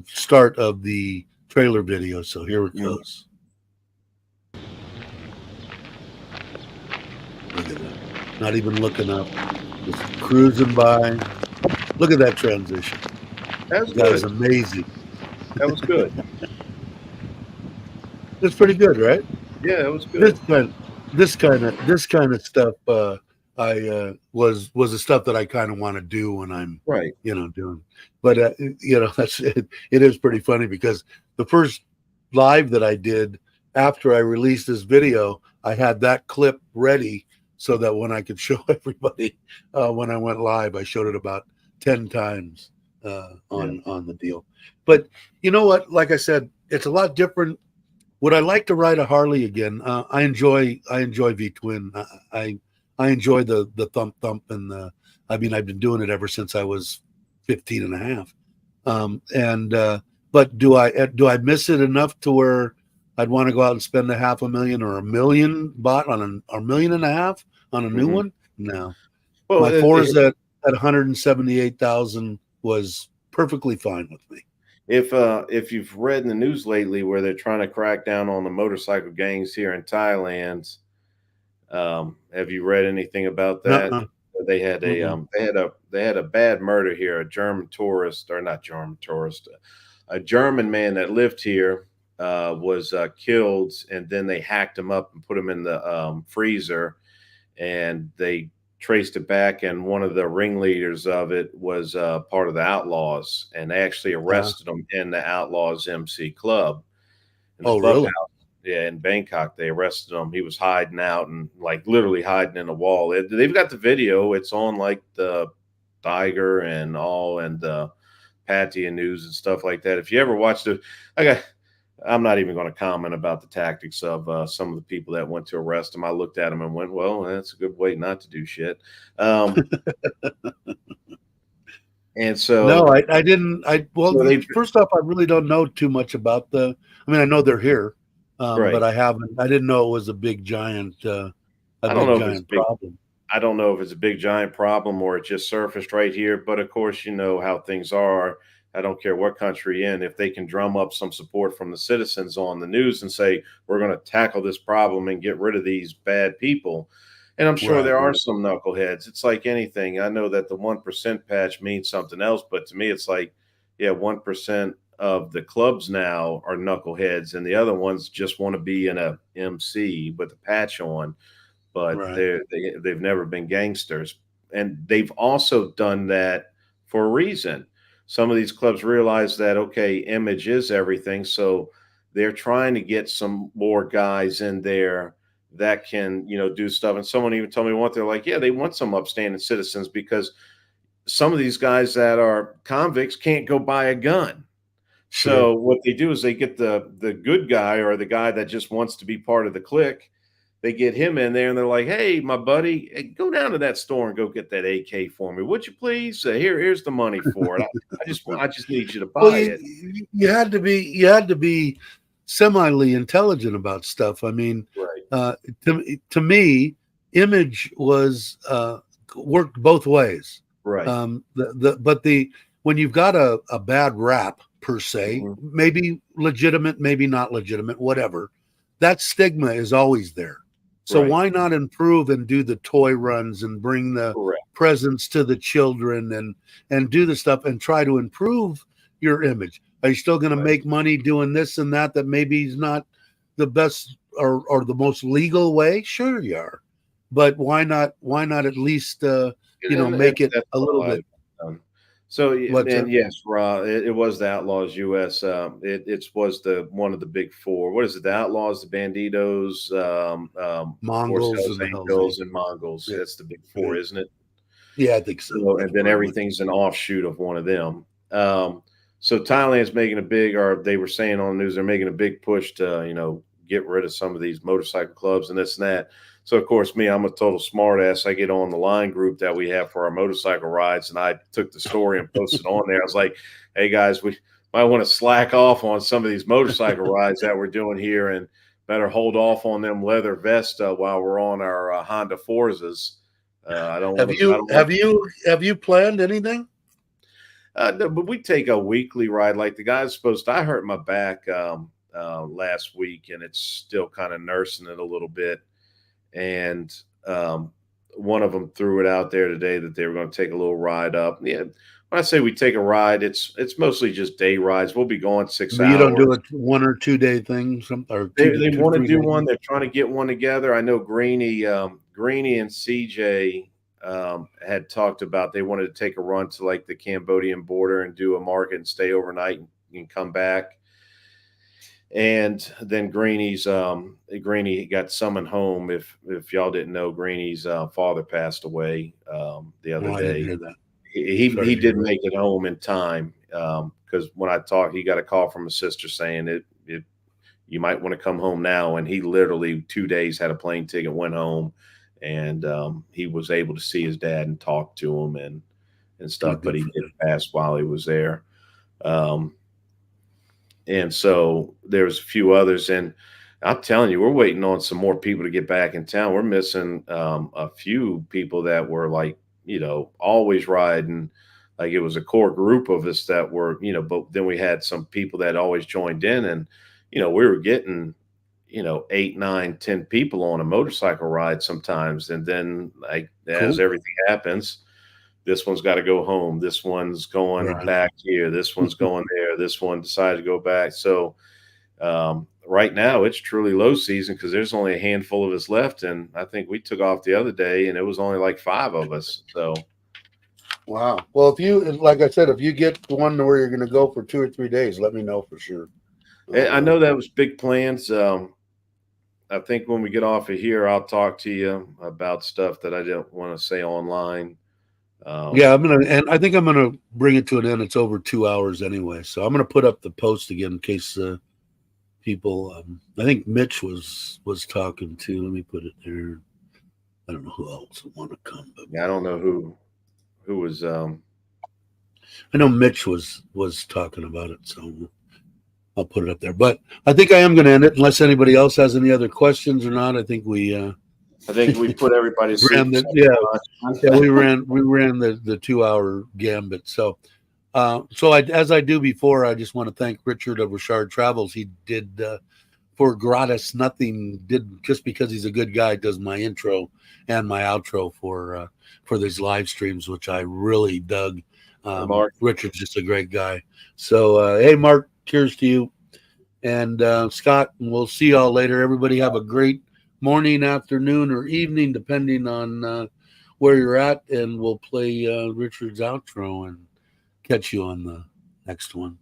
start of the trailer video. So here it goes. Look at that. Not even looking up. Just cruising by. Look at that transition. That was The guy's good. amazing. That was good. It's pretty good, right? Yeah, that was This good. kind, this kind of stuff. was the stuff that I kind of want to do when I'm, Right. doing. But that's it. It is pretty funny because the first live that I did after I released this video, I had that clip ready so that when I could show everybody when I went live, I showed it about 10 times Yeah. on the deal. But you know what? Like I said, it's a lot different. Would I like to ride a Harley again? I enjoy V twin. I enjoy the thump thump and the. I mean, I've been doing it ever since I was 15 and a half. And but do I miss it enough to where I'd want to go out and spend a half a million or a million bought on a million and a half on a new Mhm. one? No. Well, My Forza at 178,000 was perfectly fine with me. if you've read in the news lately where they're trying to crack down on the motorcycle gangs here in Thailand, have you read anything about that? Nuh-uh. They had a Mm-mm. they had a bad murder here. A German tourist, or not German tourist, a German man that lived here was killed, and then they hacked him up and put him in the freezer, and they traced it back. And one of the ringleaders of it was part of the Outlaws, and they actually arrested him in the Outlaws MC club, in the Oh, really? clubhouse. Yeah, in Bangkok, they arrested him. He was hiding out and like literally hiding in a wall. They've got the video. It's on like the Tiger and all, and the Patty and News and stuff like that. If you ever watched it, I'm not even going to comment about the tactics of some of the people that went to arrest him. I looked at him and went, "Well, that's a good way not to do shit." Um, and No, so, I didn't. Well, so they first off, I really don't know too much about I mean, I know they're here, but right. I haven't. I didn't know it was a I don't big know if it's giant big. problem. I don't know if it's a big giant problem or it just surfaced right here, but of course, you know how things are. I don't care what country you're in. If they can drum up some support from the citizens on the news and say, we're going to tackle this problem and get rid of these bad people. And I'm sure Right. there are some knuckleheads. It's like anything. I know that the 1% patch means something else, but to me, it's like, yeah, 1% of the clubs now are knuckleheads, and the other ones just want to be in a MC with a patch on, but Right. they've never been gangsters. And they've also done that for a reason. Some of these clubs realize that, okay, image is everything. So they're trying to get some more guys in there that can, do stuff. And someone even told me once, they're like, yeah, they want some upstanding citizens because some of these guys that are convicts can't go buy a gun. Sure. So what they do is they get the good guy, or the guy that just wants to be part of the clique. They get him in there and they're like, "Hey, my buddy, go down to that store and go get that AK for me. Would you please? Here's the money for it. I just need you to Well, buy it." you had to be semi intelligent about stuff. I mean, Right. to me, image was worked both ways. Right. But when you've got a bad rap per se, Mhm. maybe legitimate, maybe not legitimate, whatever, that stigma is always there. So Right. why not improve and do the toy runs and bring the Correct. presents to the children and do the stuff and try to improve your image? Are you still going to Right. make money doing this and that maybe is not the best or the most legal way? Sure you are. But why not at least And make it that's a little all I've bit done. So, what's and that? yes, it was the Outlaws US. It was the one of the big four. What is it? The Outlaws, the Banditos, of course, Mongols Hell's and the Hells Angels, and Angels. Mongols. Yeah. That's the big four, Yeah. isn't it? Yeah, I think so. So, That's and then pretty much. everything's an offshoot of one of them. So Thailand's making a big, or they were saying on the news, they're making a big push to, get rid of some of these motorcycle clubs and this and that. So of course, me, I'm a total smartass. I get on the line group that we have for our motorcycle rides, and I took the story and posted on there. I was like, "Hey guys, we might want to slack off on some of these motorcycle rides that we're doing here, and better hold off on them leather vests while we're on our Honda Forzas. I don't Have want to. I you don't want have you have you planned anything? No, but we take a weekly ride. Like the guy's supposed to. I hurt my back last week, and it's still kind of nursing it a little bit. And one of them threw it out there today that they were going to take a little ride up. Yeah, when I say we take a ride, it's mostly just day rides. We'll be going six But you don't do hours. a 1 or 2 day thing, or They two to want to three do days. one. They're trying to get one together. I know Greeny and CJ had talked about they wanted to take a run to like the Cambodian border and do a market and stay overnight and come back. And then Greeny got summoned home. If y'all didn't know, Greeny's father passed away the other I didn't day. hear that. He didn't make it home in time because when I talked, he got a call from his sister saying it you might want to come home now. And he literally 2 days had a plane ticket, went home, and he was able to see his dad and talk to him and stuff. But he did pass while he was there. And so there's a few others, and I'm telling you, we're waiting on some more people to get back in town. We're missing a few people that were like, always riding. Like it was a core group of us that were, but then we had some people that always joined in, and, we were getting, 8, 9, 10 people on a motorcycle ride sometimes. And then as everything happens, this one's got to go home. This one's going back here. This one's going there. This one decided to go back. So right now it's truly low season because there's only a handful of us left. And I think we took off the other day and it was only like 5 of us. So. Wow. Well, like I said, if you get one where you're going to go for 2 or 3 days, let me know for sure. I know that was big plans. I think when we get off of here, I'll talk to you about stuff that I didn't want to say online. Yeah, I think I'm gonna bring it to an end. It's over 2 hours anyway, so I'm gonna put up the post again in case people. I think Mitch was talking to. Let me put it there. I don't know who else would want to come, but yeah, I don't know who was. I know Mitch was talking about it, so I'll put it up there. But I think I am going to end it unless anybody else has any other questions or not. I think we put everybody to sleep. We ran the 2 hour gambit. So as I do before, I just want to thank Richard of Richard Travels. He did for gratis nothing. Did just because he's a good guy. Does my intro and my outro for these live streams, which I really dug. Mark. Richard's just a great guy. So hey, Mark, cheers to you, and Scott. And we'll see y'all later. Everybody have a great morning, afternoon, or evening, depending on where you're at, and we'll play Richard's outro and catch you on the next one.